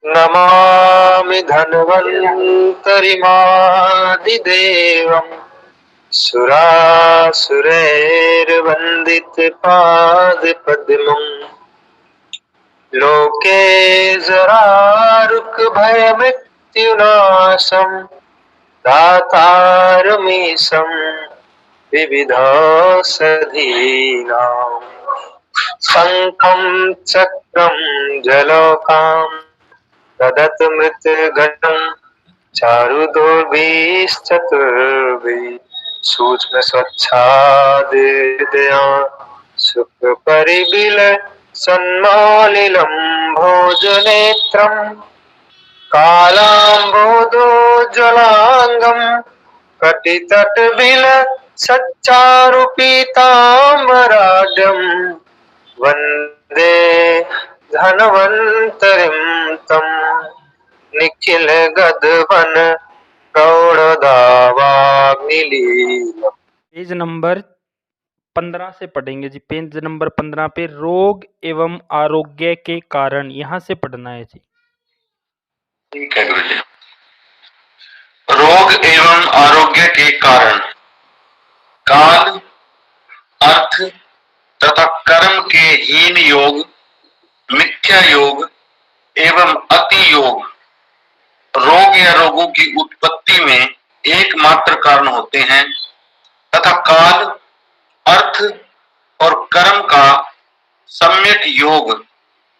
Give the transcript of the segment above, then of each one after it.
नमामि धन्वन्तरिमादिदेवम् सुरासुरैर्वन्दितपादपद्मम् लोके जरारुकभयमृत्युनाशम् दातारमीशं विविधौषधीनाम् शङ्खं चक्रं जलौकां ददत् मृत्युघटं चारुदोर्भिश्चतुर्भिः सूक्ष्मस्वच्छादिदया सुखपरिबिलसन्मालिलं भोजनेत्रम् कालाम्बोदोज्ज्वलाङ्गं कटितटविलसच्चारुपीताम्बराढ्यं वन्दे धन्वन्तरिं तं निखिलगगन प्रौढदावाग्निलीलम्। पेज नंबर 15 से पढ़ेंगे जी। पेज नंबर 15 पे रोग एवं आरोग्य के कारण, यहाँ से पढ़ना है जी। ठीक है गुरुजी। रोग एवं आरोग्य के कारण काल, अर्थ तथा कर्म के हीन योग, मिथ्या योग एवं अति योग रोग या रोगों की उत्पत्ति में एकमात्र कारण होते हैं तथा काल, अर्थ और कर्म का सम्यक योग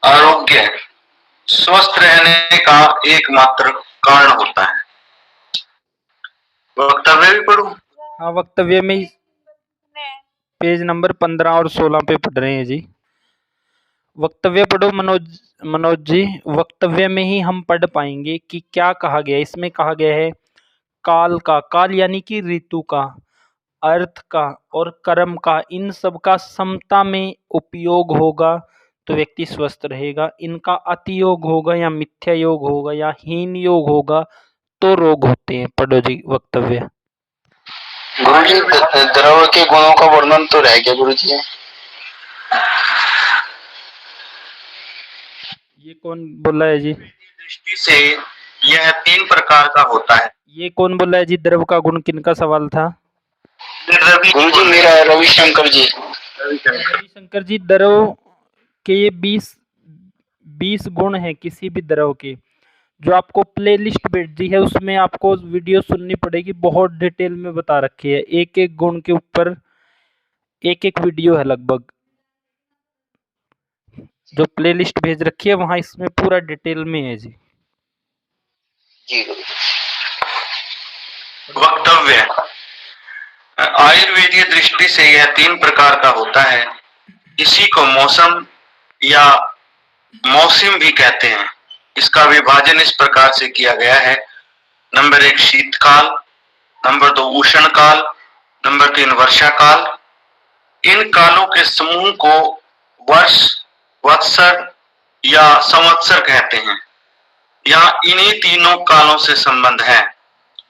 आरोग्य स्वस्थ रहने का एकमात्र कारण होता है। वक्तव्य भी पढ़ूं? हाँ, वक्तव्य में पेज नंबर 15 और 16 पे पढ़ रहे हैं जी। वक्तव्य पढ़ो मनोज जी। वक्तव्य में ही हम पढ़ पाएंगे कि क्या कहा गया। इसमें कहा गया है काल का, काल यानी कि ऋतु का, अर्थ का और कर्म का, इन सब का समता में उपयोग होगा तो व्यक्ति स्वस्थ रहेगा। इनका अति योग होगा या मिथ्या योग होगा या हीन योग होगा तो रोग होते हैं। पढ़ो जी वक्तव्य। गुरुजी, द्रव्य के गुणों का वर्णन तो रह गया गुरुजी। ये कौन बोला है जी? दृष्टि से यह 3 प्रकार का होता है। ये कौन बोला है जी? द्रव का गुण किनका सवाल था? गुरुजी मेरा है, रविशंकर जी। रविशंकर जी, द्रव के ये 20 गुण हैं किसी भी द्रव के। जो आपको प्लेलिस्ट भेजी है उसमें आपको वीडियो सुननी पड़ेगी, बहुत डिटेल में बता रखी है। एक एक गुण के ऊपर एक एक वीडियो है लगभग। जो प्लेलिस्ट भेज रखी है वहां इसमें पूरा डिटेल में है जी। वक्तव्य। आयुर्वेदीय दृष्टि से यह 3 प्रकार का होता है। इसी को मौसम या मौसम भी कहते हैं। इसका विभाजन इस प्रकार से किया गया है। नंबर 1 शीतकाल, नंबर 2 उष्ण काल, नंबर 3 वर्षा काल। इन कालों के समूह को वर्ष, वत्सर या संवत्सर कहते हैं। यहाँ इन्हीं तीनों कालों से संबंध है।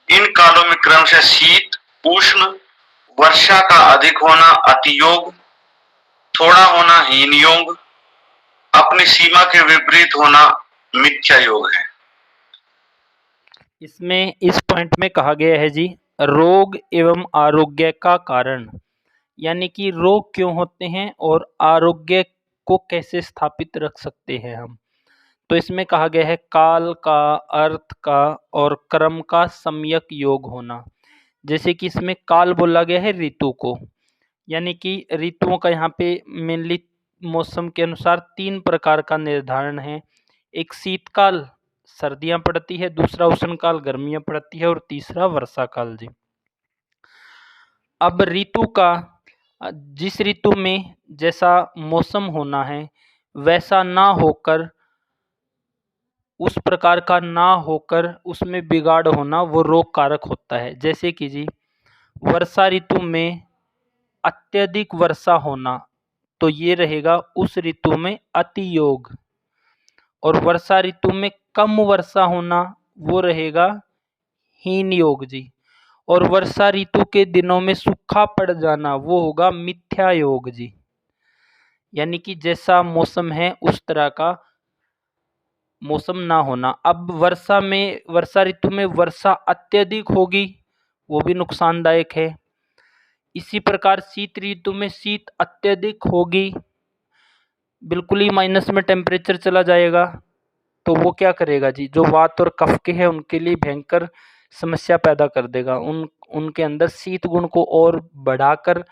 इन कालों में क्रमशः शीत, उष्ण, वर्षा का अधिक होना अति योग, थोड़ा होना हीन योग, अपनी सीमा के विपरीत होना मिथ्या योग है। इसमें इस पॉइंट में कहा गया है जी रोग एवं आरोग्य का कारण, यानी कि रोग क्यों होते हैं और आरोग्य को कैसे स्थापित रख सकते हैं हम। तो इसमें कहा गया है काल का, अर्थ का और कर्म का सम्यक योग होना। जैसे कि इसमें काल बोला गया है ऋतु को, यानी कि ऋतुओं का यहाँ पे मेनली मौसम के अनुसार 3 प्रकार का निर्धारण है। एक शीतकाल, सर्दियां पड़ती है, दूसरा उष्ण काल, गर्मियां पड़ती है और तीसरा वर्षा काल जी। अब ऋतु का, जिस ऋतु में जैसा मौसम होना है वैसा ना होकर, उस प्रकार का ना होकर उसमें बिगाड़ होना वो रोग कारक होता है। जैसे कि जी वर्षा ऋतु में अत्यधिक वर्षा होना तो ये रहेगा उस ऋतु में अति योग, और वर्षा ऋतु में कम वर्षा होना वो रहेगा हीन योग जी। और वर्षा ऋतु के दिनों में सूखा पड़ जाना वो होगा मिथ्या योग जी। यानी कि जैसा मौसम है उस तरह का मौसम ना होना। अब वर्षा ऋतु में वर्षा अत्यधिक होगी, वो भी नुकसानदायक है। इसी प्रकार शीत ऋतु में शीत अत्यधिक होगी, बिल्कुल ही माइनस में टेम्परेचर चला जाएगा। तो वो क्या करेगा जी, जो वात और कफ के हैं उनके लिए भयंकर समस्या पैदा कर देगा। उनके अंदर शीत गुण को और बढ़ाकर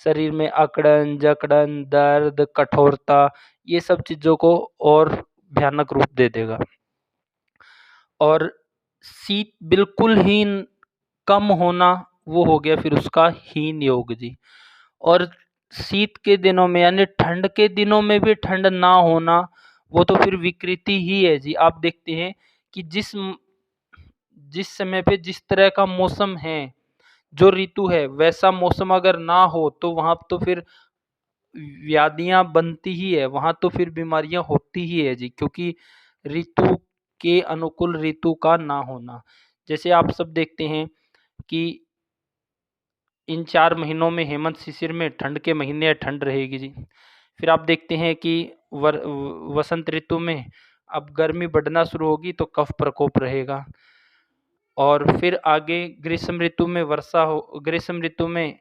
शरीर में अकड़न, जकड़न, दर्द, कठोरता, ये सब चीज़ों को और भयानक रूप दे देगा। और शीत बिल्कुल ही कम होना, वो हो गया फिर उसका हीन योग जी। और शीत के दिनों में यानी ठंड के दिनों में भी ठंड ना होना, वो तो फिर विकृति ही है जी। आप देखते हैं कि जिस समय पे जिस तरह का मौसम है, जो ऋतु है, वैसा मौसम अगर ना हो तो वहाँ तो फिर व्याधियाँ बनती ही है, वहाँ तो फिर बीमारियाँ होती ही है जी, क्योंकि ऋतु के अनुकूल ऋतु का ना होना। जैसे आप सब देखते हैं कि इन 4 महीनों में हेमंत शिशिर में ठंड के महीने ठंड रहेगी जी। फिर आप देखते हैं कि वसंत ऋतु में अब गर्मी बढ़ना शुरू होगी तो कफ प्रकोप रहेगा। और फिर आगे ग्रीष्म ऋतु में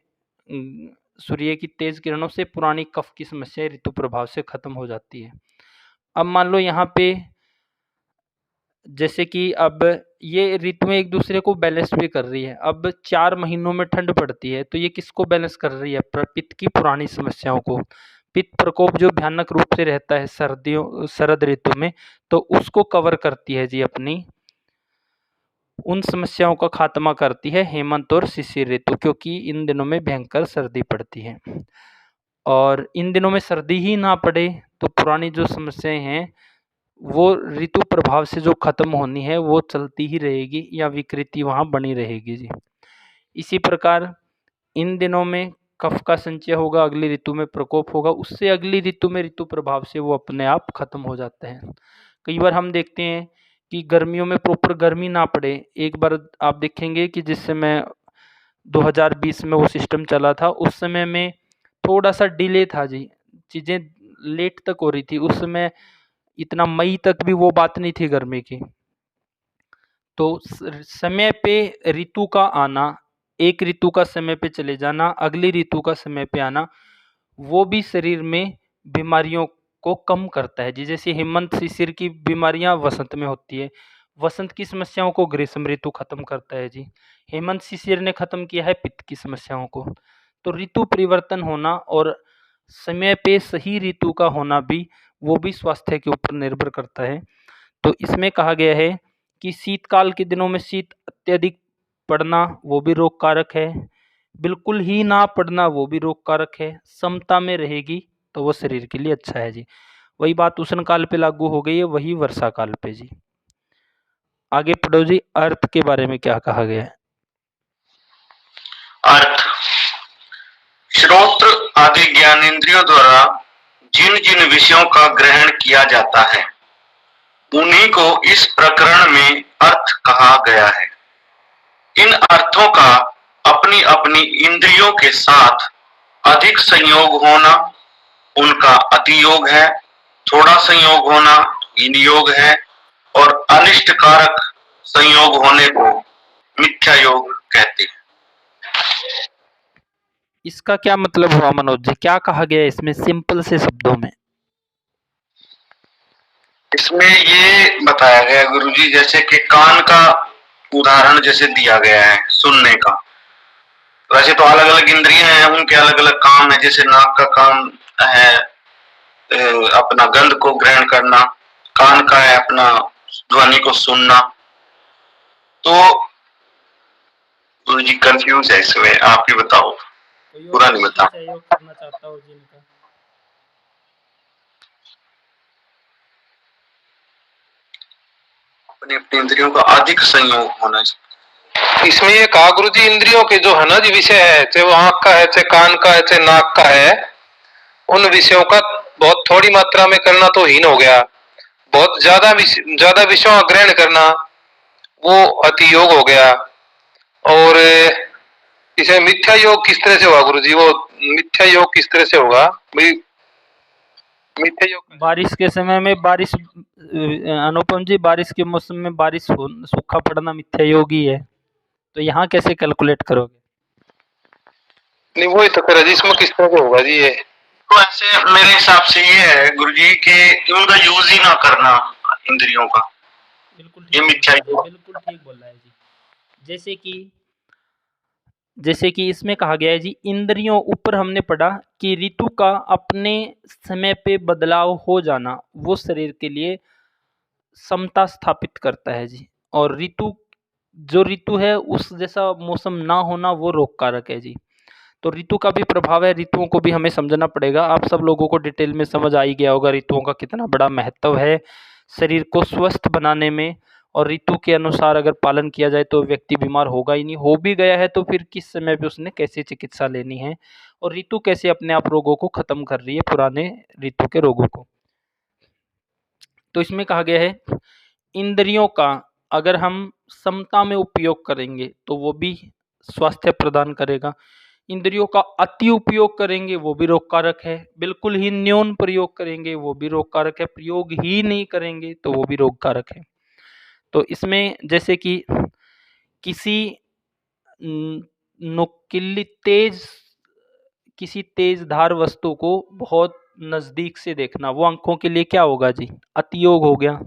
सूर्य की तेज किरणों से पुरानी कफ की समस्या ऋतु प्रभाव से खत्म हो जाती है। अब मान लो यहाँ पे जैसे कि अब ये ऋतुएं एक दूसरे को बैलेंस भी कर रही है। अब 4 महीनों में ठंड पड़ती है तो ये किसको बैलेंस कर रही है, पित्त की पुरानी समस्याओं को। पित्त प्रकोप जो भयानक रूप से रहता है शरद ऋतु में, तो उसको कवर करती है जी, अपनी उन समस्याओं का खात्मा करती है हेमंत और शिशिर ऋतु, क्योंकि इन दिनों में भयंकर सर्दी पड़ती है। और इन दिनों में सर्दी ही ना पड़े तो पुरानी जो समस्याएं हैं वो ऋतु प्रभाव से जो खत्म होनी है वो चलती ही रहेगी या विकृति वहाँ बनी रहेगी जी। इसी प्रकार इन दिनों में कफ का संचय होगा, अगली ऋतु में प्रकोप होगा, उससे अगली ऋतु में ऋतु प्रभाव से वो अपने आप खत्म हो जाते हैं। कई बार हम देखते हैं कि गर्मियों में प्रॉपर गर्मी ना पड़े। एक बार आप देखेंगे कि जिस समय 2020 में वो सिस्टम चला था, उस समय में थोड़ा सा डिले था जी, चीज़ें लेट तक हो रही थी। उस समय इतना मई तक भी वो बात नहीं थी गर्मी की। तो समय पे ऋतु का आना, एक ऋतु का समय पे चले जाना, अगली ऋतु का समय पे आना, वो भी शरीर में बीमारियों को कम करता है जी। जैसे हेमंत शिशिर की बीमारियां वसंत में होती है, वसंत की समस्याओं को ग्रीष्म ऋतु खत्म करता है जी। हेमंत शिशिर ने खत्म किया है पित्त की समस्याओं को। तो ऋतु परिवर्तन होना और समय पे सही ऋतु का होना भी, वो भी स्वास्थ्य के ऊपर निर्भर करता है। तो इसमें कहा गया है कि शीतकाल के दिनों में शीत अत्यधिक पड़ना वो भी रोग कारक है, बिल्कुल ही ना पड़ना वो भी रोग कारक है। समता में रहेगी तो वो शरीर के लिए अच्छा है जी। वही बात उष्ण काल पे लागू हो गई है, वही वर्षा काल पे जी। आगे पढ़ो जी, अर्थ के बारे में क्या कहा गया है। अर्थ, श्रोत्र आदि ज्ञानेंद्रियों द्वारा जिन जिन विषयों का ग्रहण किया जाता है उन्हीं को इस प्रकरण में अर्थ कहा गया है। इन अर्थों का अपनी अपनी इंद्रियों के साथ अधिक संयोग होना उनका अतियोग है, थोड़ा संयोग होना हीन योग है, और अनिष्ट कारक संयोग होने को मिथ्या योग कहते हैं। इसका क्या मतलब हुआ मनोज जी, क्या कहा गया है इसमें सिंपल से शब्दों में। इसमें ये बताया गया गुरुजी, जैसे कि कान का उदाहरण जैसे दिया गया है सुनने का। वैसे तो अलग अलग इंद्रियां हैं, उनके अलग अलग काम है। जैसे नाक का काम है अपना गंध को ग्रहण करना, कान का है अपना ध्वनि को सुनना। तो गुरुजी कंफ्यूज है इसमें, आप ही बताओ, पूरा नहीं बता। सहयोग करना चाहता हूँ जिनका। अपनी अपनी इंद्रियों का अधिक संयोग होना चाहिए। इसमें ये कहा गुरु जी, इंद्रियों के जो है ना जी विषय है, चाहे वो आंख का है, चाहे कान का है, चाहे नाक का है, उन विषयों का बहुत थोड़ी मात्रा में करना तो हीन हो गया। बहुत ज्यादा विषयों का ग्रहण करना वो अति योग हो गया। और इसे मिथ्या योग किस तरह से होगा गुरु जी, वो मिथ्या योग किस तरह से होगा भाई। मिथ्या योग का बारिश के समय में बारिश अनुपम जी, बारिश के मौसम में बारिश हो सूखा पड़ना मिथ्या योग ही है, तो यहाँ कैसे कैलकुलेट करोगे? नहीं, वही तो कह रहा जी, इसमें किस तरह से होगा जी ये? तो ऐसे मेरे हिसाब से ये है गुरुजी कि उनका यूज ही ना करना इंद्रियों का, बिल्कुल ये मिथ्या योग। बिल्कुल ठीक बोला है जी। जैसे कि इसमें कहा गया है जी, इंद्रियों ऊपर हमने पढ़ा कि ऋतु का अपने समय पे बदलाव हो जाना वो शरीर के लिए समता स्थापित करता है जी, और जो ऋतु है उस जैसा मौसम ना होना वो रोग कारक है जी। तो ऋतु का भी प्रभाव है, ऋतुओं को भी हमें समझना पड़ेगा। आप सब लोगों को डिटेल में समझ आ ही गया होगा ऋतुओं का कितना बड़ा महत्व है शरीर को स्वस्थ बनाने में, और ऋतु के अनुसार अगर पालन किया जाए तो व्यक्ति बीमार होगा ही नहीं, हो भी गया है तो फिर किस समय पे उसने कैसे चिकित्सा लेनी है, और ऋतु कैसे अपने आप रोगों को खत्म कर रही है, पुराने ऋतु के रोगों को। तो इसमें कहा गया है इंद्रियों का अगर हम समता में उपयोग करेंगे तो वो भी स्वास्थ्य प्रदान करेगा, इंद्रियों का अति उपयोग करेंगे वो भी रोग कारक है, बिल्कुल ही न्यून प्रयोग करेंगे वो भी रोग कारक है, प्रयोग ही नहीं करेंगे तो वो भी रोग कारक है। तो इसमें जैसे कि किसी नुकीली किसी तेज धार वस्तु को बहुत नजदीक से देखना वो आंखों के लिए क्या होगा जी? अतियोग हो गया।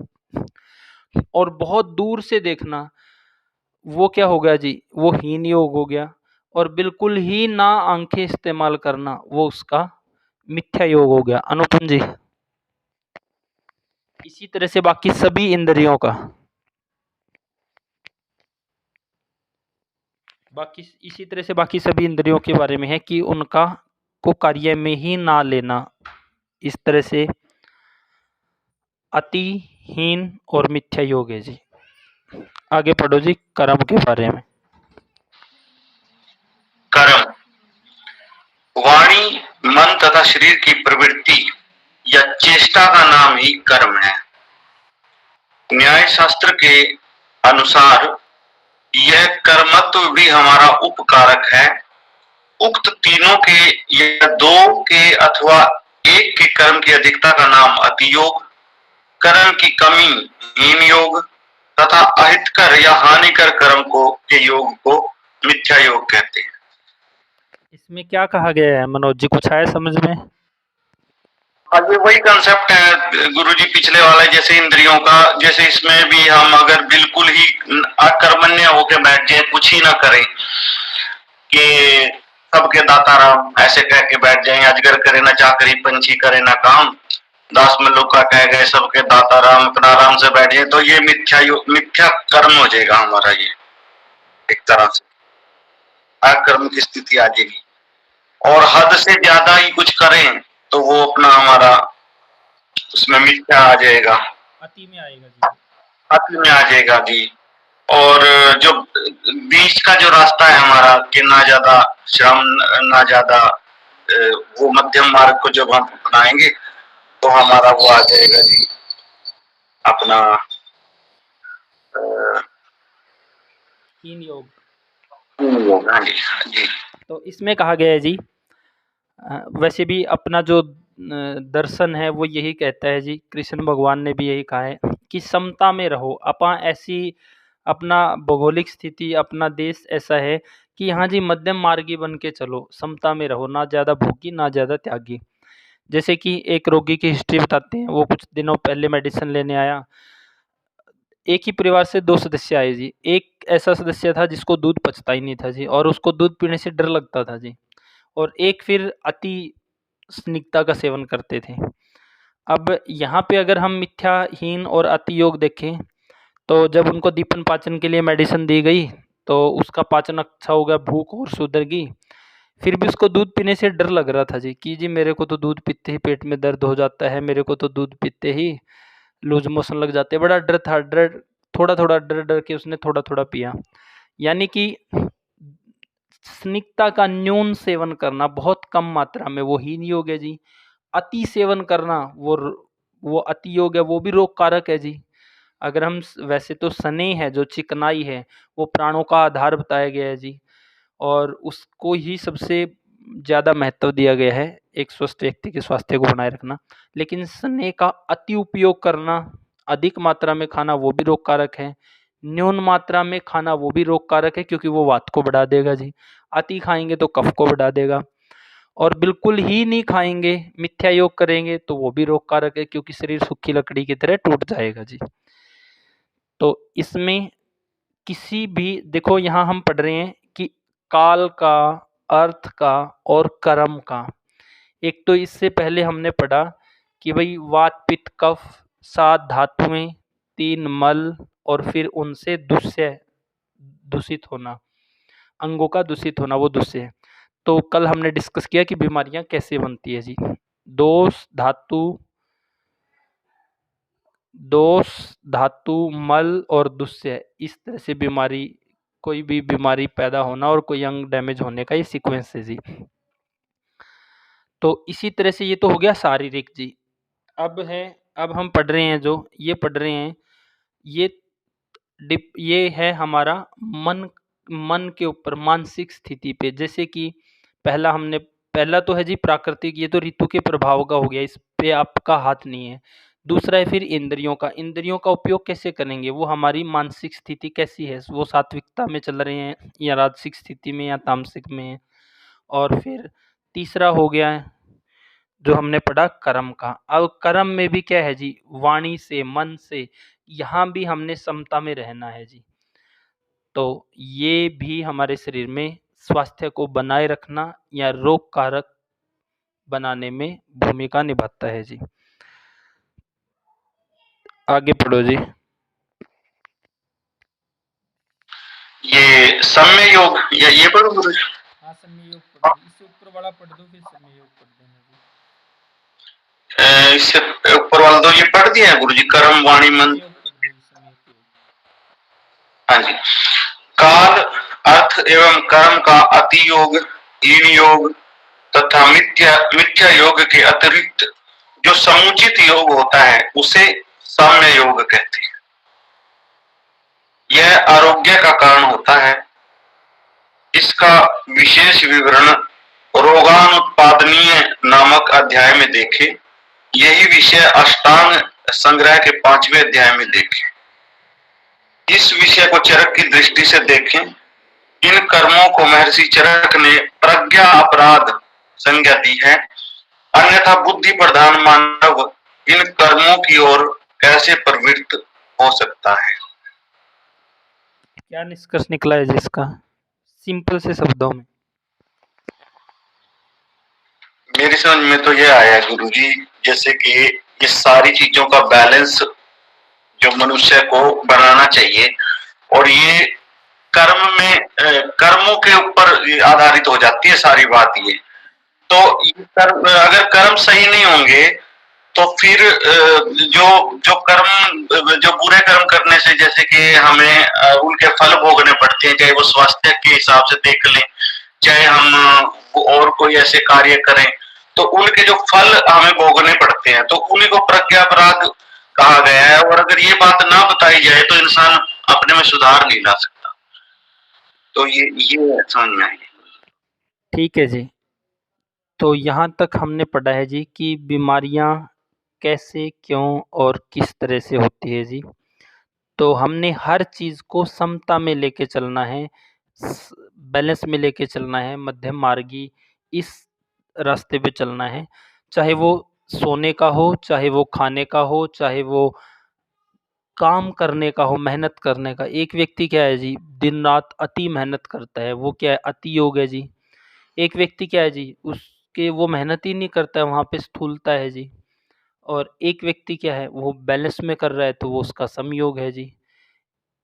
और बहुत दूर से देखना वो क्या हो गया जी? वो हीन योग हो गया। और बिल्कुल ही ना आंखें इस्तेमाल करना वो उसका मिथ्या योग हो गया। अनुपम जी, इसी तरह से बाकी सभी इंद्रियों का बाकी सभी इंद्रियों के बारे में है कि उनका को कार्य में ही ना लेना, इस तरह से अति, हीन और मिथ्या योग है जी। आगे पढ़ो जी कर्म के बारे में। कर्म वाणी, मन तथा शरीर की प्रवृत्ति या चेष्टा का नाम ही कर्म है। न्याय शास्त्र के अनुसार यह कर्मत्व भी हमारा उपकारक है। उक्त तीनों के या दो के अथवा एक के कर्म की अधिकता का नाम अतियोग, कर्म की कमी हीन योग तथा अहितकर या हानिकर कर्म के योग को मिथ्या योग कहते हैं। इसमें क्या कहा गया है मनोज जी, कुछ आया समझ में? ये वही कंसेप्ट है गुरुजी पिछले वाला, जैसे इंद्रियों का, जैसे इसमें भी हम अगर बिल्कुल ही अकर्मण्य होके बैठ जाए, कुछ ही ना करें कि सबके दाता राम ऐसे कह के बैठ जाए, अजगर करे ना चाकरी पंछी करे ना काम, दास मल्लुका कह गए सबके दाता राम, अपना आराम से बैठ जाए, तो ये मिथ्या कर्म हो जाएगा हमारा, ये एक तरह से अकर्म की स्थिति आ जाएगी। और हद से ज्यादा ही कुछ करें तो वो अपना हमारा उसमें मिथ्या आ जाएगा, अति में आएगा जी। अति में आ जाएगा जी। और जो बीच का जो रास्ता है हमारा कि ना ज्यादा श्रम ना ज्यादा वो मध्यम मार्ग को जब हम अपनाएंगे तो हमारा वो आ जाएगा जी, अपना हीन योग। हाँ जी, हाँ जी। तो इसमें कहा गया है जी, वैसे भी अपना जो दर्शन है वो यही कहता है जी, कृष्ण भगवान ने भी यही कहा है कि समता में रहो। ऐसी अपना भौगोलिक स्थिति, अपना देश ऐसा है कि यहाँ जी मध्यम मार्गी बन के चलो, समता में रहो, ना ज़्यादा भोगी ना ज़्यादा त्यागी। जैसे कि एक रोगी की हिस्ट्री बताते हैं, वो कुछ दिनों पहले मेडिसिन लेने आया। एक ही परिवार से 2 सदस्य आए जी। एक ऐसा सदस्य था जिसको दूध पचता ही नहीं था जी, और उसको दूध पीने से डर लगता था जी, और एक फिर अति स्निग्धता का सेवन करते थे। अब यहाँ पे अगर हम मिथ्याहीन और अति योग देखें तो जब उनको दीपन पाचन के लिए मेडिसिन दी गई तो उसका पाचन अच्छा हो गया, भूख और सुधर गई। फिर भी उसको दूध पीने से डर लग रहा था जी कि जी मेरे को तो दूध पीते ही पेट में दर्द हो जाता है, मेरे को तो दूध पीते ही लूज मोशन लग जाते हैं। बड़ा डर था, थोड़ा-थोड़ा डर के उसने थोड़ा-थोड़ा पिया। यानी कि स्निग्धता का न्यून सेवन करना, बहुत कम मात्रा में, वो हीन योग है जी। अति सेवन करना वो अति योग है, वो भी रोग कारक है जी। अगर हम वैसे तो स्नेह है, जो चिकनाई है, वो प्राणों का आधार बताया गया है जी, और उसको ही सबसे ज़्यादा महत्व दिया गया है एक स्वस्थ व्यक्ति के स्वास्थ्य को बनाए रखना। लेकिन स्नेह का अति उपयोग करना, अधिक मात्रा में खाना वो भी रोग कारक है। न्यून मात्रा में खाना वो भी रोग कारक है क्योंकि वो वात को बढ़ा देगा जी। अति खाएँगे तो कफ को बढ़ा देगा और बिल्कुल ही नहीं खाएँगे, मिथ्या योग करेंगे तो वो भी रोग कारक है क्योंकि शरीर सूखी लकड़ी की तरह टूट जाएगा जी। तो इसमें किसी भी देखो यहाँ हम पढ़ रहे हैं कि काल का, अर्थ का और कर्म का। एक तो इससे पहले हमने पढ़ा कि भई वात, पित्त, कफ 7 धातुएँ, 3 मल और फिर उनसे दूषित होना, अंगों का दूषित होना वो दूषित है। तो कल हमने डिस्कस किया कि बीमारियाँ कैसे बनती है जी। दोष, धातु, मल और दूषित, इस तरह से कोई भी बीमारी पैदा होना और कोई अंग डैमेज होने का ये सीक्वेंस है जी। तो इसी तरह से ये तो हो गया शारीरिक जी। अब हम पढ़ रहे हैं ये पढ़ रहे हैं ये है हमारा मन के ऊपर, मानसिक स्थिति पे। जैसे कि पहला तो है जी प्राकृतिक, ये तो ऋतु के प्रभाव का हो गया, इस पे आपका हाथ नहीं है। दूसरा है फिर इंद्रियों का उपयोग कैसे करेंगे, वो हमारी मानसिक स्थिति कैसी है, वो सात्विकता में चल रहे हैं या राजसिक स्थिति में या तामसिक में है। और फिर तीसरा हो गया है जो हमने पढ़ा कर्म का। अब कर्म में भी क्या है जी, वाणी से, मन से, यहाँ भी हमने समता में रहना है जी। तो ये भी हमारे शरीर में स्वास्थ्य को बनाए रखना या रोग कारक बनाने में भूमिका निभाता है जी। आगे पढ़ो जी। ये सम्य योग या ये पढ़ो गुरु जी? हाँ, सम्य योग पढ़ो, इससे ऊपर वाला पढ़ दो फिर सम्य योग पढ़ देना जी। इससे ऊपर वाला तो ये पढ़ दिया है गुरु जी, कर्म वाणी मन। हाँ जी। काल, अर्थ एवं कर्म का अति योग, हीन योग तथा मिथ्या योग के अतिरिक्त जो समुचित योग होता है उसे साम्य योग कहते हैं। यह आरोग्य का कारण होता है। इसका विशेष विवरण रोगानुत्पादनीय नामक अध्याय में देखें। यही विषय अष्टांग संग्रह के 5वें अध्याय में देखें। इस विषय को चरक की दृष्टि से देखें। इन कर्मों को महर्षि चरक ने प्रज्ञा अपराध संज्ञा दी है। अन्यथा बुद्धि प्रधान मानव इन कर्मों की ओर कैसे प्रवृत्त हो सकता है। क्या निष्कर्ष निकला है जिसका, सिंपल से शब्दों में? मेरी समझ में तो यह आया गुरुजी, जैसे कि ये सारी चीजों का बैलेंस जो मनुष्य को बनाना चाहिए और ये कर्मों के ऊपर आधारित हो जाती है सारी बात। ये तो अगर कर्म सही नहीं होंगे तो फिर जो बुरे कर्म करने से जैसे कि हमें उनके फल भोगने पड़ते हैं, चाहे वो स्वास्थ्य के हिसाब से देख लें, चाहे हम और कोई ऐसे कार्य करें तो उनके जो फल हमें भोगने पड़ते हैं, तो उन्हीं को प्रज्ञापराध कहा गया है। और अगर ये बात ना बताई जाए तो इंसान अपने में सुधार नहीं ला सकता। तो ये समझ में आई। ठीक है जी। तो यहाँ तक हमने पढ़ा है जी कि बीमारियाँ कैसे, क्यों और किस तरह से होती है जी। तो हमने हर चीज़ को समता में लेके चलना है, बैलेंस में लेके चलना है, मध्यम मार्गी इस रास्ते पे चलना है। चाहे वो सोने का हो, चाहे वो खाने का हो, चाहे वो काम करने का हो, मेहनत करने का। एक व्यक्ति क्या है जी, दिन रात अति मेहनत करता है, वो क्या है, अति योग है जी। एक व्यक्ति क्या है जी, उसके वो मेहनत ही नहीं करता है, वहाँ पे स्थूलता है जी। और एक व्यक्ति क्या है, वो बैलेंस में कर रहा है तो वो उसका समयोग है जी।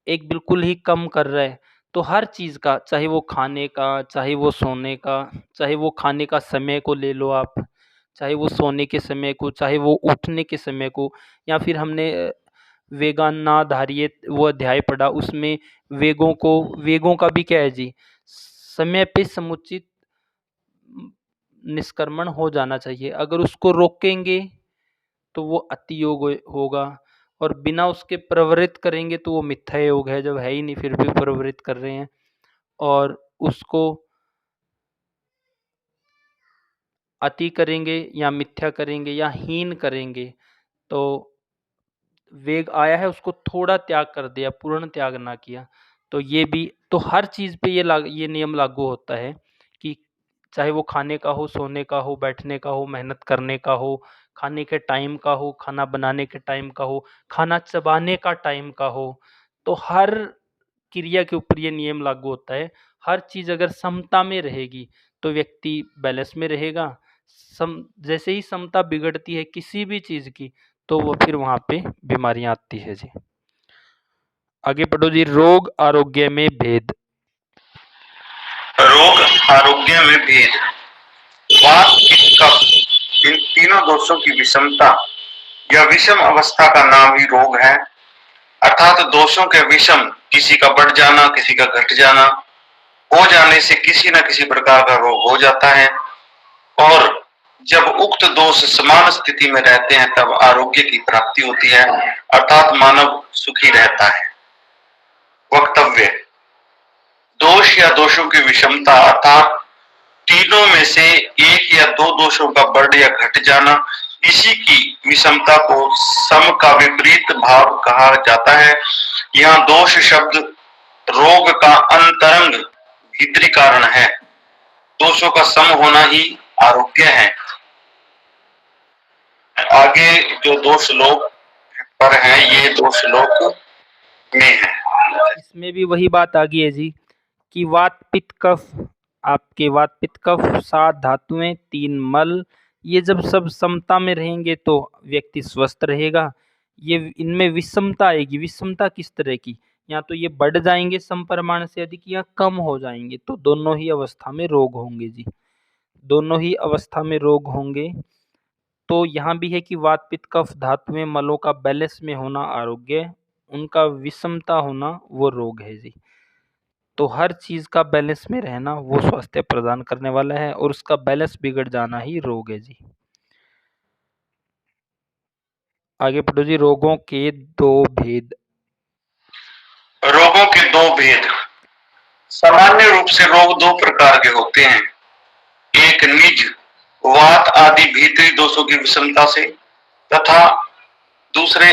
एक बिल्कुल ही कम कर रहा है, तो हर चीज़ का, चाहे वो खाने का, चाहे वो सोने का, चाहे वो खाने का समय को ले लो आप, चाहे वो सोने के समय को, चाहे वो उठने के समय को, या फिर हमने वेगानाधार्य वो अध्याय पढ़ा, उसमें वेगों का भी क्या है जी, समय पे समुचित निष्क्रमण हो जाना चाहिए। अगर उसको रोकेंगे तो वो अति योग होगा और बिना उसके प्रवृत्त करेंगे तो वो मिथ्या योग है, जब है ही नहीं फिर भी प्रवृत्त कर रहे हैं। और उसको अति करेंगे या मिथ्या करेंगे या हीन करेंगे तो वेग आया है उसको थोड़ा त्याग कर दिया, पूर्ण त्याग ना किया, तो ये भी तो हर चीज़ पे ये नियम लागू होता है कि चाहे वो खाने का हो, सोने का हो, बैठने का हो, मेहनत करने का हो, खाने के टाइम का हो, खाना बनाने के टाइम का हो, खाना चबाने का टाइम का हो, तो हर क्रिया के ऊपर ये नियम लागू होता है। हर चीज़ अगर समता में रहेगी तो व्यक्ति बैलेंस में रहेगा। जैसे ही समता बिगड़ती है किसी भी चीज़ की तो वो फिर वहाँ पे बीमारियाँ आती है जी। आगे पढ़ो जी, रोग आरोग्य में भेद। रोग आरोग्य में भेद, वात पित्त कफ इन तीनों दोषों की विषमता या विषम अवस्था का नाम ही रोग है। अर्थात दोषों के विषम, किसी का बढ़ जाना, किसी का घट जाना हो जाने से किसी न किसी प्रकार का रोग हो जाता है। और जब उक्त दोष समान स्थिति में रहते हैं तब आरोग्य की प्राप्ति होती है, अर्थात मानव सुखी रहता है। वक्तव्य, दोष या दोषों की विषमता अर्थात तीनों में से एक या दो दोषों का बढ़ या घट जाना, इसी की विषमता को सम का विपरीत भाव कहा जाता है। यहाँ दोष शब्द रोग का अंतरंग भीतरी कारण है। दोषों का सम होना ही आरोग्य है। आगे जो दो श्लोक पर है ये दो श्लोक में है। इसमें भी वही बात आ गई है जी कि वात पित्त कफ, आपके वात पित्त कफ 7 धातुएं 3 मल, ये जब सब समता में रहेंगे तो व्यक्ति स्वस्थ रहेगा। ये इनमें विषमता आएगी। विषमता किस तरह की, या तो ये बढ़ जाएंगे सम परिमाण से अधिक या कम हो जाएंगे, तो दोनों ही अवस्था में रोग होंगे जी। दोनों ही अवस्था में रोग होंगे। तो यहाँ भी है कि वात पित्त कफ धातुएं मलों का बैलेंस में होना आरोग्य, उनका विषमता होना वो रोग है जी। तो हर चीज़ का बैलेंस में रहना वो स्वास्थ्य प्रदान करने वाला है और उसका बैलेंस बिगड़ जाना ही रोग है जी। आगे पढ़ो जी, रोगों के 2 भेद। रोगों के 2 भेद, सामान्य रूप से रोग 2 प्रकार के होते हैं। एक निज वात आदि भीतरी दोषों की विषमता से तथा दूसरे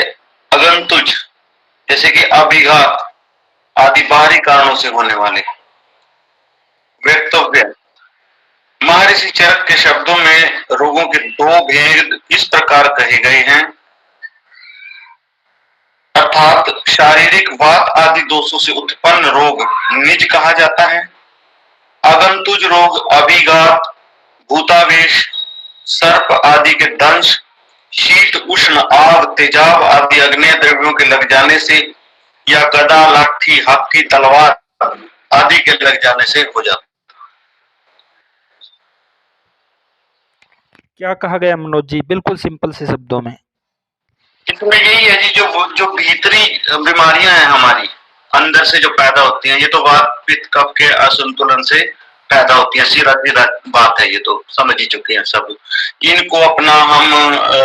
अगंतुज जैसे कि अभिघात आदि बाहरी कारणों से होने वाले। वक्तव्य, महर्षि चरक के शब्दों में रोगों के 2 भेद इस प्रकार कहे गए हैं, अर्थात शारीरिक वात आदि दोषों से उत्पन्न रोग निज कहा जाता है। आगंतुज रोग अभिघात, भूतावेश, सर्प आदि के दंश, शीत उष्ण आग तेजाब आदि अग्नेय द्रव्यों के लग जाने से या गदा लाठी हाथी तलवार आदि के लग जाने से हो जाता। क्या कहा गया मनोज जी, बिल्कुल सिंपल से शब्दों में। इसमें यही है जी, जो भीतरी बीमारियां हैं हमारी अंदर से जो पैदा होती हैं, ये तो वात पित्त कफ के असंतुलन से पैदा होती है। सीधा सीधा बात है, ये तो समझ ही चुके हैं सब। इनको हम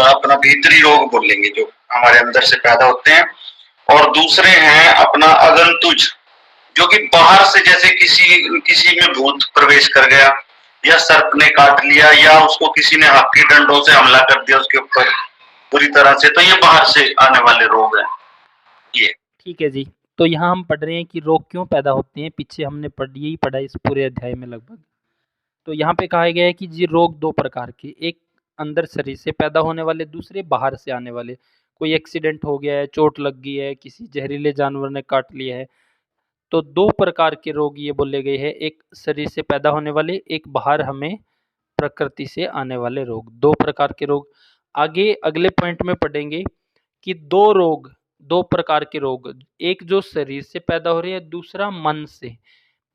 अपना भीतरी रोग बोलेंगे जो हमारे अंदर से पैदा होते हैं। और दूसरे हैं अपना अगंतुज, जो कि बाहर से, जैसे किसी में भूत प्रवेश कर गया या सर्प ने काट लिया या उसको किसी ने हाथी डंडों से हमला कर दिया उसके ऊपर पूरी तरह से, तो ये बाहर से आने वाले रोग हैं ये। ठीक है जी। तो यहाँ हम पढ़ रहे हैं कि रोग क्यों पैदा होते हैं, पीछे हमने यही पढ़ा इस पूरे अध्याय में लगभग। तो यहाँ पे कहा गया है कि जी रोग 2 प्रकार के, एक अंदर शरीर से पैदा होने वाले, दूसरे बाहर से आने वाले। कोई एक्सीडेंट हो गया है, चोट लग गई है, किसी जहरीले जानवर ने काट लिया है, तो 2 प्रकार के रोग ये बोले गए हैं, एक शरीर से पैदा होने वाले, एक बाहर हमें प्रकृति से आने वाले रोग। 2 प्रकार के रोग आगे अगले पॉइंट में पढ़ेंगे कि 2 प्रकार के रोग, एक जो शरीर से पैदा हो रही है, दूसरा मन से।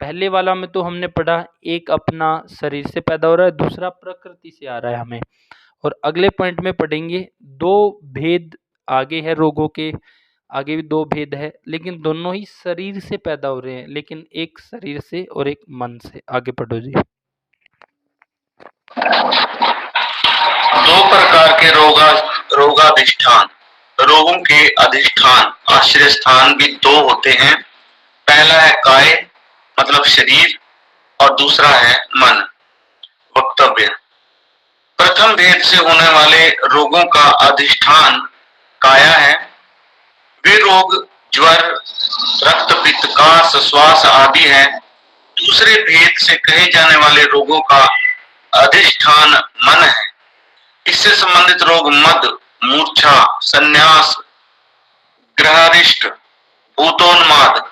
पहले वाला में तो हमने पढ़ा एक अपना शरीर से पैदा हो रहा है, दूसरा प्रकृति से आ रहा है हमें। और अगले पॉइंट में पढ़ेंगे 2 भेद आगे है रोगों के, आगे भी 2 भेद है, लेकिन दोनों ही शरीर से पैदा हो रहे हैं, लेकिन एक शरीर से और एक मन से। आगे पढ़ो जी। 2 प्रकार के रोगाधिष्ठान, रोगों के अधिष्ठान आश्रय स्थान भी 2 होते हैं। पहला है काय मतलब शरीर और दूसरा है मन। वक्तव्य, प्रथम भेद से होने वाले रोगों का अधिष्ठान काया है। वे रोग ज्वर, रक्तपित्त, कास, श्वास आदि हैं। दूसरे भेद से कहे जाने वाले रोगों का अधिष्ठान मन है। इससे संबंधित रोग मद, मूर्छा, संन्यास, ग्रहारिष्ट, भूतोन्माद,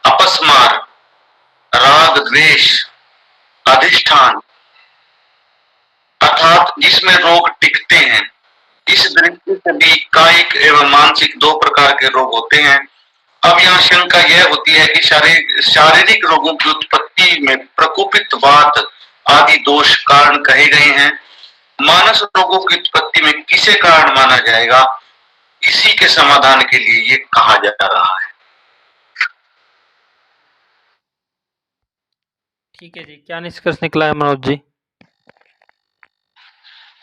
अपस्मार, राग, द्वेष, अधिष्ठान अर्थात जिसमें रोग टिकते हैं। इस दृष्टि से भी कायिक एवं मानसिक दो प्रकार के रोग होते हैं। अब यहाँ शंका यह होती है कि शारीरिक रोगों की उत्पत्ति में प्रकोपित वात आदि दोष कारण कहे गए हैं। मानस रोगों की उत्पत्ति में किसे कारण माना जाएगा? इसी के समाधान के लिए ये कहा जा रहा है। ठीक है जी, क्या निष्कर्ष निकला है मनोज जी?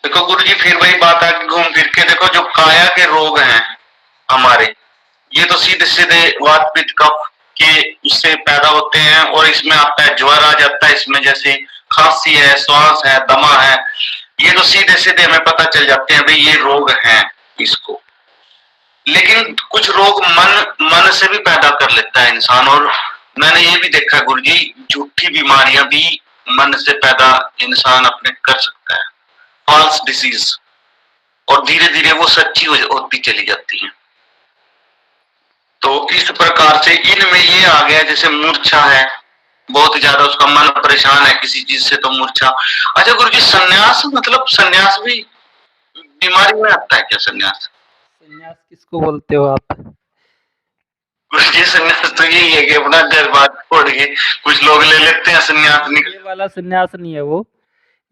देखो गुरु जी, फिर वही बात आके घूम फिर के देखो, जो काया के रोग हैं हमारे, ये तो सीधे सीधे वात पित्त कफ के उससे पैदा होते हैं। और इसमें आता है ज्वर आ जाता है, इसमें जैसे खांसी है, श्वास है, दमा है, ये तो सीधे सीधे हमें पता चल जाते हैं भाई ये रोग हैं इसको। लेकिन कुछ रोग मन से भी पैदा कर लेता है इंसान। और मैंने ये भी देखा गुरु जी, झूठी बीमारियां भी मन से पैदा इंसान अपने कर सकता है, फॉल्स डिसीज, और धीरे धीरे वो सच्ची होती चली जाती है। तो इस प्रकार से इनमें ये आ गया, जैसे मूर्छा है, बहुत ज्यादा उसका मन परेशान है किसी चीज से तो मूर्छा। अच्छा गुरु जी, संन्यास मतलब संन्यास भी बीमारी में आता है क्या? संन्यास संन्यास किसको बोलते हो आप? गुरु जी, संन्यास तो यही है कि अपना घर बात छोड़ के कुछ लोग ले लेते हैं संन्यास। ये वाला संन्यास नहीं है वो।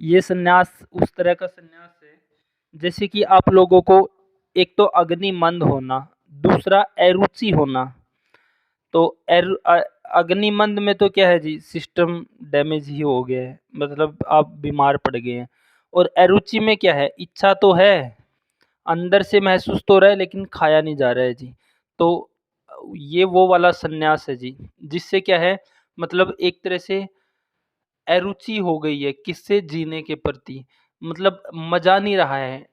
ये संन्यास उस तरह का संन्यास है जैसे कि आप लोगों को एक तो अग्निमंद होना, दूसरा अरुचि होना। तो अग्निमंद में तो क्या है जी, सिस्टम डैमेज ही हो गया है, मतलब आप बीमार पड़ गए हैं। और अरुचि में क्या है, इच्छा तो है, अंदर से महसूस तो रहा है लेकिन खाया नहीं जा रहा है जी। तो ये वो वाला संन्यास है जी, जिससे क्या है, मतलब एक तरह से अरुचि हो गई है किससे, जीने के प्रति, मतलब मज़ा नहीं रहा है,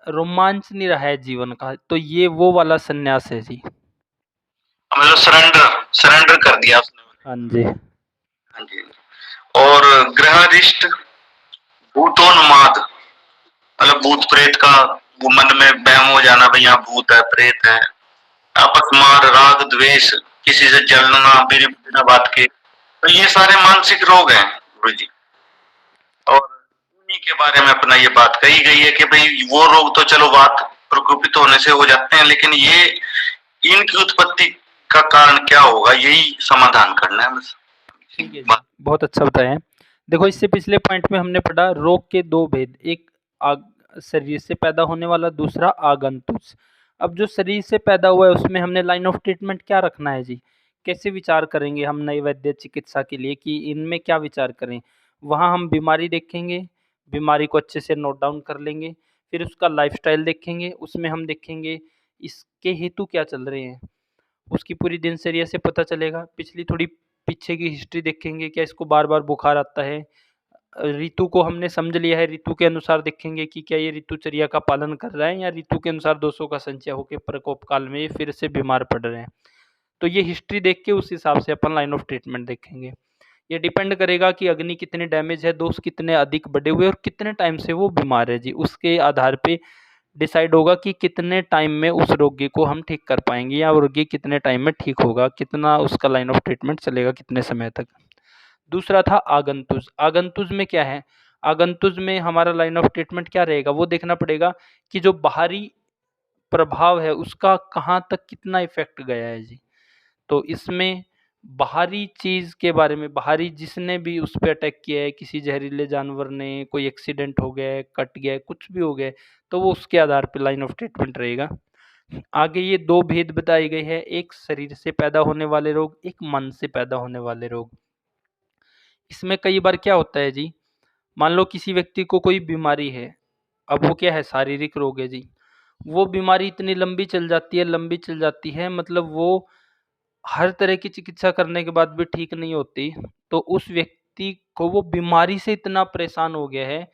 रोमांच नहीं रहा है जीवन का। तो ये वो वाला संन्यास है जी। मतलब सरेंडर कर दिया आपने। हाँ जी। हाँ जी। और ग्रहारिष्ट, भूतोन्माद, मतलब भूत प्रेत का वो मन में वहम हो जाना, भाई यहाँ भूत है, प्रेत है। अपस्मार, राग, द्वेष, किसी से जलना बिना बात के, तो ये सारे मानसिक रोग हैं गुरु जी। और इन्हीं के बारे में अपना ये बात कही गई है कि भाई वो रोग तो चलो बात प्रकोपित होने से हो जाते हैं, लेकिन ये इनकी उत्पत्ति का कारण क्या होगा, यही समाधान करना है बस। ठीक है जी, बहुत अच्छा बताया। देखो, इससे पिछले पॉइंट में हमने पढ़ा रोग के दो भेद, एक शरीर से पैदा होने वाला, दूसरा आगंतुक। अब जो शरीर से पैदा हुआ है उसमें हमने लाइन ऑफ ट्रीटमेंट क्या रखना है जी, कैसे विचार करेंगे हम नई वैद्य चिकित्सा के लिए कि इनमें क्या विचार करें। वहाँ हम बीमारी देखेंगे, बीमारी को अच्छे से नोट डाउन कर लेंगे, फिर उसका लाइफस्टाइल देखेंगे, उसमें हम देखेंगे इसके हेतु क्या चल रहे हैं, उसकी पूरी दिनचर्या से पता चलेगा। पिछली थोड़ी पीछे की हिस्ट्री देखेंगे, क्या इसको बार बार बुखार आता है, ऋतु को हमने समझ लिया है, ऋतु के अनुसार देखेंगे कि क्या ये ऋतुचर्या का पालन कर रहा है या ऋतु के अनुसार दोषों का संचय होकर प्रकोप काल में ये फिर से बीमार पड़ रहे हैं। तो ये हिस्ट्री देख के उस हिसाब से अपन लाइन ऑफ ट्रीटमेंट देखेंगे। ये डिपेंड करेगा कि अग्नि कितने डैमेज है, दोष कितने अधिक बढ़े हुए और कितने टाइम से वो बीमार है जी। उसके आधार पे डिसाइड होगा कि कितने टाइम में उस रोगी को हम ठीक कर पाएंगे या रोगी कितने टाइम में ठीक होगा, कितना उसका लाइन ऑफ ट्रीटमेंट चलेगा, कितने समय तक। दूसरा था आगंतुज। आगंतुज में क्या है, आगंतुज में हमारा लाइन ऑफ ट्रीटमेंट क्या रहेगा, वो देखना पड़ेगा कि जो बाहरी प्रभाव है उसका कहाँ तक कितना इफेक्ट गया है जी। तो इसमें बाहरी चीज़ के बारे में, बाहरी जिसने भी उस पर अटैक किया है, किसी जहरीले जानवर ने, कोई एक्सीडेंट हो गया है, कट गया है, कुछ भी हो गया है, तो वो उसके आधार पर लाइन ऑफ ट्रीटमेंट रहेगा। आगे ये दो भेद बताए गए हैं, एक शरीर से पैदा होने वाले रोग, एक मन से पैदा होने वाले रोग। इसमें कई बार क्या होता है जी, मान लो किसी व्यक्ति को कोई बीमारी है, अब वो क्या है, शारीरिक रोग है जी, वो बीमारी इतनी लंबी चल जाती है, लंबी चल जाती है, मतलब वो हर तरह की चिकित्सा करने के बाद भी ठीक नहीं होती। तो उस व्यक्ति को वो बीमारी से इतना परेशान हो गया है,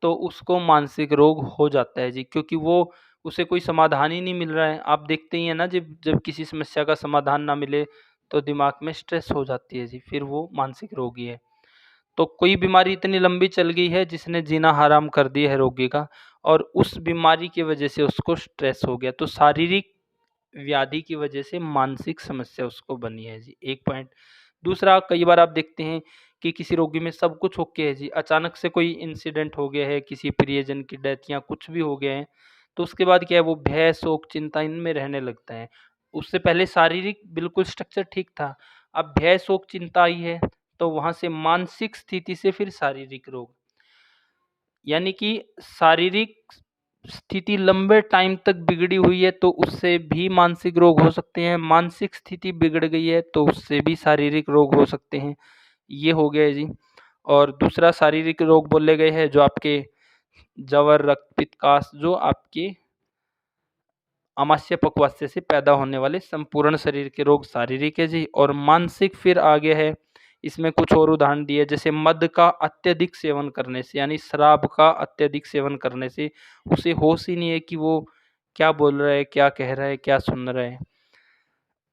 तो उसको मानसिक रोग हो जाता है जी, क्योंकि वो उसे कोई समाधान ही नहीं मिल रहा है। आप देखते ही हैं ना, जब जब किसी समस्या का समाधान ना मिले तो दिमाग में स्ट्रेस हो जाती है जी, फिर वो मानसिक रोगी है। तो कोई बीमारी इतनी लंबी चल गई है जिसने जीना हराम कर दिया है रोगी का, और उस बीमारी की वजह से उसको स्ट्रेस हो गया, तो शारीरिक व्याधि की वजह से मानसिक समस्या उसको बनी है जी, एक पॉइंट। दूसरा, कई बार आप देखते हैं कि किसी रोगी में सब कुछ ओके है जी, अचानक से कोई इंसिडेंट हो गया है, किसी प्रियजन की डेथ या कुछ भी हो गया है, तो उसके बाद क्या है, वो भय, शोक, चिंता इनमें रहने लगता है। उससे पहले शारीरिक बिल्कुल स्ट्रक्चर ठीक था, अब भय, शोक, चिंता आई है, तो वहाँ से मानसिक स्थिति से फिर शारीरिक रोग, यानी कि शारीरिक स्थिति लंबे टाइम तक बिगड़ी हुई है तो उससे भी मानसिक रोग हो सकते हैं, मानसिक स्थिति बिगड़ गई है तो उससे भी शारीरिक रोग हो सकते हैं। ये हो गया है जी। और दूसरा शारीरिक रोग बोले गए हैं जो आपके जवर, रक्त, पित्त, कास, जो आपके आमाशय पक्वाशय से पैदा होने वाले संपूर्ण शरीर के रोग शारीरिक है जी। और मानसिक फिर आगे है, इसमें कुछ और उदाहरण दिए, जैसे मद का अत्यधिक सेवन करने से, यानी शराब का अत्यधिक सेवन करने से उसे होश ही नहीं है कि वो क्या बोल रहा है, क्या कह रहा है, क्या सुन रहा है।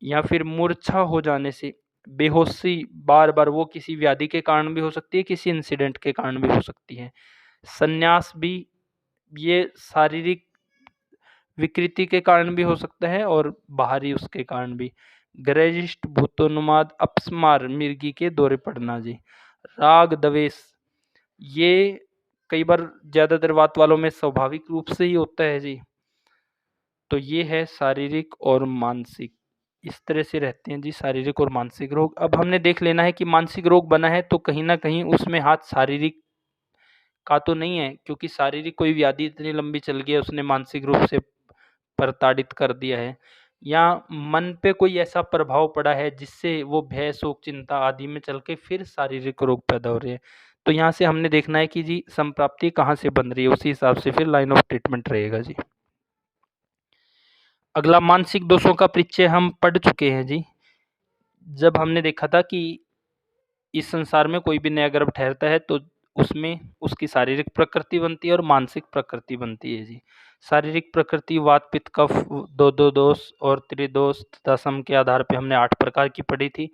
या फिर मूर्छा हो जाने से, बेहोशी बार बार, वो किसी व्याधि के कारण भी हो सकती है, किसी इंसिडेंट के कारण भी हो सकती है। संन्यास भी, ये शारीरिक विकृति के कारण भी हो सकता है और बाहरी उसके कारण भी। गर्जिष्ठ, भूतोन्माद, अपस्मार, मिर्गी के दौरे पड़ना जी। राग, द्वेष, ये कई बार ज़्यादातर बात वालों में स्वाभाविक रूप से ही होता है जी। तो ये है शारीरिक और मानसिक, इस तरह से रहते हैं जी शारीरिक और मानसिक रोग। अब हमने देख लेना है कि मानसिक रोग बना है तो कहीं न कहीं उसमें हाथ शारीरिक का तो नहीं है, क्योंकि शारीरिक कोई व्याधि इतनी लंबी चल गई है, उसने मानसिक रूप से प्रताड़ित कर दिया है, या मन पे कोई ऐसा प्रभाव पड़ा है जिससे वो भय, शोक, चिंता आदि में चल के फिर शारीरिक रोग पैदा हो रहे हैं। तो यहाँ से हमने देखना है कि जी संप्राप्ति कहाँ से बन रही है, उसी हिसाब से फिर लाइन ऑफ ट्रीटमेंट रहेगा जी। अगला, मानसिक दोषों का परिचय हम पढ़ चुके हैं जी, जब हमने देखा था कि इस संसार में कोई भी नया गर्भ ठहरता है तो उसमें उसकी शारीरिक प्रकृति बनती है और मानसिक प्रकृति बनती है जी। शारीरिक प्रकृति वात, पित्त, कफ, दो दोष और त्रिदोष तथा सम के आधार पे हमने 8 प्रकार की पढ़ी थी,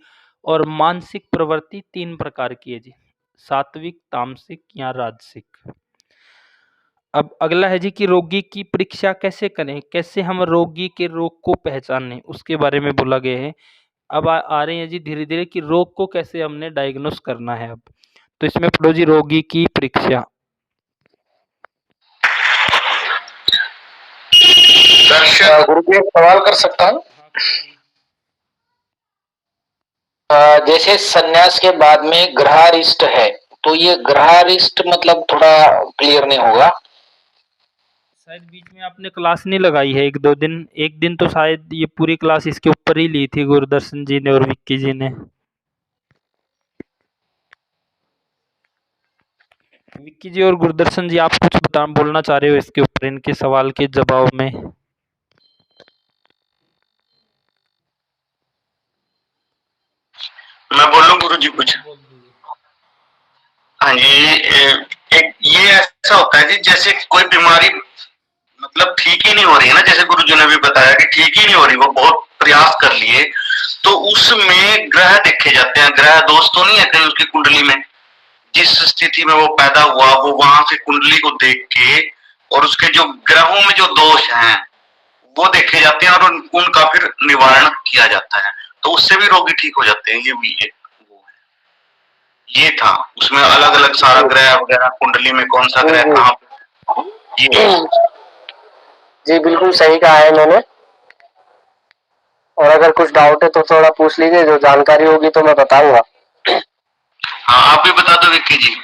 और मानसिक प्रवृत्ति 3 प्रकार की है जी, सात्विक, तामसिक या राजसिक। अब अगला है जी कि रोगी की परीक्षा कैसे करें, कैसे हम रोगी के रोग को पहचानें, उसके बारे में बोला गया है। अब आ रहे हैं जी धीरे धीरे कि रोग को कैसे हमने डायग्नोस करना है। अब तो इसमें पढ़ो जी, रोगी की परीक्षा। दर्शक, गुरु जी, एक सवाल कर सकता हूँ? जैसे सन्यास के बाद में गृहारिष्ट है, तो ये गृहारिष्ट मतलब थोड़ा क्लियर नहीं होगा। शायद बीच में आपने क्लास नहीं लगाई है, एक दिन तो शायद ये पूरी क्लास इसके ऊपर ही ली थी गुरदर्शन जी ने और विक्की जी ने। विक्की जी और गुरदर्शन जी, आप कुछ बोलना चाह रहे हो इसके ऊपर, इनके सवाल के जवाब में? मैं बोलूं गुरु जी कुछ? हाँ जी, एक ये ऐसा होता है जी, जैसे कोई बीमारी मतलब ठीक ही नहीं हो रही है ना, जैसे गुरु जी ने भी बताया कि ठीक ही नहीं हो रही, वो बहुत प्रयास कर लिए, तो उसमें ग्रह देखे जाते हैं। ग्रह दोष तो नहीं है कहीं उसकी कुंडली में, जिस स्थिति में वो पैदा हुआ वो वहां से कुंडली को देख के, और उसके जो ग्रहों में जो दोष हैं वो देखे जाते हैं और उनका फिर निवारण किया जाता है, तो उससे भी रोगी ठीक हो जाते हैं। ये भी एक वो है, ये था उसमें अलग अलग सारा ग्रह वगैरह, कुंडली में कौन सा ग्रह कहाँ पे, ये जी बिल्कुल सही कहा है इन्होंने। और अगर कुछ डाउट है तो थोड़ा पूछ लीजिए, जो जानकारी होगी तो मैं बताऊंगा। हाँ, आप भी बता दो विक्की जी।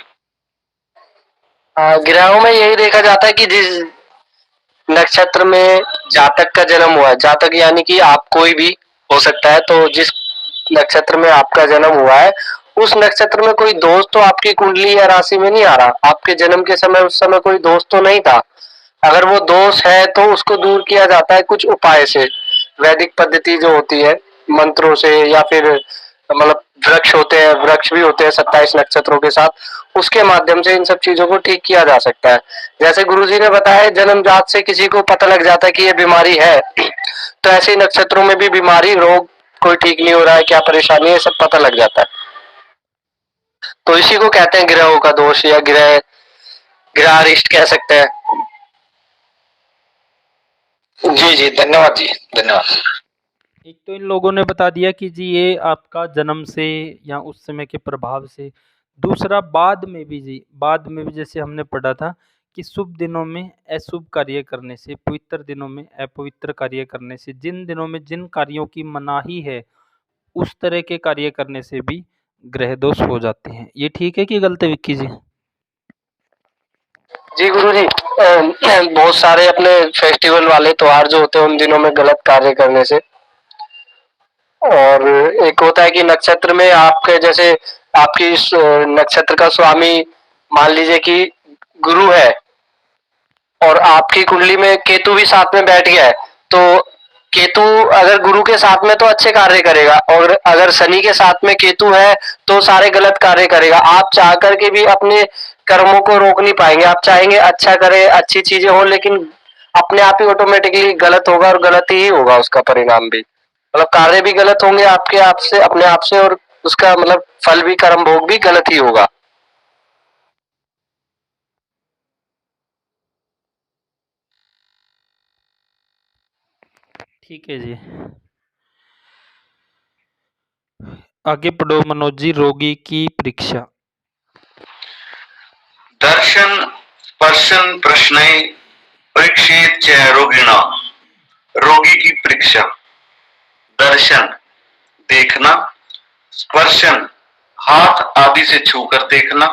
ग्रहों में यही देखा जाता है कि जिस नक्षत्र में जातक का जन्म हुआ है, जातक यानी कि आप कोई भी हो सकता है, तो जिस नक्षत्र में आपका जन्म हुआ है उस नक्षत्र में कोई दोष तो आपकी कुंडली या राशि में नहीं आ रहा। आपके जन्म के समय उस समय कोई दोष तो नहीं था। अगर वो दोष है तो उसको दूर किया जाता है कुछ उपाय से, वैदिक पद्धति जो होती है, मंत्रों से, या फिर मतलब वृक्ष होते हैं, वृक्ष भी होते हैं 27 नक्षत्रों के साथ, उसके माध्यम से इन सब चीजों को ठीक किया जा सकता है। जैसे गुरुजी ने बताया जन्मजात से किसी को पता लग जाता है कि ये बीमारी है, तो ऐसे ही नक्षत्रों में भी बीमारी, रोग कोई ठीक नहीं हो रहा है, क्या परेशानी है, सब पता लग जाता है। तो इसी को कहते हैं ग्रहों का दोष या ग्रहारिष्ट कह सकते हैं। जी जी, धन्यवाद जी, धन्यवाद। एक तो इन लोगों ने बता दिया कि जी ये आपका जन्म से या उस समय के प्रभाव से। दूसरा बाद में भी जी, बाद में भी जैसे हमने पढ़ा था कि शुभ दिनों में अशुभ कार्य करने से, पवित्र दिनों में अपवित्र कार्य करने से, जिन दिनों में जिन कार्यों की मनाही है उस तरह के कार्य करने से भी ग्रह दोष हो जाते हैं। ये ठीक है कि गलत है विक्की जी? जी गुरुजी, बहुत सारे अपने फेस्टिवल वाले त्योहार जो होते हैं उन दिनों में गलत कार्य करने से, और एक होता है कि नक्षत्र में आपके जैसे आपकी नक्षत्र का स्वामी मान लीजिए कि गुरु है और आपकी कुंडली में केतु भी साथ में बैठ गया है, तो केतु अगर गुरु के साथ में तो अच्छे कार्य करेगा, और अगर शनि के साथ में केतु है तो सारे गलत कार्य करेगा। आप चाह करके भी अपने कर्मों को रोक नहीं पाएंगे। आप चाहेंगे अच्छा करे, अच्छी चीजें हो, लेकिन अपने आप ही ऑटोमेटिकली गलत होगा और गलत ही होगा उसका परिणाम भी। मतलब कार्य भी गलत होंगे आपके आप से, अपने आप से, और उसका मतलब फल भी, कर्म भोग भी गलत ही होगा। ठीक है जी, आगे पढ़ो मनोज जी। रोगी की परीक्षा। दर्शन स्पर्शन प्रश्नय परीक्षेत च रोगिणा। रोगी की परीक्षा। दर्शन देखना, स्पर्शन हाथ आदि से छूकर देखना,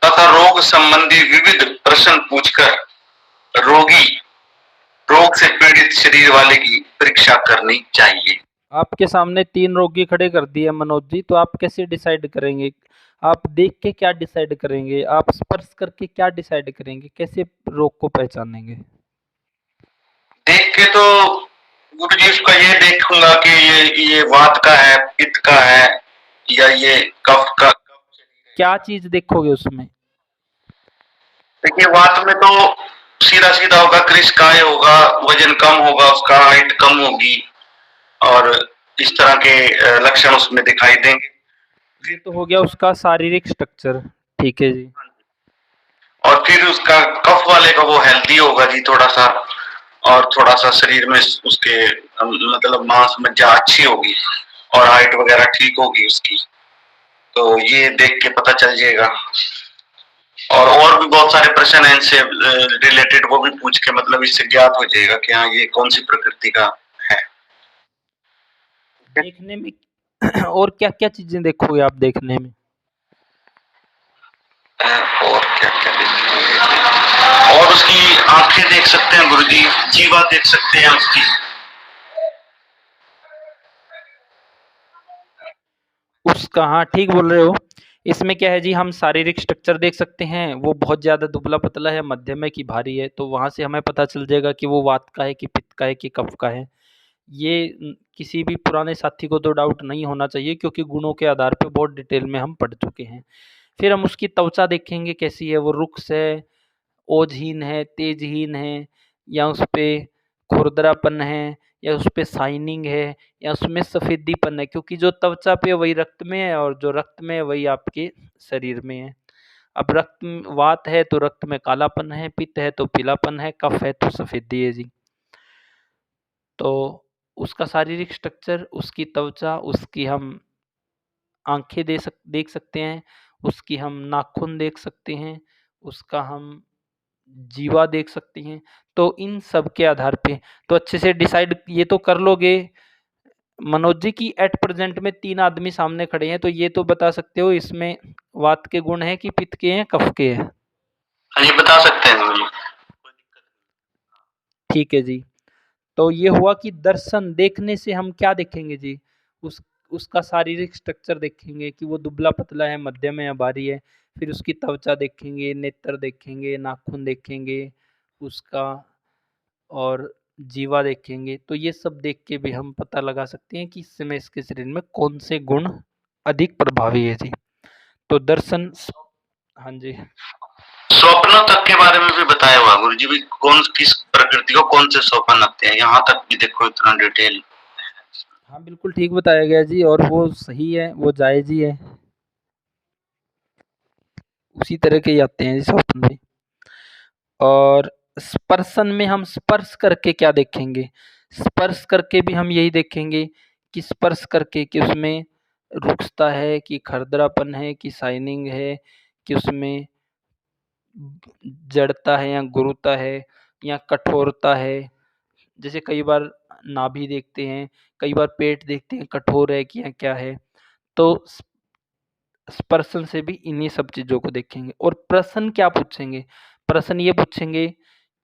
तथा रोग संबंधी विविध प्रश्न पूछकर रोग से पीड़ित शरीर वाले की परीक्षा करनी चाहिए। आपके सामने 3 रोगी खड़े कर दिए मनोज जी, तो आप कैसे डिसाइड करेंगे? आप देख के क्या डिसाइड करेंगे? आप स्पर्श करके क्या डिसाइड करेंगे? कैसे रोग को पहचानेंगे? देख के तो गुरु जी उसका ये देखूंगा कि ये वात का है, पित्त का है, या ये कफ का। क्या चीज देखोगे उसमें? देखिए वात में तो सीधा सीधा होगा, कृशकाय होगा, वजन कम होगा उसका, हाइट कम होगी, और इस तरह के लक्षण उसमें दिखाई देंगे। ये तो हो गया उसका शारीरिक स्ट्रक्चर, ठीक है जी। और फिर उसका कफ वाले का वो हेल्दी होगा जी थोड़ा सा, और थोड़ा सा शरीर में उसके मतलब मांस मज्जा अच्छी होगी, और हाइट वगैरह ठीक होगी उसकी, तो ये देख के पता चल जाएगा। और भी बहुत सारे प्रश्न हैं इनसे रिलेटेड, वो भी पूछ के मतलब इससे ज्ञात हो जाएगा कि हाँ ये कौन सी प्रकृति का है। देखने में और क्या क्या चीजें देखोगे आप देखने में? और क्या क्या देखेंगे, और उसकी आंखें देख सकते हैं गुरुजी, जीवा देख सकते हैं उसकी। उसका, हाँ ठीक बोल रहे हो। इसमें क्या है जी, हम शारीरिक स्ट्रक्चर देख सकते हैं, वो बहुत ज़्यादा दुबला पतला है, मध्यम है कि भारी है, तो वहाँ से हमें पता चल जाएगा कि वो वात का है कि पित्त का है कि कफ का है। ये किसी भी पुराने साथी को तो डाउट नहीं होना चाहिए, क्योंकि गुणों के आधार पे बहुत डिटेल में हम पढ़ चुके हैं। फिर हम उसकी त्वचा देखेंगे कैसी है, वो रुक्ष है, ओजहीन है, तेजहीन है, या उस पे खुरदरापन है, या उस पे शाइनिंग है, या उसमें सफ़ेदीपन है, क्योंकि जो त्वचा पे है वही रक्त में है, और जो रक्त में है वही आपके शरीर में है। अब वात है तो रक्त में कालापन है, पित्त है तो पीलापन है, कफ है तो सफ़ेदी है जी। तो उसका शारीरिक स्ट्रक्चर, उसकी त्वचा, उसकी हम आँखें देख सकते हैं, उसकी हम नाखून देख सकते हैं, उसका हम जीवा देख सकते हैं। तो इन सब के आधार पे तो अच्छे से डिसाइड ये तो कर लोगे मनोज जी की एट प्रेजेंट में 3 आदमी सामने खड़े हैं, तो ये तो बता सकते हो इसमें वात के गुण हैं कि पित्त के हैं, कफ के हैं? हाँ ये बता सकते हैं गुरुजी। ठीक है जी। तो ये हुआ कि दर्शन देखने से हम क्या देखेंगे जी? उस उसका शारीरिक स्ट्रक्चर देखेंगे कि वो दुबला पतला है, मध्यम है या भारी है। फिर उसकी त्वचा देखेंगे, नेत्र देखेंगे, नाखून देखेंगे उसका, और जीवा देखेंगे। तो ये सब देख के भी हम पता लगा सकते हैं कि इस समय इसके शरीर में कौन से गुण अधिक प्रभावी है जी। तो दर्शन हाँ जी। स्वप्नों तक के बारे में भी बताया हुआ गुरु जी भी, कौन किस प्रकृति को कौन से स्वप्न आते हैं, यहाँ तक भी देखो इतना डिटेल। हाँ, बिल्कुल ठीक बताया गया जी, और वो सही है, वो जायज़ ही है। उसी तरह के ही आते हैं जी स्वप्न भी। और स्पर्शन में हम स्पर्श करके क्या देखेंगे? स्पर्श करके भी हम यही देखेंगे कि स्पर्श करके कि उसमें रुक्षता है, कि खरदरापन है, कि शाइनिंग है, कि उसमें जड़ता है या गुरुता है या कठोरता है। जैसे कई बार नाभि देखते हैं, कई बार पेट देखते हैं कठोर है कि या क्या है। तो स्पर्शन से भी इन्हीं सब चीज़ों को देखेंगे। और प्रश्न क्या पूछेंगे? प्रश्न ये पूछेंगे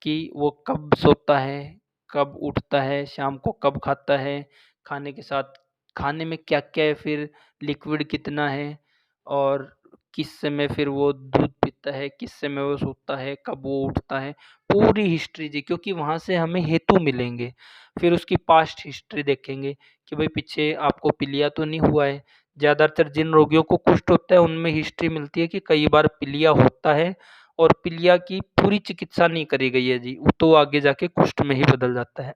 कि वो कब सोता है, कब उठता है, शाम को कब खाता है, खाने के साथ खाने में क्या-क्या है, फिर लिक्विड कितना है, और किस समय फिर वो दूध पीता है, किस समय वो सोता है, कब वो उठता है, पूरी हिस्ट्री जी, क्योंकि वहाँ से हमें हेतु मिलेंगे। फिर उसकी पास्ट हिस्ट्री देखेंगे कि भई पीछे आपको पीलिया तो नहीं हुआ है। ज़्यादातर जिन रोगियों को कुष्ठ होता है उनमें हिस्ट्री मिलती है कि कई बार पीलिया होता है और पीलिया की पूरी चिकित्सा नहीं करी गई है जी, तो आगे जाके कुष्ठ में ही बदल जाता है।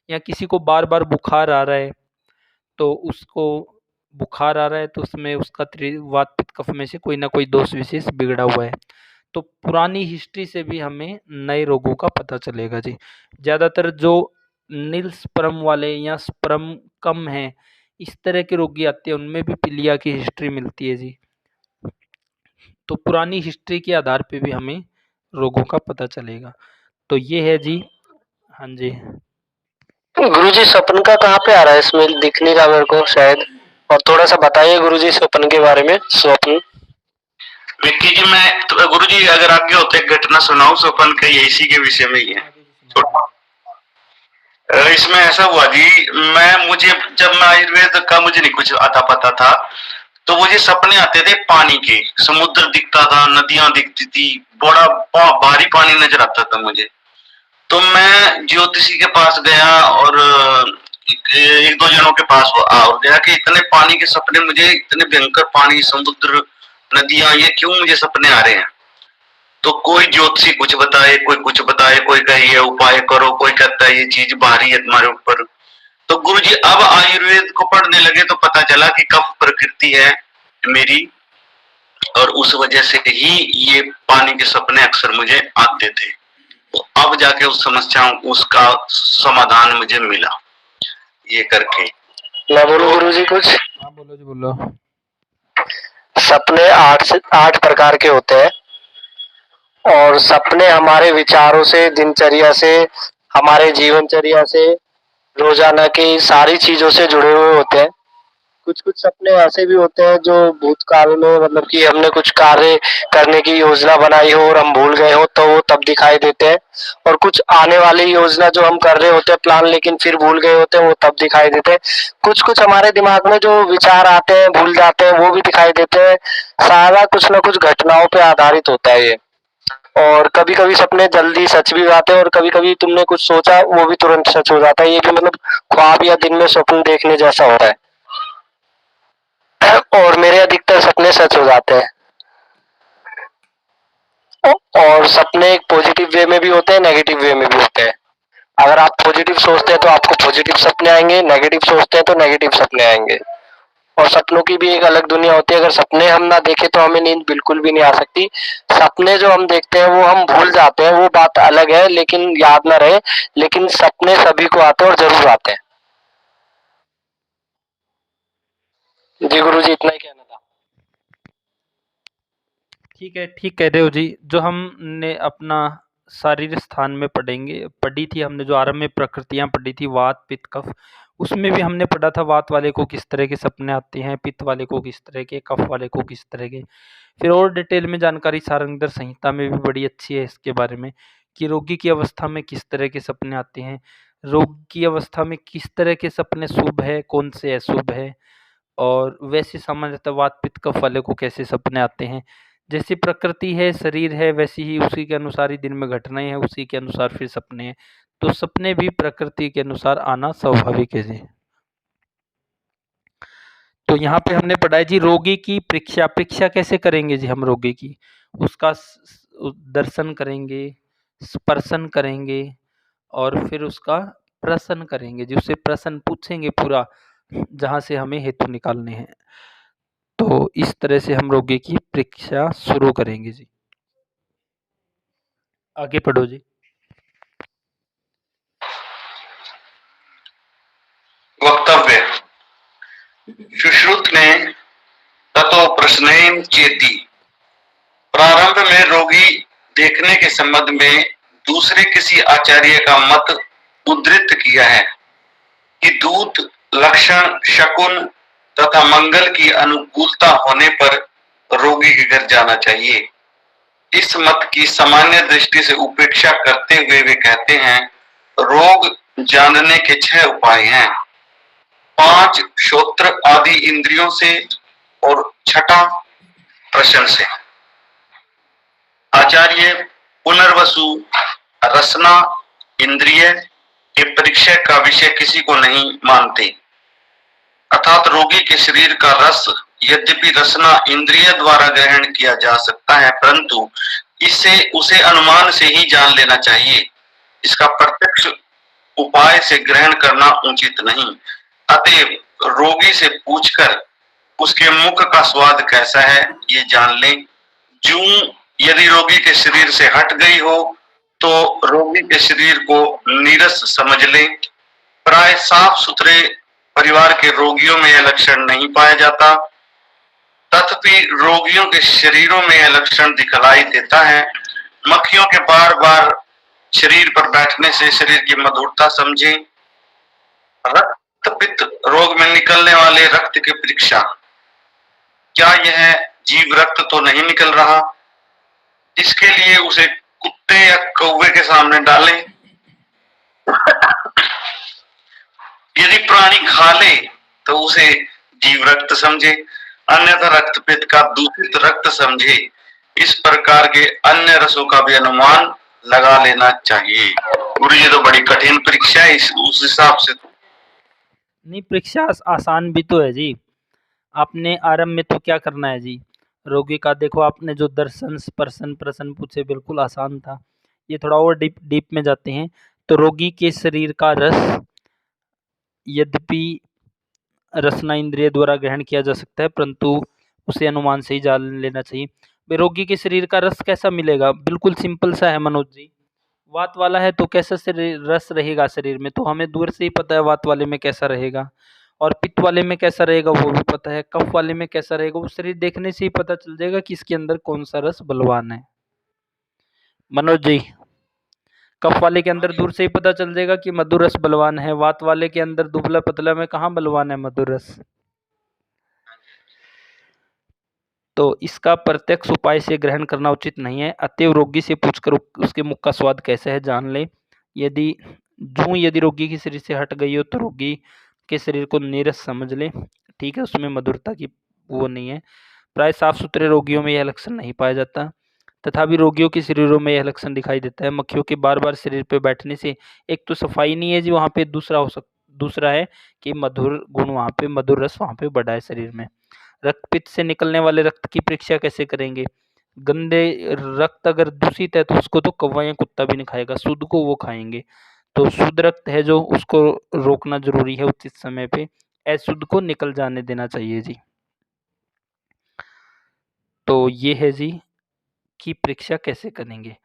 या किसी को बार-बार बुखार आ रहा है, तो उसको बुखार आ रहा है तो उसमें उसका वात पित्त कफ में से कोई ना कोई दोष विशेष बिगड़ा हुआ है। तो पुरानी हिस्ट्री से भी हमें नए रोगों का पता चलेगा जी। ज़्यादातर जो नील स्पर्म वाले या स्पर्म कम हैं, इस तरह के रोगी आते हैं, उनमें भी पीलिया की हिस्ट्री मिलती है जी। तो पुरानी हिस्ट्री के आधार पे भी हमें रोगों का पता चलेगा। तो ये है जी। हाँ जी। गुरुजी स्वप्न का कहाँ पे आ रहा है, इसमें दिख नहीं रहा मेरे को शायद, और थोड़ा सा बताइए गुरुजी स्वप्न के बारे में। स्वप्न विक्की जी, मैं तो गुरु जी अगर आगे होते एक घटना सुनाऊं स्वपन के, ये इसी के विषय में ही है। इसमें ऐसा हुआ जी, मुझे जब मैं आयुर्वेद का मुझे नहीं कुछ आता पता था, तो मुझे सपने आते थे पानी के, समुद्र दिखता था, नदियां दिखती थी, बड़ा भारी पानी नजर आता था मुझे। तो मैं ज्योतिषी के पास गया और एक दो जनों के पास और गया कि इतने पानी के सपने मुझे, इतने भयंकर पानी, समुद्र, नदियां, ये क्यों मुझे सपने आ रहे हैं? तो कोई ज्योतिषी कुछ बताए, कोई कुछ बताए, कोई कहे ये उपाय करो, कोई कहता है ये चीज भारी है तुम्हारे ऊपर। तो गुरुजी अब आयुर्वेद को पढ़ने लगे तो पता चला कि कफ प्रकृति है मेरी, और उस वजह से ही ये पानी के सपने अक्सर मुझे आते थे। तो अब जाके उस समस्या, उसका समाधान मुझे मिला ये करके। मैं बोलूं गुरुजी कुछ? हाँ, बोलो जी, बोलो। सपने 8 प्रकार के होते हैं, और सपने हमारे विचारों से, दिनचर्या से, हमारे जीवनचर्या से, रोजाना की सारी चीजों से जुड़े हुए होते हैं। कुछ कुछ सपने ऐसे भी होते हैं जो भूतकाल में, मतलब कि हमने कुछ कार्य करने की योजना बनाई हो और हम भूल गए हो, तो वो तब दिखाई देते हैं। और कुछ आने वाली योजना जो हम कर रहे होते हैं प्लान, लेकिन फिर भूल गए होते हैं, वो तब दिखाई देते हैं। कुछ कुछ हमारे दिमाग में जो विचार आते हैं, भूल जाते हैं, वो भी दिखाई देते हैं। सारा कुछ ना कुछ घटनाओं पे आधारित होता है ये। और कभी कभी सपने जल्दी सच भी हो जाते हैं, और कभी कभी तुमने कुछ सोचा वो भी तुरंत सच हो जाता है। ये भी मतलब ख्वाब या दिन में स्वप्न देखने जैसा होता है। और मेरे अधिकतर सपने सच हो जाते हैं। और सपने एक पॉजिटिव वे में भी होते हैं, नेगेटिव वे में भी होते हैं। अगर आप पॉजिटिव सोचते हैं तो आपको पॉजिटिव सपने आएंगे, नेगेटिव सोचते हैं तो नेगेटिव सपने आएंगे। और सपनों की भी एक अलग दुनिया होती है। अगर सपने हम ना देखें तो हमें नींद बिल्कुल भी नहीं आ सकती। सपने जो हम देखते हैं वो हम भूल जाते हैं, वो बात अलग है, लेकिन याद ना रहे। लेकिन सपने सभी को आते हैं और जरूर आते हैं। जी गुरुजी, इतना ही कहना था। ठीक है, ठीक कह रहे हो जी। जो हमने अपना शारीरिक स्थान में पढ़ी थी हमने, जो आरंभ में प्रकृतियाँ पढ़ी थी, वात, पित्त, कफ, उसमें भी हमने पढ़ा था वात वाले को किस तरह के सपने आते हैं, पित्त वाले को किस तरह के, कफ वाले को किस तरह के। फिर और डिटेल में जानकारी सारंगधर संहिता में भी बड़ी अच्छी है इसके बारे में, कि रोगी की अवस्था में किस तरह के सपने आते हैं, रोग की अवस्था में किस तरह के सपने शुभ है, कौन से अशुभ है, और वैसे सामान्यतः वात, पित्त, कफ वाले को कैसे सपने आते हैं। जैसी प्रकृति है, शरीर है, वैसी ही उसी के अनुसार ही दिन में घटनाएँ हैं, उसी के अनुसार फिर सपने हैं। तो सपने भी प्रकृति के अनुसार आना स्वाभाविक है जी। तो यहाँ पे हमने पढ़ा है जी रोगी की परीक्षा। परीक्षा कैसे करेंगे जी हम रोगी की? उसका दर्शन करेंगे, स्पर्शन करेंगे और फिर उसका प्रश्न करेंगे जी। उससे प्रश्न पूछेंगे पूरा, जहाँ से हमें हेतु निकालने हैं। तो इस तरह से हम रोगी की परीक्षा शुरू करेंगे जी। आगे पढ़ो जी। वक्तव्य। सुश्रुत ने ततो प्रश्नेन चेती। प्रारंभ में रोगी देखने के संबंध में दूसरे किसी आचार्य का मत उद्धृत किया है कि दूत, लक्षण, शकुन तथा मंगल की अनुकूलता होने पर रोगी के घर जाना चाहिए। इस मत की सामान्य दृष्टि से उपेक्षा करते हुए वे कहते हैं रोग जानने के 6 उपाय हैं। 5 श्रोत्र आदि इंद्रियों से और 6ठा प्रश्न से। आचार्य पुनर्वसु रसना इंद्रिय के परीक्षा का विषय किसी को नहीं मानते, अर्थात रोगी के शरीर का रस यद्यपि रसना इंद्रिय द्वारा ग्रहण किया जा सकता है, परंतु इससे उसे अनुमान से ही जान लेना चाहिए। इसका प्रत्यक्ष उपाय से ग्रहण करना उचित नहीं। अतएव रोगी से पूछकर उसके मुख का स्वाद कैसा है ये जान लें। जूं यदि रोगी के शरीर से हट गई हो तो रोगी के शरीर को नीरस समझ लें। प्राय साफ सुथरे परिवार के रोगियों में यह लक्षण नहीं पाया जाता, तथापि रोगियों के शरीरों में यह लक्षण दिखलाई देता है। मक्खियों के बार बार शरीर पर बैठने से शरीर की मधुरता समझें। रक्त पित्त रोग में निकलने वाले रक्त की परीक्षा। क्या यह जीव रक्त तो नहीं निकल रहा? इसके लिए उसे कुत्ते या कौवे के सामने डालें। यदि प्राणी खा ले तो उसे जीव रक्त समझे, अन्यथा रक्तपित्त का दूषित रक्त समझे। इस प्रकार के अन्य रसों का भी अनुमान लगा लेना चाहिए। गुरु जी तो बड़ी कठिन परीक्षा है, उस हिसाब से नहीं, परीक्षा आसान भी तो है जी। आपने आरंभ में तो क्या करना है जी, रोगी का देखो आपने जो दर्शन, स्पर्शन, प्रश्न पूछे बिल्कुल आसान था। ये थोड़ा और डीप में जाते हैं। तो रोगी के शरीर का रस यद्यपि रसना इंद्रिय द्वारा ग्रहण किया जा सकता है, परंतु उसे अनुमान से ही जान लेना चाहिए। भाई रोगी के शरीर का रस कैसा मिलेगा? बिल्कुल सिंपल सा है मनोज जी। वात वाला है तो कैसा रस रहेगा शरीर में, तो हमें दूर से ही पता है वात वाले में कैसा रहेगा। और पित्त वाले में कैसा रहेगा वो भी पता है। कफ वाले में कैसा रहेगा वो शरीर देखने से ही पता चल जाएगा कि इसके अंदर कौन सा रस बलवान है। मनोज जी, कफ वाले के अंदर दूर से ही पता चल जाएगा कि मधुर रस बलवान है। वात वाले के अंदर दुबला पतला में कहाँ बलवान है मधुर रस। तो इसका प्रत्यक्ष उपाय से ग्रहण करना उचित नहीं है। अतएव रोगी से पूछकर उसके मुख का स्वाद कैसा है जान ले। यदि रोगी के शरीर से हट गई हो तो रोगी के शरीर को नीरस समझ ले। ठीक है, उसमें मधुरता की वो नहीं है। प्राय साफ सुथरे रोगियों में यह लक्षण नहीं पाया जाता, तथापि रोगियों के शरीरों में यह लक्षण दिखाई देता है। मक्खियों के बार बार शरीर पर बैठने से एक तो सफाई नहीं है जी वहाँ पे, दूसरा है कि मधुर गुण वहाँ पे, मधुर रस वहाँ पे बढ़ा है शरीर में। रक्तपित्त से निकलने वाले रक्त की परीक्षा कैसे करेंगे? गंदे रक्त अगर दूषित है तो उसको तो कौवा या कुत्ता भी नहीं खाएगा, शुद्ध को वो खाएंगे। तो शुद्ध रक्त है जो उसको रोकना जरूरी है उचित समय पे, अशुद्ध को निकल जाने देना चाहिए जी। तो ये है जी की परीक्षा कैसे करेंगे।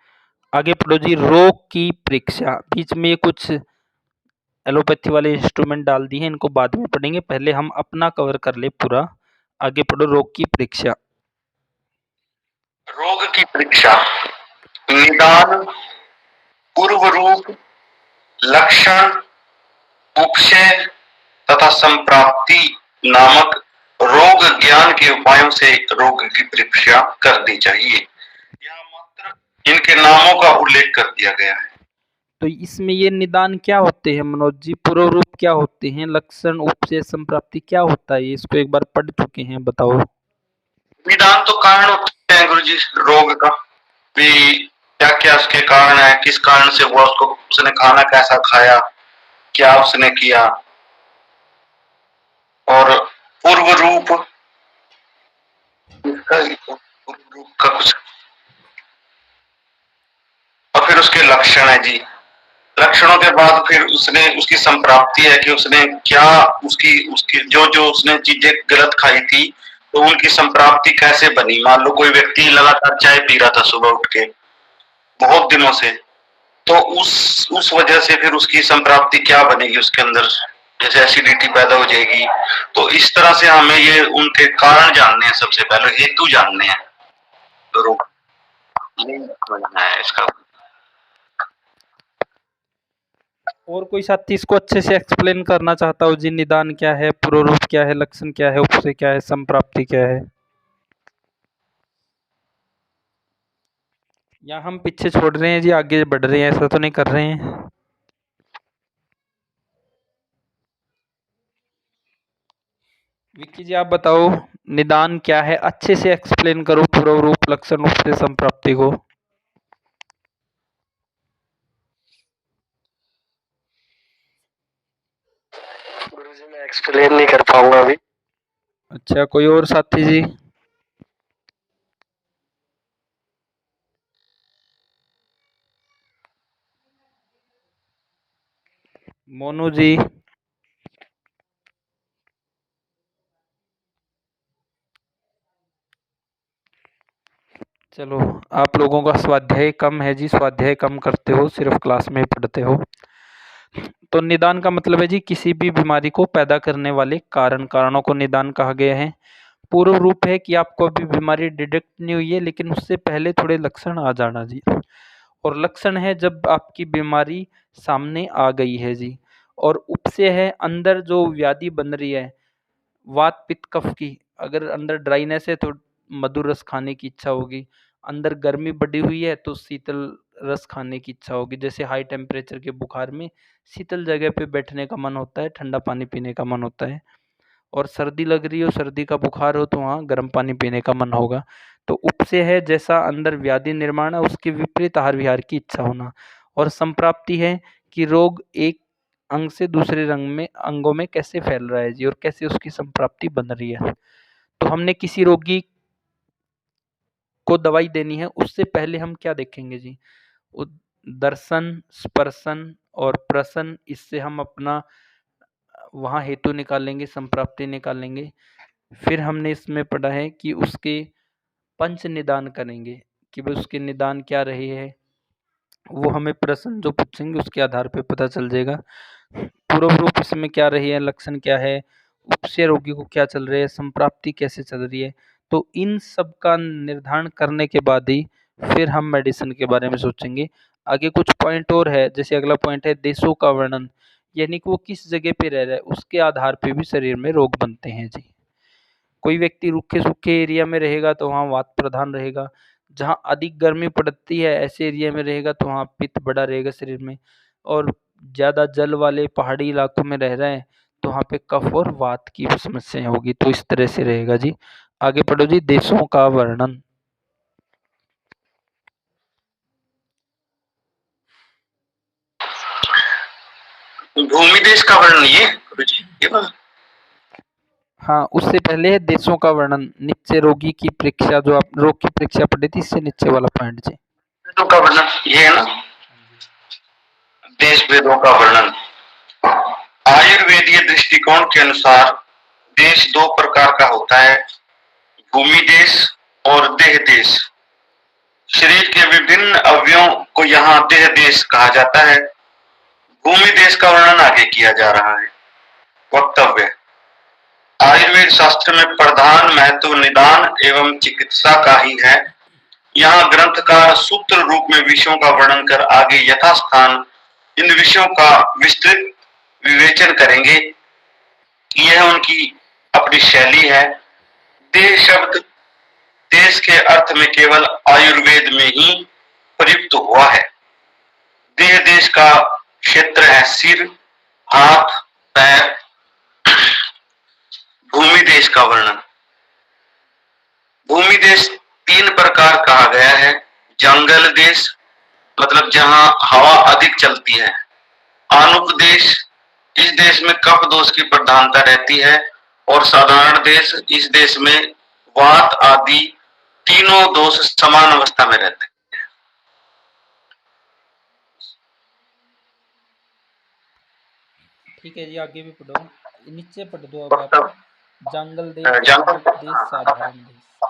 आगे पढ़ो जी, रोग की परीक्षा। बीच में कुछ एलोपैथी वाले इंस्ट्रूमेंट डाल दिए हैं, इनको बाद में पढ़ेंगे, पहले हम अपना कवर कर ले पूरा। आगे पढ़ो, रोग की परीक्षा। रोग की परीक्षा। निदान, पूर्व रूप, लक्षण, उपशय तथा संप्राप्ति नामक रोग ज्ञान के उपायों से रोग की परीक्षा करनी चाहिए। यहाँ मात्र इनके नामों का उल्लेख कर दिया गया है। तो इसमें ये निदान क्या होते हैं मनोज जी? पूर्व रूप क्या होते हैं? लक्षण, उपशय, संप्राप्ति क्या होता है? इसको एक बार पढ़ चुके हैं, बताओ। निदान तो कारण होते हैं गुरु जी रोग का, भी क्या क्या उसके कारण है, किस कारण से हुआ, उसने खाना कैसा खाया, क्या उसने किया, और पूर्व रूप, पूर्व रूप का कुछ, और फिर उसके लक्षण है जी। लक्षणों के बाद फिर उसने उसकी संप्राप्ति है कि उसने क्या उसकी उसकी जो जो उसने चीजें गलत खाई थी तो उनकी संप्राप्ति कैसे बनी। मान लो कोई व्यक्ति लगातार चाय पी रहा था सुबह उठ के बहुत दिनों से, तो उस वजह से फिर उसकी संप्राप्ति क्या बनेगी उसके अंदर, जैसे एसिडिटी पैदा हो जाएगी। तो इस तरह से हमें ये उनके कारण जानने हैं, सबसे पहले हेतु जानने हैं। तो रोग समझना है इसका। और कोई साथी इसको अच्छे से एक्सप्लेन करना चाहता हो जी? निदान क्या है, पूर्व रूप क्या है, लक्षण क्या है, उपसे क्या है, संप्राप्ति क्या है? या हम पीछे छोड़ रहे हैं जी, आगे बढ़ रहे हैं, ऐसा तो नहीं कर रहे हैं? विक्की जी आप बताओ, निदान क्या है? अच्छे से एक्सप्लेन करो पूर्व रूप, लक्षण, उपसे, संप्राप्ति को। गुरुजी मैं एक्सप्लेन नहीं कर पाऊंगा अभी। अच्छा, कोई और साथी जी? मोनू जी? चलो, आप लोगों का स्वाध्याय कम है जी, स्वाध्याय कम करते हो, सिर्फ क्लास में ही पढ़ते हो। तो निदान का मतलब है जी किसी भी बीमारी को पैदा करने वाले कारणों को निदान कहा गया है। पूर्व रूप है कि आपको अभी बीमारी डिटेक्ट नहीं हुई है लेकिन उससे पहले थोड़े लक्षण आ जाना जी। और लक्षण है जब आपकी बीमारी सामने आ गई है जी। और उपसे है अंदर जो व्याधि बन रही है, वात पित्त कफ की, अगर अंदर ड्राइनेस है तो मधुर रस खाने की इच्छा होगी, अंदर गर्मी बढ़ी हुई है तो शीतल रस खाने की इच्छा होगी। जैसे हाई टेम्परेचर के बुखार में शीतल जगह पे बैठने का मन होता है, ठंडा पानी पीने का मन होता है। और सर्दी लग रही हो, सर्दी का बुखार हो तो वहाँ गर्म पानी पीने का मन होगा। तो उपसे है जैसा अंदर व्याधि निर्माण है उसके विपरीत आहार विहार की इच्छा होना। और संप्राप्ति है कि रोग एक अंग से दूसरे अंगों में कैसे फैल रहा है जी, और कैसे उसकी संप्राप्ति बन रही है। तो हमने किसी रोगी को दवाई देनी है उससे पहले हम क्या देखेंगे जी? दर्शन, स्पर्शन और प्रसन, इससे हम अपना वहाँ हेतु निकालेंगे, संप्राप्ति निकालेंगे। फिर हमने इसमें पढ़ा है कि उसके पंच निदान करेंगे कि भाई उसके निदान क्या रहे हैं, वो हमें प्रश्न जो पूछेंगे उसके आधार पे पता चल जाएगा। पूर्व रूप इसमें क्या रही है, लक्षण क्या है, उपसे रोगी को क्या चल रहा है, संप्राप्ति कैसे चल रही है। तो इन सब का निर्धारण करने के बाद ही फिर हम मेडिसिन के बारे में सोचेंगे। आगे कुछ पॉइंट और है, जैसे अगला पॉइंट है देशों का वर्णन, यानी कि वो किस जगह पे रह रहा है उसके आधार पे भी शरीर में रोग बनते हैं जी। कोई व्यक्ति रूखे सूखे एरिया में रहेगा तो वहाँ वात प्रधान रहेगा, जहाँ अधिक गर्मी पड़ती है ऐसे एरिया में रहेगा तो वहाँ पित्त बड़ा रहेगा शरीर में, और ज़्यादा जल वाले पहाड़ी इलाकों में रह रहे हैं तो वहाँ पे कफ और वात की समस्याएं होगी। तो इस तरह से रहेगा जी। आगे पढ़ो जी, देशों का वर्णन। भूमि देश का वर्णन, ये बात। हाँ, उससे पहले है देशों का वर्णन, नीचे रोगी की परीक्षा, जो आप रोग की परीक्षा पढ़ी थी इससे नीचे वाला पॉइंट जी। देशों का वर्णन ये है ना, देश भेदों का वर्णन। आयुर्वेदीय दृष्टिकोण के अनुसार देश दो प्रकार का होता है, भूमि देश और देह देश। शरीर के विभिन्न अवयवों को यहाँ देह देश कहा जाता है। भूमि देश का वर्णन आगे किया जा रहा है। वक्तव्य, आयुर्वेद शास्त्र में प्रधान महत्व निदान एवं चिकित्सा का ही है। यहाँ ग्रंथ का सूत्र रूप में विषयों का वर्णन कर आगे यथास्थान इन विषयों का विस्तृत विवेचन करेंगे। यह उनकी अपनी शैली है। देह शब्द देश के अर्थ में केवल आयुर्वेद में ही प्रयुक्त हुआ है। देह देश का क्षेत्र है सिर, हाथ, पैर। भूमि देश का वर्णन, भूमि देश तीन प्रकार कहा गया है। जंगल देश, मतलब जहां हवा अधिक चलती है। आनुप देश, इस देश में कफ दोष की प्रधानता रहती है और साधारण देश, इस देश में वात आदि तीनों दोष समान अवस्था में रहते हैं। ठीक है जी, आगे भी पढ़ो, नीचे पढ़ दो अब आप। जंगल देश, जंगल आरब देश, साधारण देश।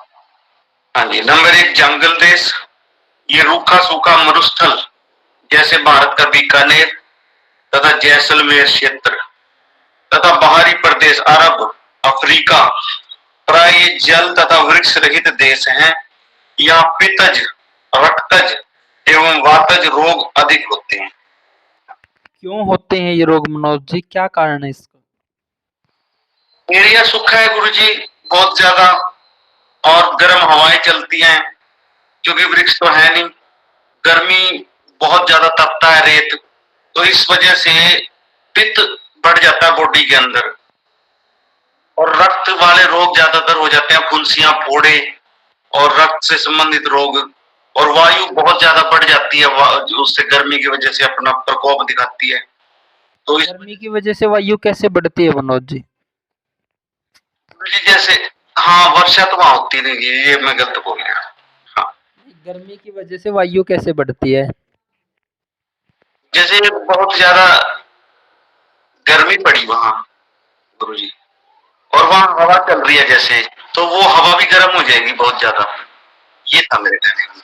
हाँ जी, नंबर 1 जंगल देश, ये रूखा सूखा मरुस्थल जैसे भारत का बीकानेर तथा जैसलमेर क्षेत्र तथा बाहरी प्रदेश अरब, अफ्रीका प्राय ये जल तथा वृक्ष रहित देश हैं। यहाँ पित्तज, रक्तज एवं वातज रोग अधिक होते हैं। क्यों होते हैं ये रोग मनोज जी, क्या कारण है इसका? एरिया सूखा है गुरुजी, बहुत ज्यादा, और गर्म हवाएं चलती हैं क्योंकि वृक्ष तो है नहीं। गर्मी बहुत ज्यादा तपता है रेत, तो इस वजह से पित्त बढ़ जाता है बॉडी के अंदर, और रक्त वाले रोग ज्यादातर हो जाते हैं, फुंसियां, फोड़े और रक्त से संबंधित रोग। और वायु बहुत ज्यादा बढ़ जाती है, उससे गर्मी की वजह से अपना प्रकोप दिखाती है। तो इस गर्मी की वजह से वायु कैसे बढ़ती है मनोज जी? जैसे, हाँ, वर्षा तो वहां होती नहीं है, ये मैं गलत बोल गया। हाँ, गर्मी की वजह से वायु कैसे बढ़ती है? जैसे बहुत ज्यादा गर्मी पड़ी वहां गुरुजी, और वहां हवा चल रही है जैसे, तो वो हवा भी गर्म हो जाएगी बहुत ज्यादा। ये था मेरे कहने का।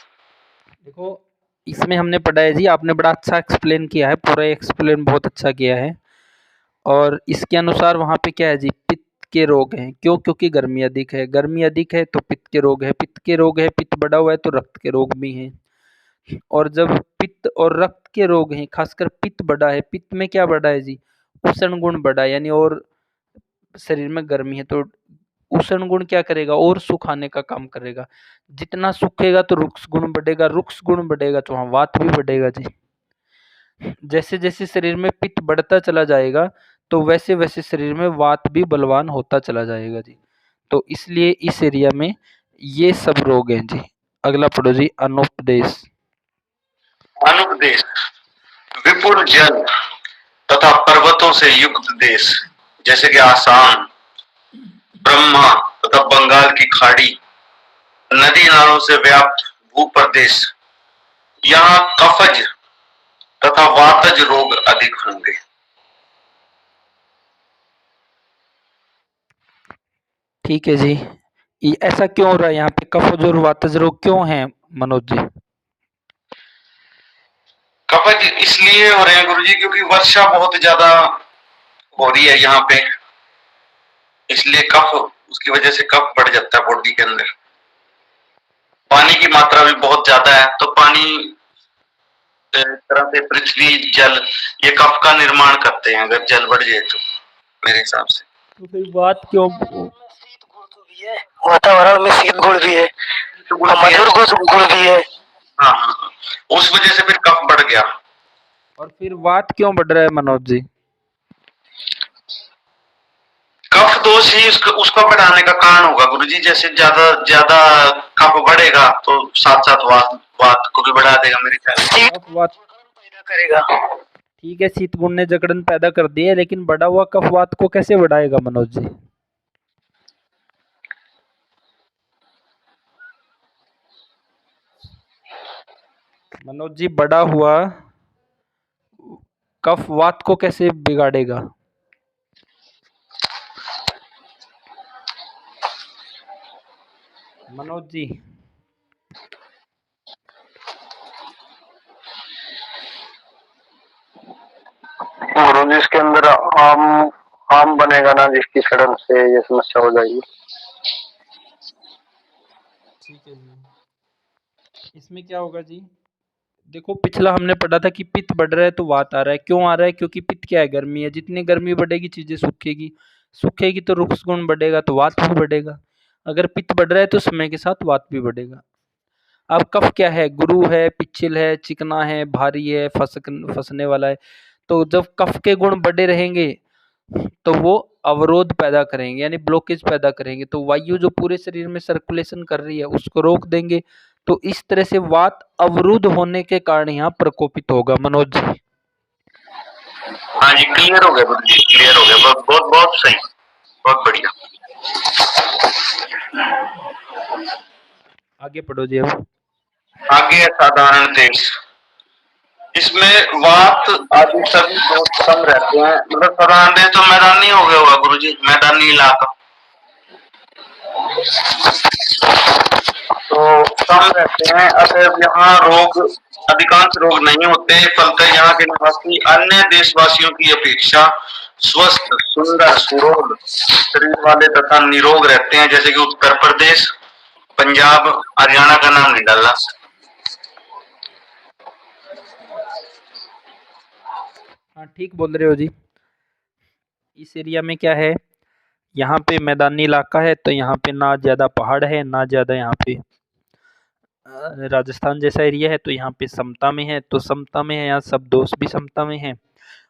देखो, इसमें हमने पढ़ा है जी, आपने बड़ा अच्छा एक्सप्लेन किया है, पूरा एक्सप्लेन बहुत अच्छा किया है। और इसके अनुसार वहाँ पे क्या है जी, पित्त के रोग हैं। क्यों? क्योंकि गर्मी अधिक है, गर्मी अधिक है तो पित्त के रोग है, पित्त के रोग है, पित्त बढ़ा हुआ है तो रक्त के रोग भी हैं। और जब पित्त और रक्त के रोग हैं, खासकर पित्त बढ़ा है, पित्त में क्या बढ़ा है जी, उष्ण गुण बढ़ा है, यानी और शरीर में गर्मी है तो उष्ण गुण क्या करेगा, और सुखाने का काम करेगा। जितना सूखेगा तो रुक्ष गुण बढ़ेगा, रुक्ष गुण बढ़ेगा तो वहाँ वात भी बढ़ेगा जी। जैसे जैसे शरीर में पित्त बढ़ता चला जाएगा तो वैसे वैसे शरीर में वात भी बलवान होता चला जाएगा जी। तो इसलिए इस एरिया में ये सब रोग हैं जी। अगला पढ़ो जी, अनुपदेश। अनुपदेश, विपुल जल तथा पर्वतों से युक्त देश जैसे कि आसाम, ब्रह्मा तथा बंगाल की खाड़ी, नदी नालों से व्याप्त भूप्रदेश, यहाँ कफज तथा वातज रोग अधिक होंगे। ठीक है जी, ये ऐसा क्यों हो रहा है यहाँ पे, कफज और वातज रोग क्यों है मनोज जी? कफज इसलिए हो रहे हैं गुरुजी क्योंकि वर्षा बहुत ज्यादा हो रही है यहाँ पे, इसलिए कफ, उसकी वजह से कफ बढ़ जाता है बॉडी के अंदर। पानी की मात्रा भी बहुत ज्यादा है, तो पानी तरह से पृथ्वी जल ये कफ का निर्माण करते हैं अगर जल बढ़ जाए तो, मेरे हिसाब से। तो फिर बात क्यों? वातावरण में शीत गुण भी है, मधुर गुण भी है। हाँ हाँ हाँ, उस वजह से फिर कफ बढ़ गया। और फिर वात क्यों बढ़ रहा है मनोज जी? कफ दोष ही उसको बढ़ाने का कारण होगा गुरुजी। जैसे ज्यादा ज्यादा कफ बढ़ेगा तो साथ साथ वात वात को भी बढ़ा देगा मेरे ख्याल से। कफ वात पैदा करेगा। ठीक है, शीत गुण ने जकड़न पैदा कर दी है, लेकिन बढ़ा हुआ कफ वात को कैसे बढ़ाएगा मनोज जी? मनोज जी, बढ़ा हुआ कफ वात को कैसे बिगाड़ेगा? मनोज जी, और जिसके अंदर आम आम बनेगा ना, जिसकी सड़न से ये समस्या हो जाएगी। ठीक है जी, इसमें क्या होगा जी, देखो पिछला हमने पढ़ा था कि पित्त बढ़ रहा है तो वात आ रहा है। क्यों आ रहा है? क्योंकि पित्त क्या है, गर्मी है। जितनी गर्मी बढ़ेगी चीजें सूखेगी, सूखेगी तो रुक्ष गुण बढ़ेगा तो वात भी बढ़ेगा। अगर पित्त बढ़ रहा है तो समय के साथ वात भी बढ़ेगा। अब कफ क्या है, गुरु है, पिच्छिल है, चिकना है, भारी है, फंसने वाला है। तो जब कफ के गुण बढ़े रहेंगे तो वो अवरोध पैदा करेंगे, यानी ब्लॉकेज पैदा करेंगे। तो वायु जो पूरे शरीर में सर्कुलेशन कर रही है उसको रोक देंगे। तो इस तरह से वात अवरुद्ध होने के कारण यहाँ प्रकोपित होगा मनोज जी। हाँ जी, क्लियर हो गया गुरुजी, क्लियर हो गया। बहुत बहुत बहुत सही, बहुत बढ़िया। आगे पढ़ो जी अब। आगे है साधारण देश। इसमें वात आदि सभी दोष कम रहते हैं। मतलब साधारण देश तो मैदानी हो गया होगा गुरुजी, मैदानी इलाका तो कम रहते हैं। अतः यहाँ रोग, अधिकांश रोग नहीं होते। फलतः यहाँ के निवासी अन्य देशवासियों की अपेक्षा स्वस्थ, सुंदर, सुडौल शरीर वाले तथा निरोग रहते हैं। जैसे कि उत्तर प्रदेश, पंजाब, हरियाणा का नाम नहीं डाला। हाँ ठीक बोल रहे हो जी। इस एरिया में क्या है, यहाँ पे मैदानी इलाका है तो यहाँ पे ना ज़्यादा पहाड़ है ना ज़्यादा यहाँ पे राजस्थान जैसा एरिया है, तो यहाँ पे समता में है, तो समता में है यहाँ सब दोस्त भी समता में हैं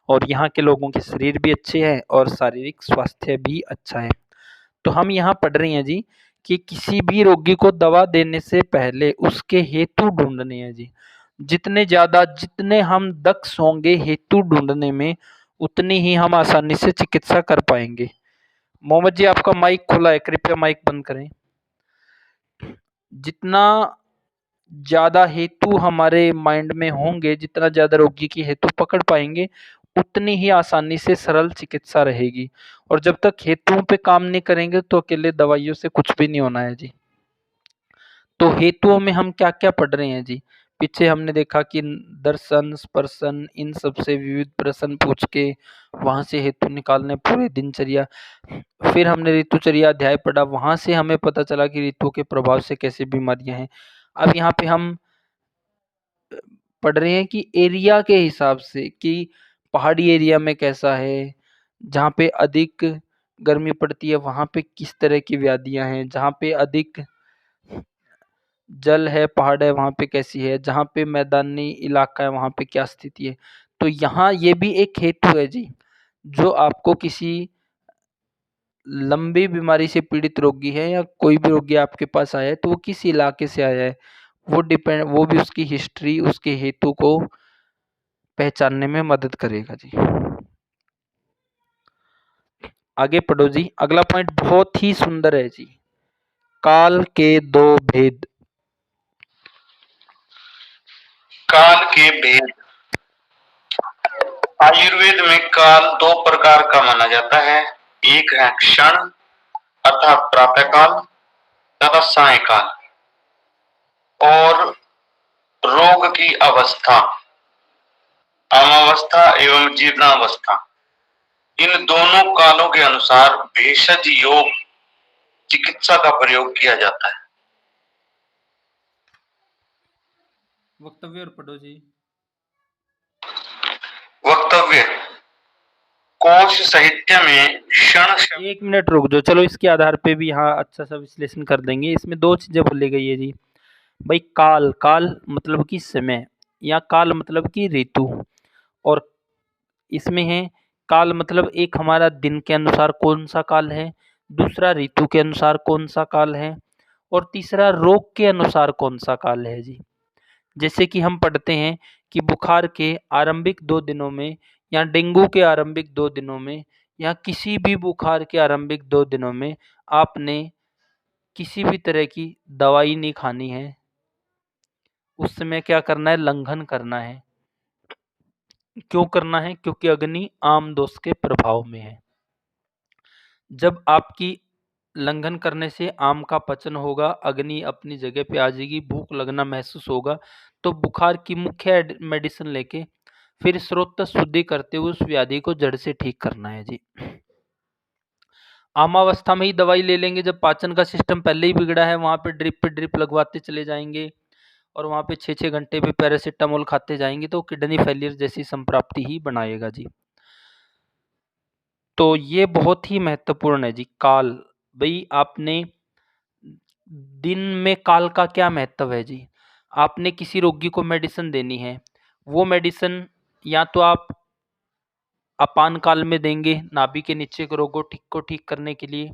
और यहाँ के लोगों के शरीर भी अच्छे हैं और शारीरिक स्वास्थ्य भी अच्छा है। तो हम यहाँ पढ़ रहे हैं जी कि किसी भी रोगी को दवा देने से पहले उसके हेतु ढूंढने हैं जी। जितने हम दक्ष होंगे हेतु ढूंढने में, उतनी ही हम आसानी से चिकित्सा कर पाएंगे। मोहम्मद जी आपका माइक खुला है, कृपया माइक बंद करें। जितना ज़्यादा हेतु हमारे माइंड में होंगे, जितना ज़्यादा रोगी की हेतु पकड़ पाएंगे, उतनी ही आसानी से सरल चिकित्सा रहेगी। और जब तक हेतुओं पे काम नहीं करेंगे तो अकेले दवाइयों से कुछ भी नहीं होना है जी। तो हेतुओं में हम क्या क्या पढ़ रहे हैं जी। पीछे हमने देखा कि दर्शन, स्पर्शन, इन सब से विविध प्रश्न पूछ के वहाँ से हेतु निकालने, पूरे दिनचर्या। फिर हमने ऋतुचर्या अध्याय पढ़ा, वहाँ से हमें पता चला कि ऋतु के प्रभाव से कैसे बीमारियां हैं। अब यहाँ पे हम पढ़ रहे हैं कि एरिया के हिसाब से कि पहाड़ी एरिया में कैसा है, जहाँ पे अधिक गर्मी पड़ती है वहाँ पे किस तरह की व्याधियां हैं, जहाँ पे अधिक जल है, पहाड़ है, वहाँ पे कैसी है, जहाँ पे मैदानी इलाका है वहाँ पे क्या स्थिति है। तो यहाँ ये भी एक हेतु है जी, जो आपको किसी लंबी बीमारी से पीड़ित रोगी है या कोई भी रोगी आपके पास आया है तो वो किस इलाके से आया है, वो भी उसकी हिस्ट्री, उसके हेतु को पहचानने में मदद करेगा जी। आगे पढ़ो जी। अगला पॉइंट बहुत ही सुंदर है जी, काल के दो भेद। काल के भेद। आयुर्वेद में काल दो प्रकार का माना जाता है। एक है क्षण अर्थात प्रातः काल तथा सायंकाल, और रोग की अवस्था, अमावस्था एवं जीर्णावस्था। इन दोनों कालों के अनुसार भेषज योग चिकित्सा का प्रयोग किया जाता है। वक्तव्य और पढ़ो जी। वक्तव्य। कोश साहित्य में क्षण। एक मिनट रुक जाओ, चलो इसके आधार पे भी यहाँ अच्छा सा विश्लेषण कर देंगे। इसमें दो चीजें बोली गई है जी। भाई काल, काल मतलब कि समय, या काल मतलब कि ऋतु, और इसमें है काल मतलब एक हमारा दिन के अनुसार कौन सा काल है, दूसरा ऋतु के अनुसार कौन सा काल है, और तीसरा रोग के अनुसार कौन सा काल है जी। जैसे कि हम पढ़ते हैं कि बुखार के आरंभिक 2 दिनों में, या डेंगू के आरंभिक 2 दिनों में, या किसी भी बुखार के आरंभिक 2 दिनों में आपने किसी भी तरह की दवाई नहीं खानी है। उस समय क्या करना है, लंघन करना है। क्यों करना है? क्योंकि अग्नि आम दोष के प्रभाव में है। जब आपकी लंघन करने से आम का पचन होगा, अग्नि अपनी जगह पे आ जाएगी, भूख लगना महसूस होगा, तो बुखार की मुख्य मेडिसिन लेके फिर स्रोत शुद्धि करते हुए उस व्याधि को जड़ से ठीक करना है जी। आमावस्था में ही दवाई ले लेंगे जब पाचन का सिस्टम पहले ही बिगड़ा है, वहां पे ड्रिप लगवाते चले जाएंगे और वहां पे 6-6 घंटे पे पैरासिटामोल खाते जाएंगे तो किडनी फेलियर जैसी संप्राप्ति ही बनाएगा जी। तो ये बहुत ही महत्वपूर्ण है जी काल। भाई आपने दिन में काल का क्या महत्व है जी। आपने किसी रोगी को मेडिसिन देनी है, वो मेडिसिन या तो आप अपान काल में देंगे नाभि के नीचे के रोगों को ठीक करने के लिए,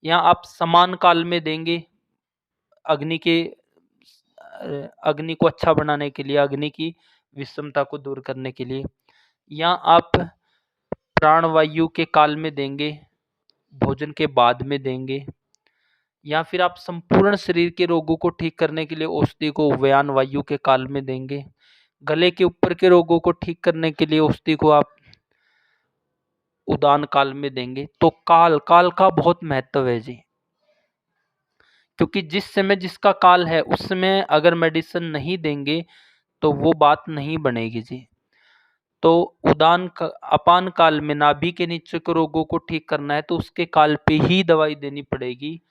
या आप समान काल में देंगे अग्नि को अच्छा बनाने के लिए, अग्नि की विषमता को दूर करने के लिए, या आप प्राणवायु के काल में देंगे भोजन के बाद में देंगे, या फिर आप संपूर्ण शरीर के रोगों को ठीक करने के लिए औषधि को व्यान वायु के काल में देंगे। गले के ऊपर के रोगों को ठीक करने के लिए औषधि को आप उदान काल में देंगे। तो काल का बहुत महत्व है जी, क्योंकि जिस समय जिसका काल है उस समय अगर मेडिसिन नहीं देंगे तो वो बात नहीं बनेगी जी। तो अपान काल में नाभि के नीचे के रोगों को ठीक करना है तो उसके काल पे ही दवाई देनी पड़ेगी।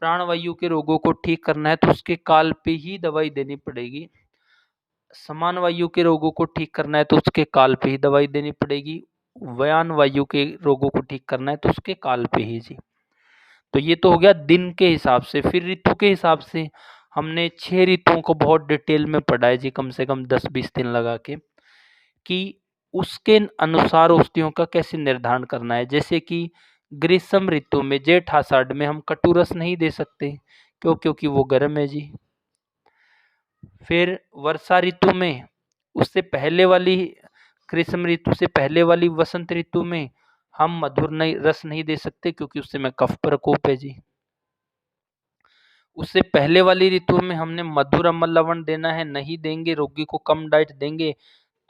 प्राणवायु के रोगों को ठीक करना है तो उसके काल पे ही दवाई देनी पड़ेगी। समान वायु के रोगों को ठीक करना है तो उसके काल पे ही दवाई देनी पड़ेगी। व्यान वायु के रोगों को ठीक करना है तो उसके काल पे ही जी। तो ये तो हो गया दिन के हिसाब से। फिर ऋतु के हिसाब से हमने 6 ऋतुओं को बहुत डिटेल में पढ़ा है जी, कम से कम 10-20 दिन लगा के, कि उसके अनुसार औषधियों का कैसे निर्धारण करना है। जैसे कि ग्रीष्म ऋतु में जेठ आषाढ़ में हम कटुरस नहीं दे सकते, क्योंकि वो गर्म है जी। फिर वर्षा ऋतु में उससे पहले वाली ग्रीष्म ऋतु से पहले वाली वसंत ऋतु में हम मधुर रस नहीं दे सकते, क्योंकि उस समय कफ प्रकोप है जी। उससे पहले वाली ऋतु में हमने मधुर अम्ल लवण देना है, नहीं देंगे, रोगी को कम डाइट देंगे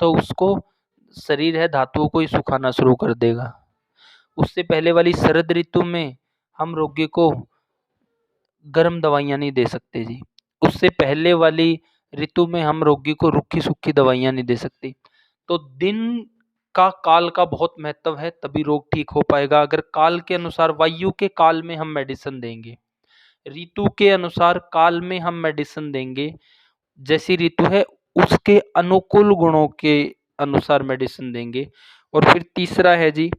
तो उसको शरीर है धातुओं को ही सुखाना शुरू कर देगा। उससे पहले वाली शरद ऋतु में हम रोगी को गर्म दवाइयाँ नहीं दे सकते जी। उससे पहले वाली ऋतु में हम रोगी को रूखी सूखी दवाइयाँ नहीं दे सकते। तो दिन का काल का बहुत महत्व है, तभी रोग ठीक हो पाएगा। अगर काल के अनुसार वायु के काल में हम मेडिसिन देंगे, ऋतु के अनुसार काल में हम मेडिसिन देंगे, जैसी ऋतु है उसके अनुकूल गुणों के अनुसार मेडिसिन देंगे। और फिर तीसरा है जी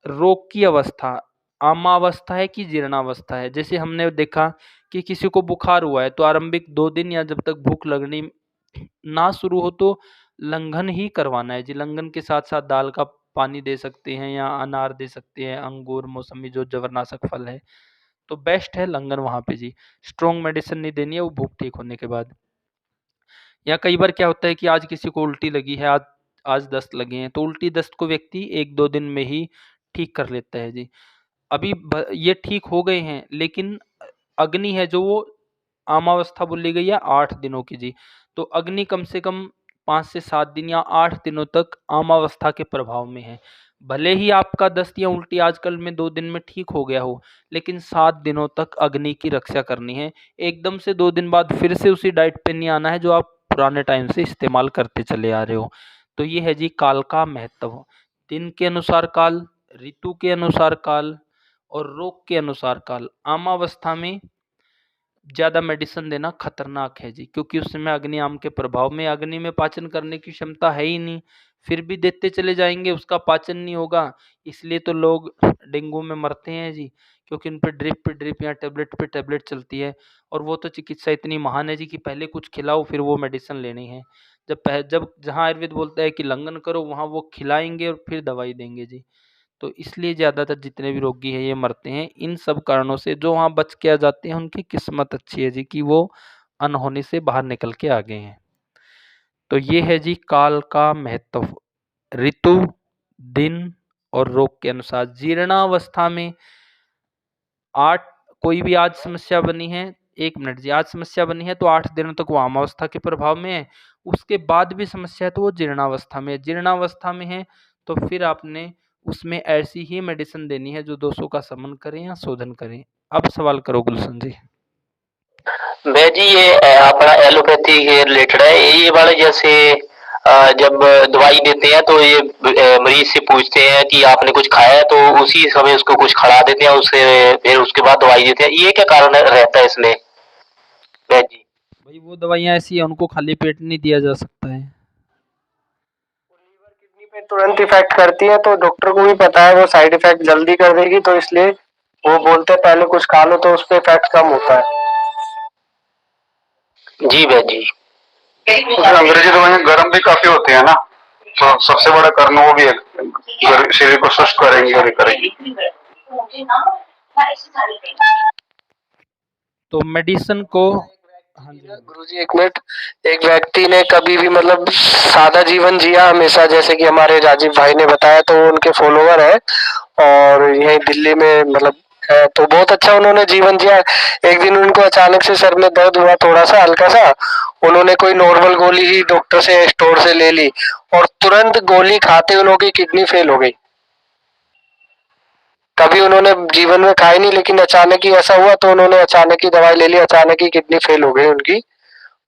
रोग की अवस्था, आमावस्था है कि जीर्णावस्था है। जैसे हमने देखा कि किसी को बुखार हुआ है तो आरंभिक 2 दिन या जब तक भूख लगनी ना शुरू हो तो लंघन ही करवाना है जी। लंघन के साथ साथ दाल का पानी दे सकते हैं या अनार दे सकते हैं, अंगूर मौसमी जो जवारनाशक फल है, तो बेस्ट है लंघन वहाँ पे जी। स्ट्रॉन्ग मेडिसिन नहीं देनी है वो भूख ठीक होने के बाद। या कई बार क्या होता है कि आज किसी को उल्टी लगी है, आज दस्त लगे हैं, तो उल्टी दस्त को व्यक्ति 1-2 दिन में ही ठीक कर लेता है जी। अभी ये ठीक हो गए हैं, लेकिन अग्नि है जो वो आमावस्था बोली गई है 8 दिनों की जी। तो अग्नि कम से कम 5 से 7 दिन या 8 दिनों तक आमावस्था के प्रभाव में है। भले ही आपका दस्त या उल्टी आजकल में 2 दिन में ठीक हो गया हो, लेकिन 7 दिनों तक अग्नि की रक्षा करनी है। एकदम से 2 दिन बाद फिर से उसी डाइट पे नहीं आना है जो आप पुराने टाइम से इस्तेमाल करते चले आ रहे हो। तो ये है जी काल का महत्व। दिन के अनुसार काल, ऋतु के अनुसार काल और रोग के अनुसार काल। आमावस्था में ज़्यादा मेडिसिन देना खतरनाक है जी, क्योंकि उस समय अग्नि आम के प्रभाव में, अग्नि में पाचन करने की क्षमता है ही नहीं, फिर भी देते चले जाएंगे, उसका पाचन नहीं होगा। इसलिए तो लोग डेंगू में मरते हैं जी, क्योंकि उन पे ड्रिप या टेबलेट पे टेबलेट चलती है। और वो तो चिकित्सा इतनी महान है जी कि पहले कुछ खिलाओ फिर वो मेडिसिन लेनी है। जब जहाँ आयुर्वेद बोलता है कि लंघन करो, वहाँ वो खिलाएंगे और फिर दवाई देंगे जी। तो इसलिए ज़्यादातर जितने भी रोगी हैं ये मरते हैं इन सब कारणों से। जो वहाँ बच के आ जाते हैं उनकी किस्मत अच्छी है जी कि वो अनहोनी से बाहर निकल के आ गए हैं। तो ये है जी काल का महत्व, ऋतु, दिन और रोग के अनुसार। जीर्णावस्था में 8 कोई भी आज समस्या बनी है, 1 मिनट जी, आज समस्या बनी है तो 8 दिनों तक वो आमावस्था के प्रभाव में है। उसके बाद भी समस्या है तो वो जीर्णावस्था में है। जीर्णावस्था में है तो फिर आपने उसमें ऐसी ही मेडिसिन देनी है जो दोषों का शमन करें या शोधन करें। अब सवाल करो गुलशन जी। भैया जी ये अपना एलोपैथी के रिलेटेड है ये वाले। जैसे जब दवाई देते हैं तो ये मरीज से पूछते हैं कि आपने कुछ खाया है, तो उसी समय उसको कुछ खिला देते हैं, उससे फिर उसके बाद दवाई देते हैं। ये क्या कारण रहता है इसमें भैया जी? भाई वो दवाइयाँ ऐसी है उनको खाली पेट नहीं दिया जा सकता है। लीवर किडनी पे तुरंत इफेक्ट करती है, तो डॉक्टर को भी पता है वो साइड इफेक्ट जल्दी कर देगी, तो इसलिए वो बोलते हैं पहले कुछ खा लो तो उस पर इफेक्ट कम होता है। जी भैया जी। अंग्रेजी दवाइयाँ गर्म भी काफी होती है ना, तो सबसे बड़ा कारण वो भी है, शरीर को शुष्क करेंगी और करेंगी। तो मेडिसिन को, हाँ जी गुरुजी एक मिनट, एक व्यक्ति ने कभी भी मतलब सादा जीवन जिया हमेशा, जैसे कि हमारे राजीव भाई ने बताया, तो उनके फॉलोवर है और यही दिल्ली में मतलब है, तो बहुत अच्छा उन्होंने जीवन जिया। एक दिन उनको अचानक से सर में दर्द हुआ थोड़ा सा हल्का सा, उन्होंने कोई नॉर्मल गोली ही डॉक्टर से स्टोर से ले ली और तुरंत गोली खाते उन लोगों की किडनी फेल हो गई। कभी उन्होंने जीवन में खाई नहीं, लेकिन अचानक ही ऐसा हुआ तो उन्होंने अचानक ही दवाई ले ली, अचानक ही किडनी फेल हो गई उनकी।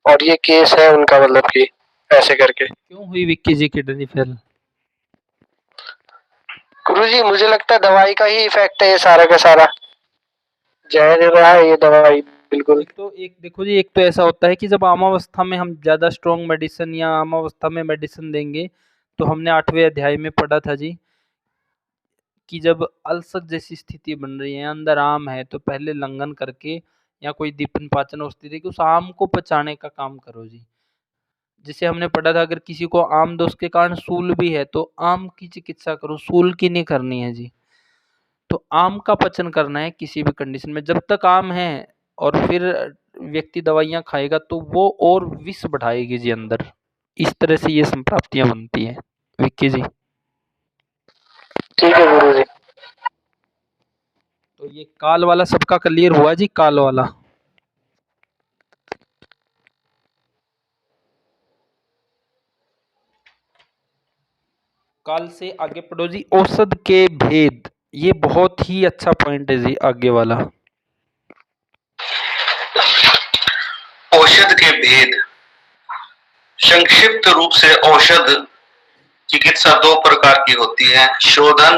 और ये केस है उनका, मतलब कि ऐसे करके। क्यों हुई विक्की जी किडनी फेल? गुरुजी मुझे लगता है दवाई का ही इफेक्ट है ये सारा का सारा, जहर रहा है ये दवाई बिल्कुल। एक देखो जी, एक तो ऐसा होता है कि जब आमावस्था में हम ज़्यादा स्ट्रॉन्ग मेडिसिन या आमावस्था में मेडिसिन देंगे, तो हमने 8वें अध्याय में पढ़ा था जी कि जब अल्सर जैसी स्थिति बन रही है, अंदर आम है, तो पहले लंघन करके या कोई दीपन पाचन औषधि देके उस आम को पचाने का काम करो जी। जिसे हमने पढ़ा था, अगर किसी को आम दोष के कारण सूल भी है तो आम की चिकित्सा करो, सूल की नहीं करनी है जी। तो आम का पचन करना है किसी भी कंडीशन में, जब तक आम है और फिर व्यक्ति दवाइयाँ खाएगा तो वो और विष बढ़ाएगी जी अंदर। इस तरह से ये संप्राप्तियां बनती हैं विक्की जी। ठीक है गुरुजी। तो ये काल वाला सबका क्लियर हुआ जी? काल वाला काल से आगे पढ़ो जी, औषध के भेद। ये बहुत ही अच्छा पॉइंट है जी आगे वाला। औषध के भेद। संक्षिप्त रूप से औषध चिकित्सा दो प्रकार की होती है। शोधन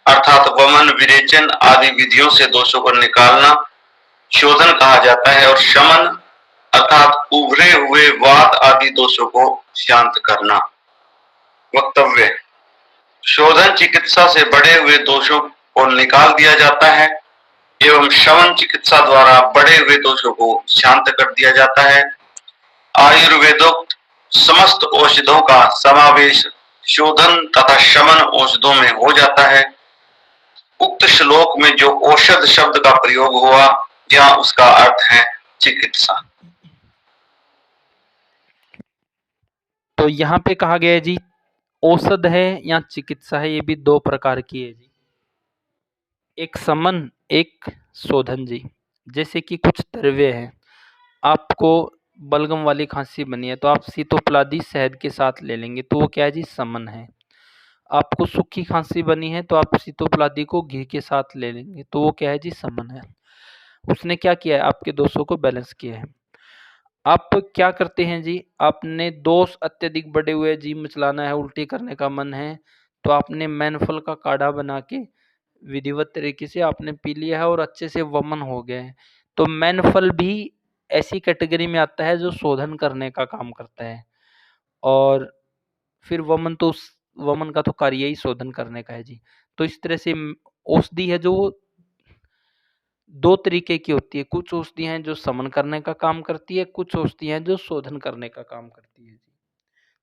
अर्थात वमन विरेचन आदि विधियों से दोषों को निकालना शोधन कहा जाता है, और शमन अर्थात उभरे हुए वात आदि दोषों को शांत करना। वक्तव्य। शोधन चिकित्सा से बढ़े हुए दोषों को निकाल दिया जाता है एवं शमन चिकित्सा द्वारा बढ़े हुए दोषों को शांत कर दिया जाता है। आयुर्वेदोक्त समस्त औषधों का समावेश शोधन तथा शमन औषधों में हो जाता है। उक्त श्लोक में जो औषध शब्द का प्रयोग हुआ, यहाँ उसका अर्थ है चिकित्सा। तो यहाँ पे कहा गया है जी, औषध है या चिकित्सा है, ये भी दो प्रकार की है जी, एक समन एक शोधन जी। जैसे कि कुछ द्रव्य हैं, आपको बलगम वाली खांसी बनी है तो आप सीतोपलादी शहद के साथ ले लेंगे तो वो क्या है जी? समन है। आपको सूखी खांसी बनी है तो आप सीतोपलादी को घी के साथ ले लेंगे तो वो क्या है जी? समन है। उसने क्या किया है? आपके दोषों को बैलेंस किया है। आप क्या करते हैं जी? आपने दोष अत्यधिक बढ़े हुए, जी मचलाना है, उल्टी करने का मन है, तो आपने मैनफल का काढ़ा बना के विधिवत तरीके से आपने पी लिया है और अच्छे से वमन हो गया है। तो मैनफल भी ऐसी कैटेगरी में आता है जो शोधन करने का काम करता है, और फिर वमन तो उस वमन का तो कार्य ही शोधन करने का है जी। तो इस तरह से औषधि है जो दो तरीके की होती है। कुछ औषधियाँ हैं जो समन करने का काम करती है, कुछ औषधियाँ हैं जो शोधन करने का काम करती है जी।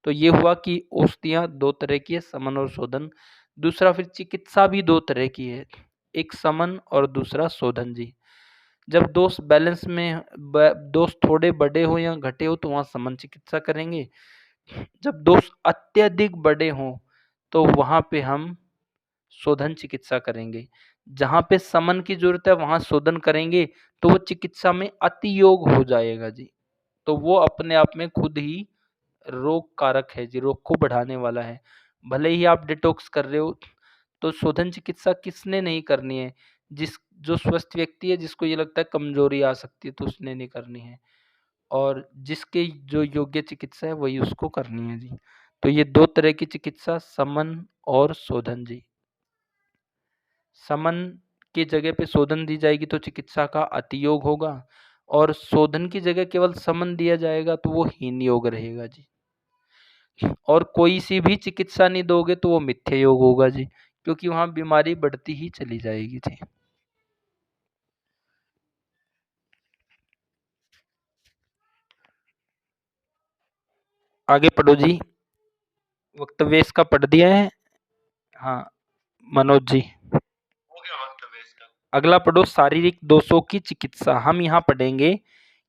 तो ये हुआ कि औषधियाँ दो तरह की है, समन और शोधन। दूसरा फिर चिकित्सा भी दो तरह की है, एक समन और दूसरा शोधन जी। जब दोष बैलेंस में दोष थोड़े बड़े हो या घटे हो तो वहाँ समन चिकित्सा करेंगे। जब दोष अत्यधिक बड़े हों तो वहाँ पे हम शोधन चिकित्सा करेंगे। जहाँ पे समन की जरूरत है वहाँ शोधन करेंगे तो वो चिकित्सा में अति योग हो जाएगा जी। तो वो अपने आप में खुद ही रोग कारक है जी, रोग को बढ़ाने वाला है। भले ही आप डिटॉक्स कर रहे हो तो शोधन चिकित्सा किसने नहीं करनी है? जो स्वस्थ व्यक्ति है, जिसको ये लगता है कमजोरी आ सकती है तो उसने नहीं करनी है, और जिसके जो योग्य चिकित्सा है वही उसको करनी है जी। तो ये दो तरह की चिकित्सा, समन और शोधन जी। समन की जगह पे शोधन दी जाएगी तो चिकित्सा का अतियोग होगा, और शोधन की जगह केवल समन दिया जाएगा तो वो हीन योग रहेगा जी। और कोई सी भी चिकित्सा नहीं दोगे तो वो मिथ्या योग होगा जी, क्योंकि वहाँ बीमारी बढ़ती ही चली जाएगी जी। आगे पढ़ो जी, वक्तव्य इसका पढ़ दिया है? हाँ मनोज जी, हो गया वक्तव्य इसका। अगला पढ़ो, शारीरिक दोषों की चिकित्सा। हम यहाँ पढ़ेंगे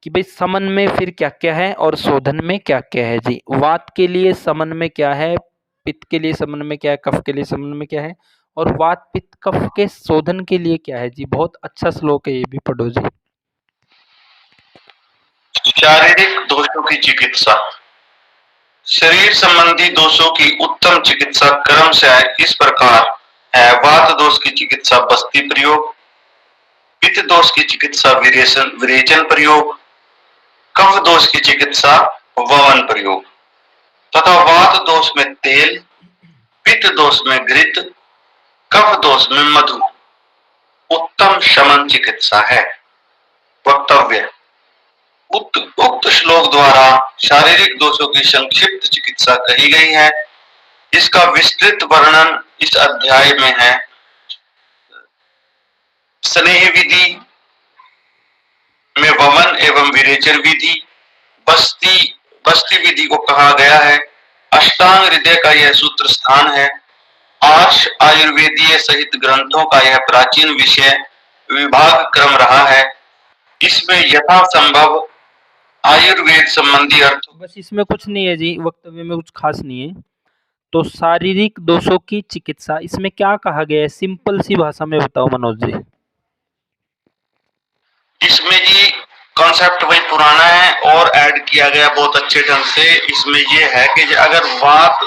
कि भाई समन में फिर क्या क्या है और शोधन में क्या क्या है जी। वात के लिए समन में क्या है, पित्त के लिए समन में क्या है, कफ के लिए समन में क्या है, और वात पित्त कफ के शोधन के लिए क्या है जी? बहुत अच्छा श्लोक है, ये भी पढ़ो जी। शारीरिक दोषों की चिकित्सा। शरीर संबंधी दोषों की उत्तम चिकित्सा क्रम से इस प्रकार है। वात दोष की चिकित्सा बस्ती प्रयोग, पित्त दोष की चिकित्सा विरेचन प्रयोग, कफ दोष की चिकित्सा वमन प्रयोग तथा वात दोष में तेल, पित्त दोष में घृत, कफ दोष में मधु उत्तम शमन चिकित्सा है। वक्तव्य। उक्त श्लोक द्वारा शारीरिक दोषों की संक्षिप्त चिकित्सा कही गई है। इसका विस्तृत वर्णन इस अध्याय में है। स्नेह विधि में वमन एवं विरेचन विधि, बस्ती विधि को कहा गया है। अष्टांग हृदय का यह सूत्र स्थान है। आर्ष आयुर्वेदीय सहित ग्रंथों का यह प्राचीन विषय विभाग क्रम रहा है। इसमें यथासंभव आयुर्वेद संबंधी अर्थ बस इसमें कुछ नहीं है जी, वक्तव्य में कुछ खास नहीं है। तो शारीरिक दोषों की चिकित्सा, इसमें क्या कहा गया है? सिंपल सी भाषा में बताओ मनोज जी। इसमें जी कॉन्सेप्ट वही पुराना है और ऐड किया गया बहुत अच्छे ढंग से। इसमें ये है कि अगर वात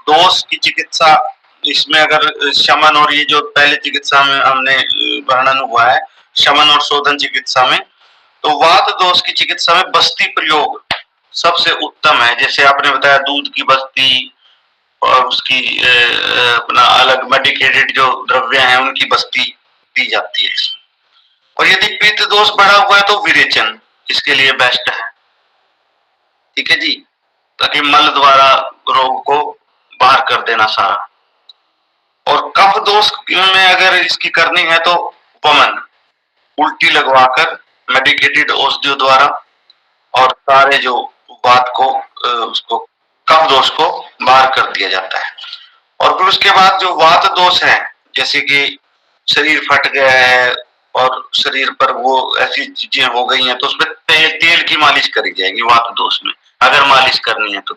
दोष की चिकित्सा, इसमें अगर शमन और ये जो पहले चिकित्सा में हमने वर्णन हुआ है शमन और शोधन चिकित्सा में, तो वात दोष की चिकित्सा में बस्ती प्रयोग सबसे उत्तम है। जैसे आपने बताया दूध की बस्ती और उसकी अपना अलग मेडिकेटेड जो द्रव्य हैं उनकी बस्ती दी जाती है इसमें। और यदि पित्त दोष बढ़ा हुआ है तो विरेचन इसके लिए बेस्ट है। ठीक है जी, ताकि मल द्वारा रोग को बाहर कर देना सारा। और कफ दोष में अगर इसकी करनी है तो वमन, उल्टी लगवाकर मेडिकेटेड औषधियों द्वारा और सारे जो वात को उसको कफ दोष को बाहर कर दिया जाता है। और फिर उसके बाद जो वात दोष है, जैसे कि शरीर फट गया है और शरीर पर वो ऐसी चीजें हो गई हैं, तो उसमें तेल की मालिश करी जाएगी वात दोष में, अगर मालिश करनी है तो।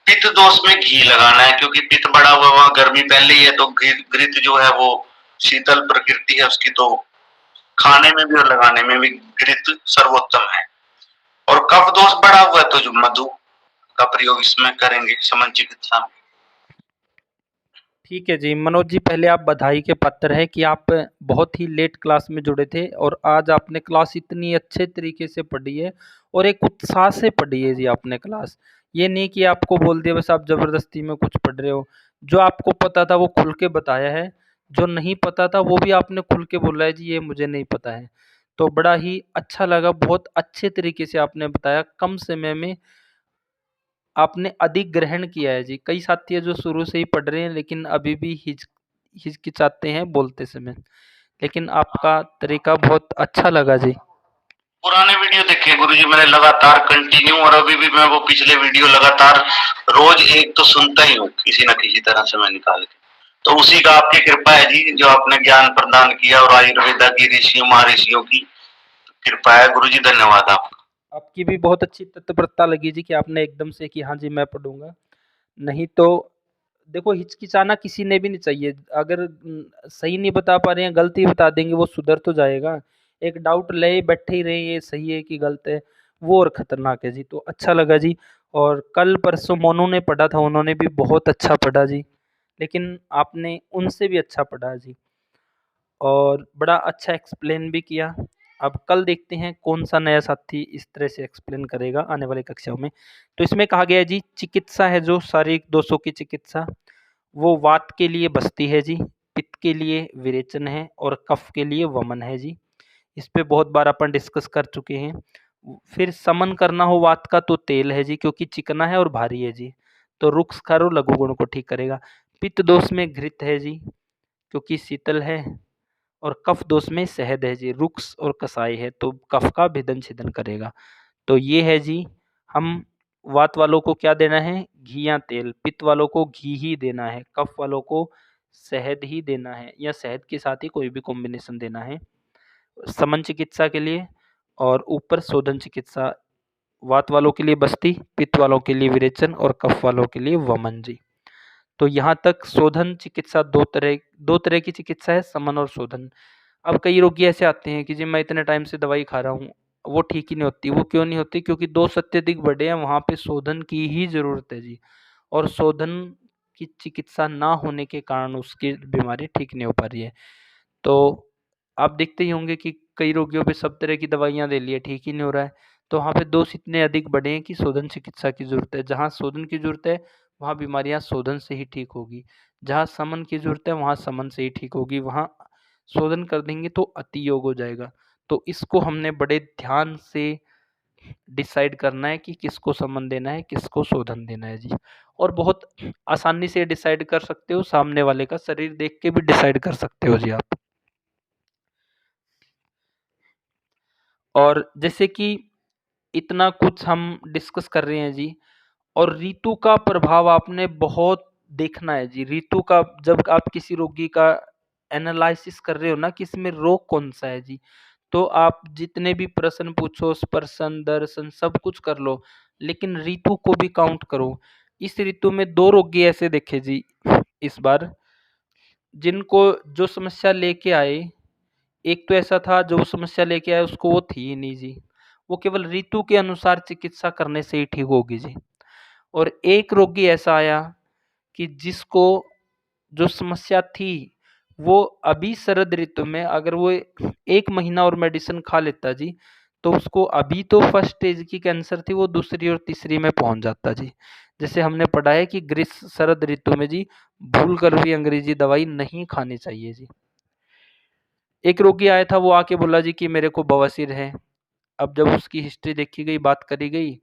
पित्त दोष में घी लगाना है, क्योंकि पित्त बढ़ा हुआ वहां गर्मी पहले ही है, तो घृत जो है वो शीतल प्रकृति है उसकी, तो खाने में भी और लगाने में भी घृत सर्वोत्तम है। और कफ दोष बढ़ा हुआ है तो जो मधु का प्रयोग इसमें करेंगे शमन चिकित्सा में। ठीक है जी मनोज जी, पहले आप बधाई के पात्र हैं कि आप बहुत ही लेट क्लास में जुड़े थे और आज आपने क्लास इतनी अच्छे तरीके से पढ़ी है और एक उत्साह से पढ़ी है जी आपने क्लास। ये नहीं कि आपको बोल दिया बस आप ज़बरदस्ती में कुछ पढ़ रहे हो। जो आपको पता था वो खुल के बताया है, जो नहीं पता था वो भी आपने खुल के बोला है जी ये मुझे नहीं पता है। तो बड़ा ही अच्छा लगा, बहुत अच्छे तरीके से आपने बताया, कम समय में आपने अधिक ग्रहण किया है जी। कई साथी हैं जो शुरू से ही पढ़ रहे हैं लेकिन अभी भी हिचकिचाते हैं बोलते समय, लेकिन आपका तरीका बहुत अच्छा लगा जी। पुराने वीडियो देखे गुरुजी मैंने लगातार कंटिन्यू, और अभी भी मैं वो पिछले वीडियो लगातार रोज एक तो सुनता ही हूँ किसी न किसी तरह से मैं निकाल के। तो उसी का आपकी कृपा है जी, जो आपने ज्ञान प्रदान किया और आयुर्वेदा की ऋषियों महर्षियों की कृपा है। गुरुजी धन्यवाद आपका। आपकी भी बहुत अच्छी तत्परता लगी जी कि आपने एकदम से कि हाँ जी मैं पढ़ूंगा। नहीं तो देखो हिचकिचाना किसी ने भी नहीं चाहिए। अगर सही नहीं बता पा रहे हैं, गलती बता देंगे, वो सुधर तो जाएगा। एक डाउट ले बैठे ही रहे ये सही है कि गलत है, वो और खतरनाक है जी। तो अच्छा लगा जी। और कल परसों मोनू ने पढ़ा था, उन्होंने भी बहुत अच्छा पढ़ा जी, लेकिन आपने उनसे भी अच्छा पढ़ा जी और बड़ा अच्छा एक्सप्लेन भी किया। अब कल देखते हैं कौन सा नया साथी इस तरह से एक्सप्लेन करेगा आने वाली कक्षाओं में। तो इसमें कहा गया है जी चिकित्सा है जो शारीरिक दोषों की चिकित्सा, वो वात के लिए बस्ती है जी, पित्त के लिए विरेचन है और कफ के लिए वमन है जी। इस पे बहुत बार अपन डिस्कस कर चुके हैं। फिर समन करना हो वात का तो तेल है जी, क्योंकि चिकना है और भारी है जी, तो रुक्ष खारो लघु गुण को ठीक करेगा। पित्त दोष में घृत है जी, क्योंकि शीतल है। और कफ दोष में शहद है जी, रुक्स और कसाई है तो कफ का भेदन छिदन करेगा। तो ये है जी, हम वात वालों को क्या देना है? घी या तेल। पित्त वालों को घी ही देना है, कफ वालों को शहद ही देना है या शहद के साथ ही कोई भी कॉम्बिनेशन देना है समन चिकित्सा के लिए। और ऊपर शोधन चिकित्सा, वात वालों के लिए बस्ती, पित्त वालों के लिए विरेचन और कफ वालों के लिए वमन जी। तो यहाँ तक शोधन चिकित्सा दो तरह की चिकित्सा है, समन और शोधन। अब कई रोगी ऐसे आते हैं कि जी मैं इतने टाइम से दवाई खा रहा हूँ, वो ठीक ही नहीं होती। वो क्यों नहीं होती? क्योंकि दोष अत्यधिक बड़े हैं, वहाँ पे शोधन की ही ज़रूरत है जी। और शोधन की चिकित्सा ना होने के कारण उसकी बीमारी ठीक नहीं हो पा रही है। तो आप देखते ही होंगे कि कई रोगियों पे सब तरह की दवाइयाँ ले लिए, ठीक ही नहीं हो रहा है। तो वहाँ पे दोष इतने अधिक बड़े हैं कि शोधन चिकित्सा की ज़रूरत है। जहाँ शोधन की ज़रूरत है, वहाँ बीमारियाँ शोधन से ही ठीक होगी। जहाँ समन की ज़रूरत है, वहाँ समन से ही ठीक होगी। वहाँ शोधन कर देंगे तो अति योग हो जाएगा। तो इसको हमने बड़े ध्यान से डिसाइड करना है कि किसको समन देना है, किसको शोधन देना है जी। और बहुत आसानी से डिसाइड कर सकते हो, सामने वाले का शरीर देख के भी डिसाइड कर सकते हो जी आप। और जैसे कि इतना कुछ हम डिस्कस कर रहे हैं जी, और ऋतु का प्रभाव आपने बहुत देखना है जी। ऋतु का जब आप किसी रोगी का एनालिसिस कर रहे हो ना कि इसमें रोग कौन सा है जी, तो आप जितने भी प्रश्न पूछो, स्पर्शन, दर्शन सब कुछ कर लो, लेकिन ऋतु को भी काउंट करो। इस ऋतु में 2 रोगी ऐसे देखे जी इस बार, जिनको जो समस्या लेके आए, एक तो ऐसा था जो समस्या लेके आया उसको वो थी ही नहीं जी। वो केवल ऋतु के अनुसार चिकित्सा करने से ही ठीक होगी जी। और एक रोगी ऐसा आया कि जिसको जो समस्या थी, वो अभी शरद ऋतु में अगर वो 1 महीना और मेडिसिन खा लेता जी, तो उसको अभी तो फर्स्ट स्टेज की कैंसर थी, वो दूसरी और तीसरी में पहुँच जाता जी। जैसे हमने पढ़ा है कि शरद ऋतु में जी भूल कर भी अंग्रेजी दवाई नहीं खानी चाहिए जी। एक रोगी आया था, वो आके बोला जी कि मेरे को बवासीर है। अब जब उसकी हिस्ट्री देखी गई, बात करी गई,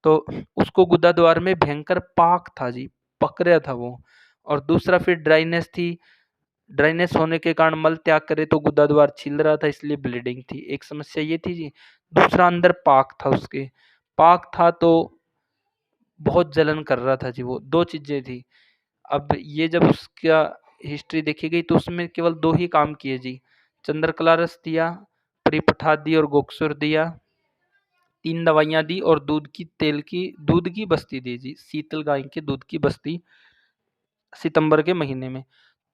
तो उसको गुदाद्वार में भयंकर पाक था जी, पक रहा था वो। और दूसरा फिर ड्राइनेस थी, ड्राइनेस होने के कारण मल त्याग करे तो गुदाद्वार छिल रहा था, इसलिए ब्लीडिंग थी। एक समस्या ये थी जी। दूसरा अंदर पाक था उसके, पाक था तो बहुत जलन कर रहा था जी वो, 2 चीज़ें थी। अब ये जब उसका हिस्ट्री देखी गई तो उसमें केवल 2 ही काम किए जी, चंद्रकला रस दिया, परिपठा दी और गोक्षुर दिया, 3 दवाइयाँ दी और दूध की बस्ती दी जी, शीतल गाय के दूध की बस्ती सितंबर के महीने में।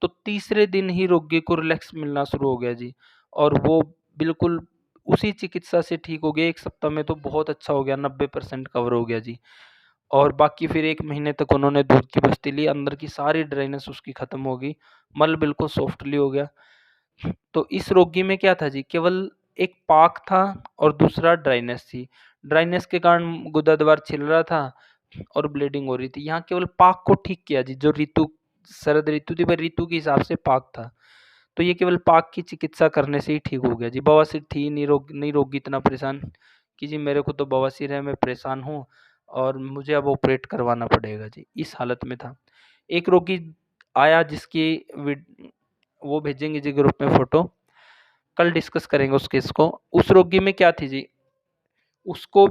तो तीसरे दिन ही रोगी को रिलैक्स मिलना शुरू हो गया जी, और वो बिल्कुल उसी चिकित्सा से ठीक हो गया। 1 सप्ताह में तो बहुत अच्छा हो गया, 90% कवर हो गया जी। और बाकी फिर 1 महीने तक उन्होंने दूध की बस्ती ली, अंदर की सारी ड्राइनेस उसकी खत्म हो गई, मल बिल्कुल सॉफ्टली हो गया। तो इस रोगी में क्या था जी, केवल एक पाक था और दूसरा ड्राइनेस थी। ड्राइनेस के कारण गुदाद्वार छिल रहा था और ब्लीडिंग हो रही थी। यहाँ केवल पाक को ठीक किया जी, जो ऋतु शरद ऋतु थी, वह ऋतु के हिसाब से पाक था। तो ये केवल पाक की चिकित्सा करने से ही ठीक हो गया जी। बवासीर थी नहीं, रोगी इतना परेशान कि जी मेरे को तो बवासीर है, मैं परेशान हूँ और मुझे अब ऑपरेट करवाना पड़ेगा जी, इस हालत में था। एक रोगी आया जिसकी वो भेजेंगे जी ग्रुप में फोटो, कल डिस्कस करेंगे उस केस को। उस रोगी में क्या थी जी, उसको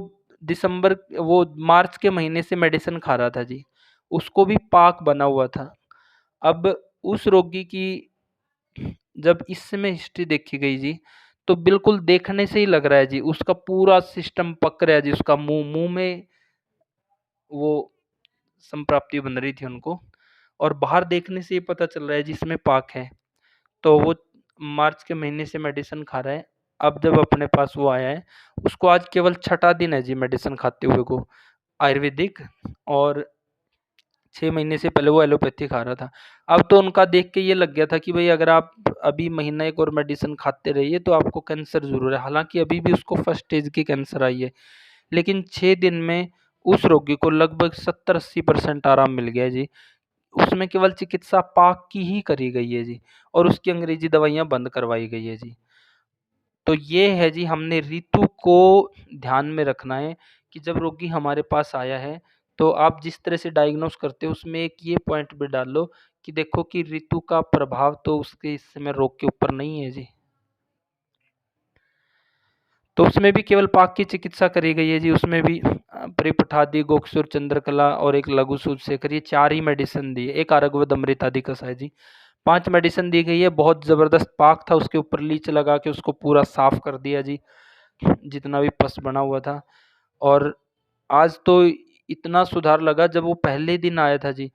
वो मार्च के महीने से मेडिसिन खा रहा था जी, उसको भी पाक बना हुआ था। अब उस रोगी की जब इस समय हिस्ट्री देखी गई जी, तो बिल्कुल देखने से ही लग रहा है जी, उसका पूरा सिस्टम पक रहा है जी, उसका मुंह में वो संप्राप्ति बन रही थी उनको, और बाहर देखने से ही पता चल रहा है जी इसमें पाक है। तो वो मार्च के महीने से मेडिसिन खा रहा है। अब जब अपने पास वो आया है, उसको आज केवल 6ठा दिन है जी मेडिसिन खाते हुए को, आयुर्वेदिक, और 6 महीने से पहले वो एलोपैथी खा रहा था। अब तो उनका देख के ये लग गया था कि भाई अगर आप अभी महीना 1 और मेडिसिन खाते रहिए तो आपको कैंसर ज़रूर है। हालाँकि अभी भी उसको फर्स्ट स्टेज की कैंसर आई है, लेकिन 6 दिन में उस रोगी को लगभग 70-80% आराम मिल गया है जी। उसमें केवल चिकित्सा पाक की ही करी गई है जी, और उसकी अंग्रेजी दवाइयाँ बंद करवाई गई है जी। तो ये है जी, हमने ऋतु को ध्यान में रखना है कि जब रोगी हमारे पास आया है, तो आप जिस तरह से डायग्नोस करते हो उसमें एक ये पॉइंट भी डाल लो कि देखो कि ऋतु का प्रभाव तो उसके इस समय रोग के ऊपर नहीं है जी। तो उसमें भी केवल पाक की चिकित्सा करी गई है जी। उसमें भी परिपठादि, गोक्षुर, चंद्रकला और एक लघु सूतशेखर, ये 4 ही मेडिसिन दी है। एक आरगवद अमृतादि कषाय जी, 5 मेडिसिन दी गई है। बहुत ज़बरदस्त पाक था, उसके ऊपर लीच लगा के उसको पूरा साफ कर दिया जी, जितना भी पस बना हुआ था। और आज तो इतना सुधार लगा, जब वो पहले दिन आया था जी,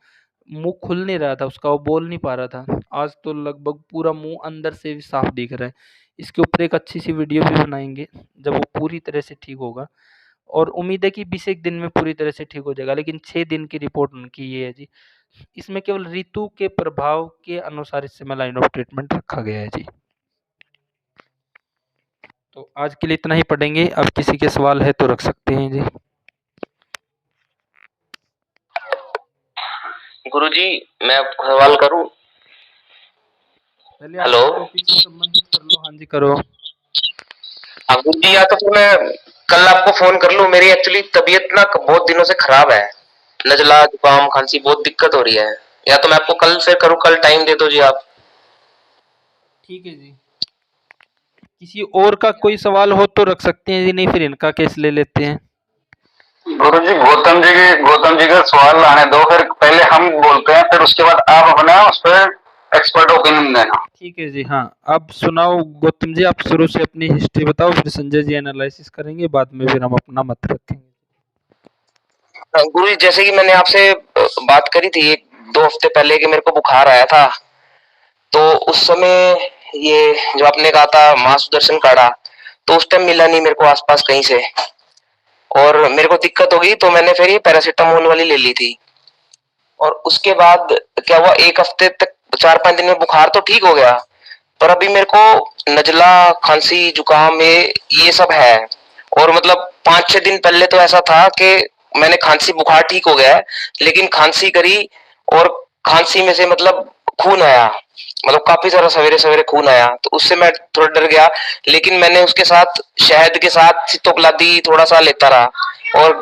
मुंह खुल नहीं रहा था उसका, वो बोल नहीं पा रहा था। आज तो लगभग पूरा मुंह अंदर से भी साफ दिख रहा है। इसके ऊपर एक अच्छी सी वीडियो भी बनाएंगे जब वो पूरी तरह से ठीक होगा, और उम्मीद है कि 20 दिन में पूरी तरह से ठीक हो जाएगा। लेकिन 6 दिन की रिपोर्ट उनकी ये है जी। इसमें केवल ऋतु के प्रभाव के अनुसार इस समय लाइन ऑफ ट्रीटमेंट रखा गया है जी। तो आज के लिए इतना ही पढ़ेंगे। अब किसी के सवाल है तो रख सकते हैं जी। गुरुजी, मैं आपको सवाल करूं? पहले हेलो। आप टॉपिक से संबंधित कर लो। हाँ जी, करो। हाँ गुरुजी, या तो फिर मैं कल आपको फोन कर लूं। मेरी एक्चुअली तबीयत ना बहुत दिनों से खराब है, नजला जुकाम खांसी बहुत दिक्कत हो रही है। या तो मैं आपको कल से करूं, कल टाइम दे दो जी आप। ठीक है जी। किसी और का कोई सवाल हो तो रख सकते हैं जी, नहीं फिर इनका केस ले लेते हैं। गुरुजी, गौतम जी का सवाल लाने दो, फिर पहले हम बोलते हैं, फिर उसके बाद आप अपना उस पर एक्सपर्ट ओपिनियन देना। ठीक है जी। हाँ, अब सुनाओ गौतम जी, आप शुरू से अपनी हिस्ट्री बताओ, फिर संजय जी एनालिसिस करेंगे, बाद में फिर हम अपना मत रखेंगे। गुरुजी, जैसे कि मैंने आपसे बात करी थी 1-2 हफ्ते पहले कि मेरे को बुखार आया था, तो उस समय ये जो आपने कहा था मां सुदर्शन काढ़ा, तो उस टाइम मिला नहीं मेरे को आसपास कहीं से, और मेरे को दिक्कत हो गई तो मैंने फिर ये पैरासीटामोल वाली ले ली थी। और उसके बाद क्या हुआ, 1 हफ्ते तक 4-5 दिन में बुखार तो ठीक हो गया, पर अभी मेरे को नजला खांसी जुकाम ये सब है। और मतलब 5-6 दिन पहले तो ऐसा था कि मैंने खांसी बुखार ठीक हो गया है, लेकिन खांसी करी और खांसी में से मतलब खून आया, मतलब काफी सारा सवेरे सवेरे खून आया, तो उससे मैं थोड़ा डर गया। लेकिन मैंने उसके साथ शहद के साथ सितोपलादी थोड़ा सा लेता रहा और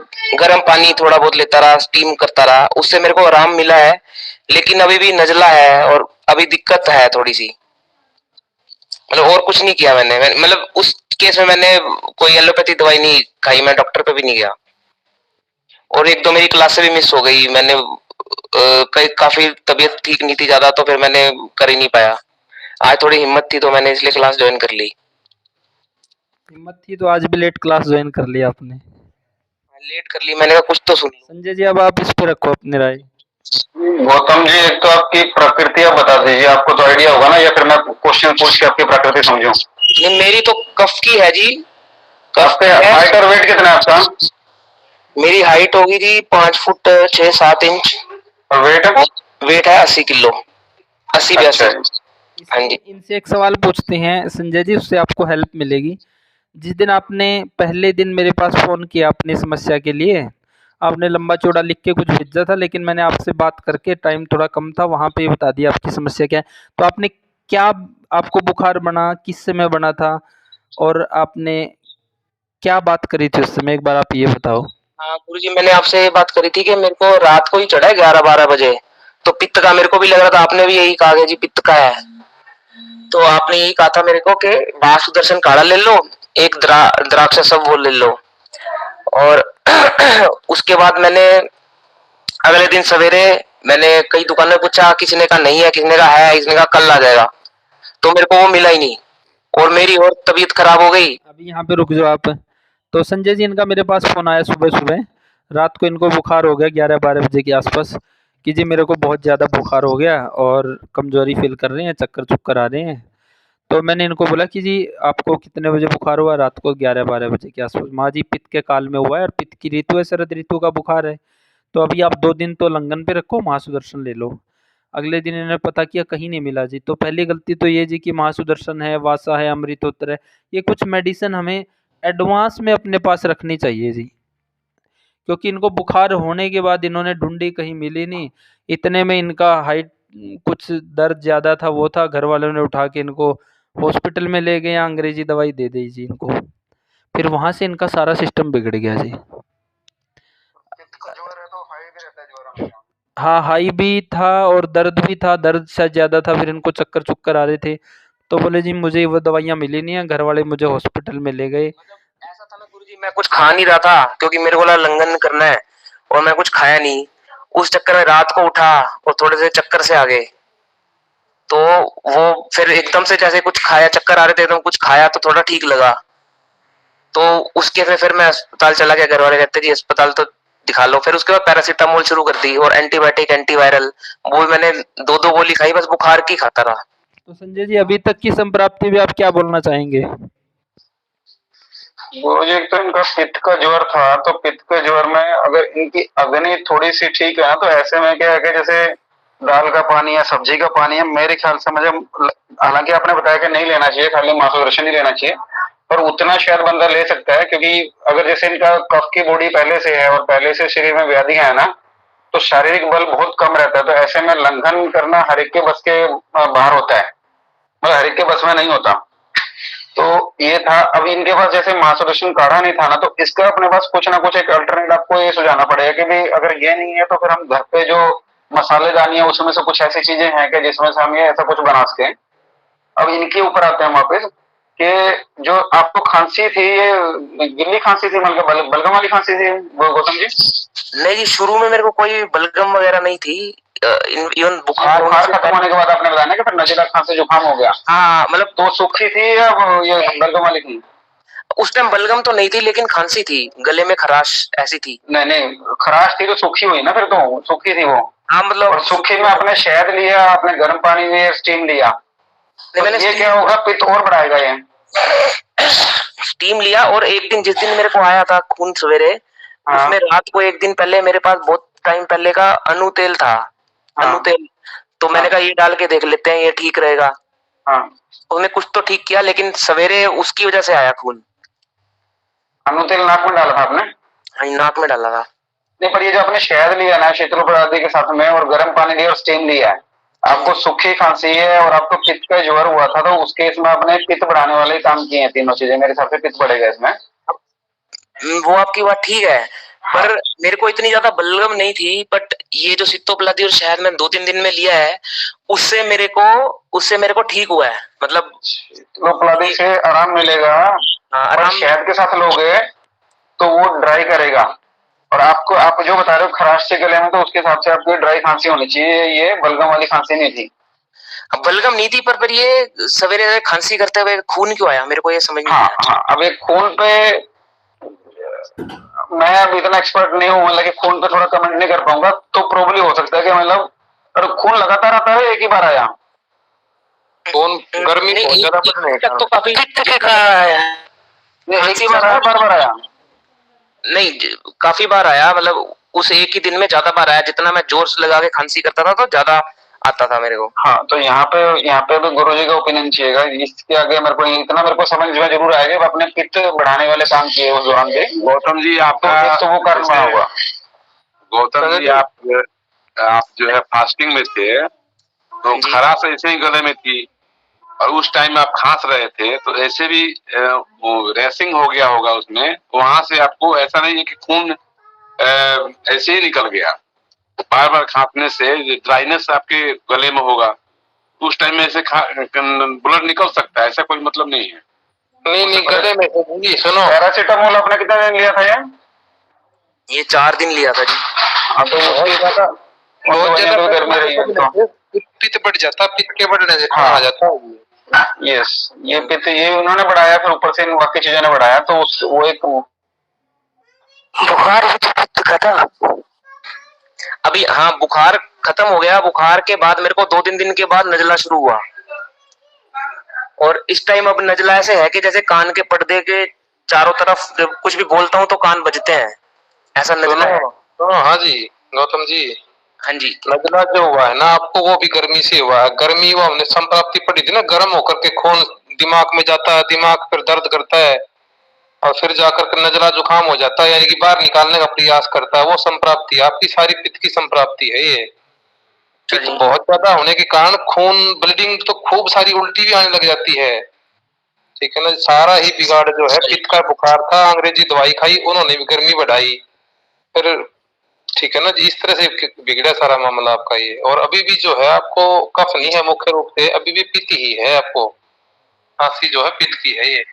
गर्म पानी थोड़ा बहुत लेता रहा, स्टीम करता रहा, उससे मेरे को आराम मिला है। लेकिन अभी भी नजला है और अभी दिक्कत है थोड़ी सी। मतलब और कुछ नहीं किया मतलब उस केस में मैंने कोई एलोपैथी दवाई नहीं खाई, मैं डॉक्टर पे भी नहीं गया। और 1-2 मेरी क्लास से भी मिस हो गई, मैंने कई काफी तबीयत ठीक नहीं थी ज्यादा, तो फिर मैंने कर ही नहीं पाया। आज थोड़ी हिम्मत थी तो मैंने इसलिए क्लास ज्वाइन कर ली। हिम्मत थी तो आज भी लेट क्लास ज्वाइन कर लिया आपने। लेट कर ली, मैंने कहा कुछ तो सुन लो। संजय जी, अब आप इस पे रखो अपनी राय। गौतम जी, एक तो आपकी प्रकृति आप बता दीजिए, आपको तो आइडिया होगा ना, या फिर मैं क्वेश्चन पूछ के आपकी प्रकृति समझूं? नहीं, मेरी तो कफ की है जी। आपके हाइट और वेट कितना है आपका? मेरी हाइट होगी जी 5 फुट 6-7 इंच। और वेट? वेट है 80 किलो, 80-82। अच्छा। हाँ जी। इनसे एक सवाल पूछते हैं संजय जी, उससे आपको हेल्प मिलेगी। जिस दिन आपने पहले दिन मेरे पास फ़ोन किया अपनी समस्या के लिए, आपने लंबा चौड़ा लिख के कुछ भेजा था, लेकिन मैंने आपसे बात करके टाइम थोड़ा कम था, वहाँ पे बता दिया आपकी समस्या क्या है। तो आपने क्या, आपको बुखार बना, किस समय बना था, और आपने क्या बात करी थी उस समय, एक बार आप ये बताओ। हाँ गुरुजी, मैंने आपसे ये बात करी थी कि मेरे को रात को ही चढ़ा है 11-12 बजे, तो पित्त का मेरे को भी लग रहा था। आपने भी यही कहा कि जी पित्त का है, तो आपने यही कहा था मेरे को कि मां सुदर्शन काढ़ा ले लो, एक द्राक्ष सब वो ले लो। और उसके बाद मैंने अगले दिन सवेरे मैंने कई दुकानों में पूछा, किसी ने कहा नहीं है, किसी ने कहा है, किसी ने कहा कल आ जाएगा, तो मेरे को वो मिला ही नहीं, और मेरी और तबीयत खराब हो गई। अभी यहाँ पे रुक जाओ आप। तो संजय जी, इनका मेरे पास फ़ोन आया सुबह सुबह, रात को इनको बुखार हो गया 11-12 बजे के आसपास, कि जी मेरे को बहुत ज़्यादा बुखार हो गया और कमज़ोरी फील कर रहे हैं, चक्कर चुक्कर आ रहे हैं। तो मैंने इनको बोला कि जी आपको कितने बजे बुखार हुआ? रात को 11-12 बजे के आसपास। माँ जी, पित्त के काल में हुआ है और पित्त की ऋतु है, शरद ऋतु का बुखार है, तो अभी आप 2 दिन तो लंगन पे रखो, महासुदर्शन ले लो। अगले दिन इन्होंने पता किया, कहीं नहीं मिला जी। तो पहली गलती तो ये जी कि महासुदर्शन है, वासा है, अमृतोत्तर है, ये कुछ मेडिसिन हमें एडवांस में अपने पास रखनी चाहिए जी, क्योंकि इनको बुखार होने के बाद इन्होंने ढूंढी, कहीं मिली नहीं। इतने में इनका हाइट, कुछ दर्द ज़्यादा था, वो था, घर वालों ने उठा के इनको हॉस्पिटल में ले गए, अंग्रेजी दवाई दे दी जी इनको, फिर वहाँ से इनका सारा सिस्टम बिगड़ गया जी। हाँ, हाई भी था और दर्द भी था, दर्द शायद ज़्यादा था, फिर इनको चक्कर चुक्कर आ रहे थे, तो बोले जी मुझे वो दवाइयाँ मिली नहीं है, घर वाले मुझे हॉस्पिटल में ले गए। ऐसा था ना गुरुजी, मैं कुछ खा नहीं रहा था क्योंकि मेरे को लंघन करना है, और मैं कुछ खाया नहीं। उस चक्कर में रात को उठा और थोड़े से चक्कर से आ गए, तो वो फिर एकदम से जैसे कुछ खाया, चक्कर आ रहे थे, एकदम कुछ खाया तो थोड़ा ठीक लगा, तो उसके फिर मैं अस्पताल चला गया। घर वाले कहते जी अस्पताल तो दिखा लो। फिर उसके बाद पैरासीटामोल शुरू कर दी और एंटीबायोटिक एंटीवायरल, वो भी मैंने 2-2 गोली खाई, बस बुखार की खाता रहा। तो संजय जी अभी तक की संप्राप्ति में आप क्या बोलना चाहेंगे? गुरु जी, एक तो इनका पित्त का ज्वर था, तो पित्त के ज्वर में अगर इनकी अग्नि थोड़ी सी ठीक है ना, तो ऐसे में क्या है कि जैसे दाल का पानी या सब्जी का पानी है, मेरे ख्याल से मुझे, हालांकि आपने बताया कि नहीं लेना चाहिए, खाली मांसोदर्शन ही लेना चाहिए, पर उतना शायद बंदा ले सकता है, क्योंकि अगर जैसे इनका कफ की बॉडी पहले से है और पहले से शरीर में व्याधियां है ना, तो शारीरिक बल बहुत कम रहता है, तो ऐसे में लंघन करना हर एक के बस के बाहर होता है, मतलब हर एक के बस में नहीं होता। तो ये था। अब इनके पास जैसे मांसोदर्शन काढ़ा नहीं था ना, तो इसका अपने पास कुछ ना कुछ एक अल्टरनेट आपको ये सुझाना पड़ेगा कि भाई अगर ये नहीं है तो फिर हम घर पे जो मसालेदानी है उसमें से कुछ ऐसी चीजें हैं कि जिसमें से हम ये ऐसा कुछ बना सके। अब इनके ऊपर आते हैं वापस कि जो आपको खांसी थी, ये गिल्ली खांसी थी, मतलब बलगम वाली खांसी थी गौतम जी? नहीं जी, शुरू में मेरे को कोई बलगम वगैरह नहीं थी, इवन बुखार खत्म होने के बाद आपने बताया ना कि फिर नज़ला खांसी जुकाम हो गया। हाँ, मतलब तो सूखी थी या ये बलगम वाली थी? उस टाइम बलगम तो नहीं थी, लेकिन खांसी थी, गले में खराश ऐसी थी। नहीं नहीं, खराश थी तो सूखी हुई ना, फिर तो सूखी थी वो। हाँ मतलब, और सूखी में आपने शहद लिया, आपने गर्म पानी में स्टीम लिया, तो मैंने ये क्या होगा, पित्त और बढ़ाएगा ये। स्टीम लिया, और एक दिन जिस दिन मेरे को आया था खून सवेरे, उसमें रात को एक दिन पहले मेरे पास बहुत टाइम पहले का अनु तेल था, अनु तेल, तो मैंने कहा ये डाल के देख लेते हैं, ये ठीक रहेगा। उसने कुछ तो ठीक किया, लेकिन सवेरे उसकी वजह से आया खून। अनु तेल नाक में डाला था आपने? हाँ, नाक में डाला था। नहीं, पर ये जो आपने शहद लिया ना शीतलोपराधी के साथ में, और गर्म पानी लिया और स्टीम लिया है, आपको सूखी खांसी है और आपको पित्त का ज्वर हुआ था, तो उस केस में आपने पित्त बढ़ाने वाले काम किए हैं तीनों चीजें, मेरे हिसाब से पित्त बढ़ेगा इसमें। वो आपकी बात ठीक है, पर मेरे को इतनी ज्यादा बलगम नहीं थी, बट ये जो सित्तोपलादी और शहद में 2-3 दिन में लिया है, उससे मेरे को ठीक हुआ है। मतलब सित्तोपलादी से आराम मिलेगा, आराम शहद के साथ लोगे तो वो ड्राई करेगा, और आपको, आप जो बता रहे हो खराश से गले में, तो उसके हिसाब से आपको ड्राई खांसी होनी चाहिए, ये बलगम वाली खांसी नहीं थी। बलगम नहीं थी, पर ये सवेरे खांसी करते हुए खून क्यों आया, मेरे को ये समझ नहीं आया। हाँ, अब एक खून पे मैं अब इतना एक्सपर्ट नहीं हूँ, मतलब कि खून पे थोड़ा कमेंट नहीं कर पाऊंगा, तो प्रोबली हो सकता है कि मतलब, और खून लगातार आता है, एक ही बार आया खून? गर्मी बहुत ज्यादा पड़ने तक तो काफी बार बार आया नहीं, काफी बार आया, मतलब उस एक ही दिन में ज्यादा बार आया, जितना मैं जोर से लगा के खांसी करता था तो ज्यादा आता था मेरे को। हाँ, तो यहाँ पे भी गुरु जी का ओपिनियन चाहिएगा, इसके आगे मेरे को इतना मेरे को समझ में जरूर आएगा कि आपने पित्त बढ़ाने वाले काम किए उस दौरान के। गौतम जी आपका तो वो कारण बना होगा। गौतम जी आप जो है फास्टिंग में थे, तो खराश ऐसे ही गले में थी, और उस टाइम आप खांस रहे थे, तो ऐसे भी वो रेसिंग हो गया होगा उसमें, वहां से आपको, ऐसा नहीं है कि खून ऐसे ही निकल गया, बार बार खांसने से ड्राइनेस आपके गले में होगा, उस टाइम में ऐसे ब्लड निकल सकता है, ऐसा कोई मतलब नहीं है। नहीं, गले में सुनो, पैरासीटामोल आपने कितना दिन लिया था ये 4 दिन लिया था जी। हाँ, तो बहुत ज्यादा गर्मी रही है तो पित्त बढ़ जाता, पित्त के बढ़ने से आ जाता है। यस, ये पित्त ये उन्होंने बढ़ाया, फिर ऊपर से इन बाकी चीजों ने बढ़ाया, तो वो एक बुखार पित्त का था अभी। हाँ, बुखार खत्म हो गया, बुखार के बाद मेरे को 2-3 दिन के बाद नजला शुरू हुआ, और इस टाइम अब नजला ऐसे है कि जैसे कान के पर्दे के चारों तरफ कुछ भी बोलता हूँ तो कान बजते हैं, ऐसा नजला है। हाँ जी गौतम जी, हाँ जी, नजला जो हुआ है ना आपको, वो भी गर्मी से हुआ है। गर्मी वो हमने संप्राप्ति पढ़ी थी ना, गर्म होकर के खून दिमाग में जाता है, दिमाग फिर दर्द करता है, और फिर जाकर के नजला जुकाम हो जाता है, यानी कि बाहर निकालने का प्रयास करता है, वो संप्राप्ति आपकी सारी पित्त की संप्राप्ति है। ये पित्त बहुत ज्यादा होने के कारण खून ब्लीडिंग तो खूब सारी उल्टी भी आने लग जाती है, ठीक है ना। सारा ही बिगाड़ जो है, पित्त का बुखार था, अंग्रेजी दवाई खाई, उन्होंने भी गर्मी बढ़ाई, फिर ठीक है ना जी, इस तरह से बिगड़ा सारा मामला आपका ये। और अभी भी जो है आपको कफ नहीं है, मुख्य रूप से अभी भी पित्त ही है, आपको खांसी जो है पित्त की है ये।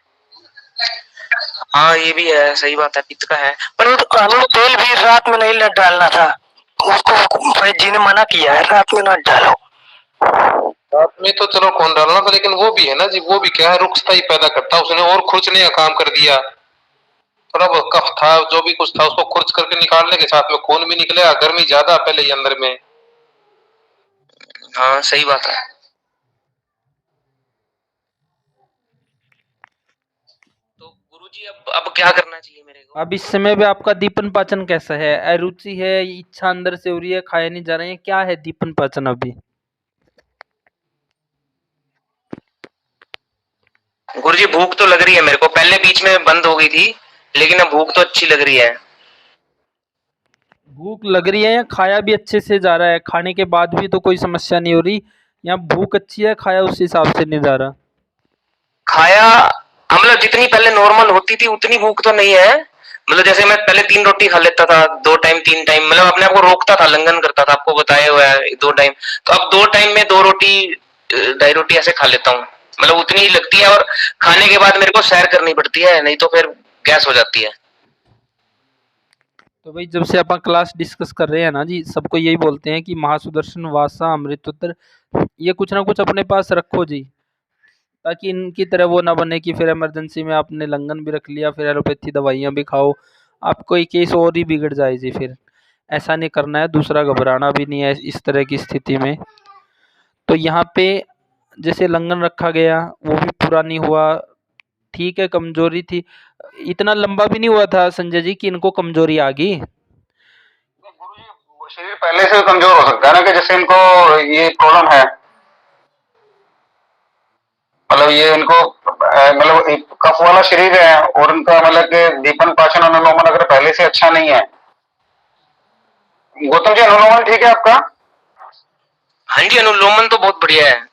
हाँ ये भी है, सही बात है, पित्त का है। पर अनु तेल भी रात में नहीं डालना था, उसको भाई जी ने मना किया है, रात में ना डालो। रात में तो चलो कौन डालना था, लेकिन वो भी है ना जी, वो भी क्या है, रुक्षता ही पैदा करता है, उसने और खुरचने का काम कर दिया, थोड़ा बहुत कफ था, जो भी कुछ था उसको खुर्च करके निकालने के साथ में खून भी निकलेगा, गर्मी ज्यादा पहले ही अंदर में। हाँ सही बात है। तो गुरुजी अब क्या करना चाहिए मेरे को? अब इस समय पे आपका दीपन पाचन कैसा है? अरुचि है, इच्छा अंदर से हो रही है, खाया नहीं जा रहे हैं, क्या है दीपन पाचन अभी? गुरुजी भूख तो लग रही है मेरे को, पहले बीच में बंद हो गई थी, लेकिन अब भूख तो अच्छी लग रही है। भूख लग रही है या खाया भी अच्छे से जा रहा है? खाने के बाद भी तो कोई समस्या नहीं हो रही, या भूख अच्छी है, खाया उस हिसाब से नहीं जा रहा? खाया मतलब जितनी पहले नॉर्मल होती थी उतनी भूख तो नहीं है। मतलब जैसे मैं पहले 3 रोटी खा लेता था, 2 टाइम 3 टाइम, मतलब अपने आप को रोकता था, लंघन करता था, आपको बताया हुआ है 2 टाइम। तो अब 2 टाइम में 2 रोटी 2.5 रोटी ऐसे खा लेता हूँ, मतलब उतनी ही लगती है। और खाने के बाद मेरे को सैर करनी पड़ती है, नहीं तो फिर गैस हो जाती है। तो भाई जब से अपन क्लास डिस्कस कर रहे हैं ना जी, सबको यही बोलते हैं कि महासुदर्शन, वासा, अमृतोत्तर, ये कुछ ना कुछ अपने पास रखो जी, ताकि इनकी तरह वो ना बने कि फिर इमरजेंसी में आपने लंगन भी रख लिया, फिर एलोपैथी दवाइयाँ भी खाओ, आपको एक केस और ही बिगड़ जाए जी। फिर ऐसा नहीं करना है, दूसरा घबराना भी नहीं है इस तरह की स्थिति में। तो यहाँ पे जैसे लंगन रखा गया वो भी पूरा नहीं हुआ, ठीक है, कमजोरी थी, इतना लंबा भी नहीं हुआ था संजय जी कि इनको कमजोरी आ गई। शरीर पहले से कमजोर हो सकता है ना, कि जैसे इनको ये प्रॉब्लम है, मतलब ये इनको मतलब एक कफ वाला शरीर है, और इनका मतलब कि दीपन पाचन अनुलोमन अगर पहले से अच्छा नहीं है। गौतम जी अनुलोमन ठीक है आपका? हाँ जी, अनुलोमन तो बहुत बढ़िया है।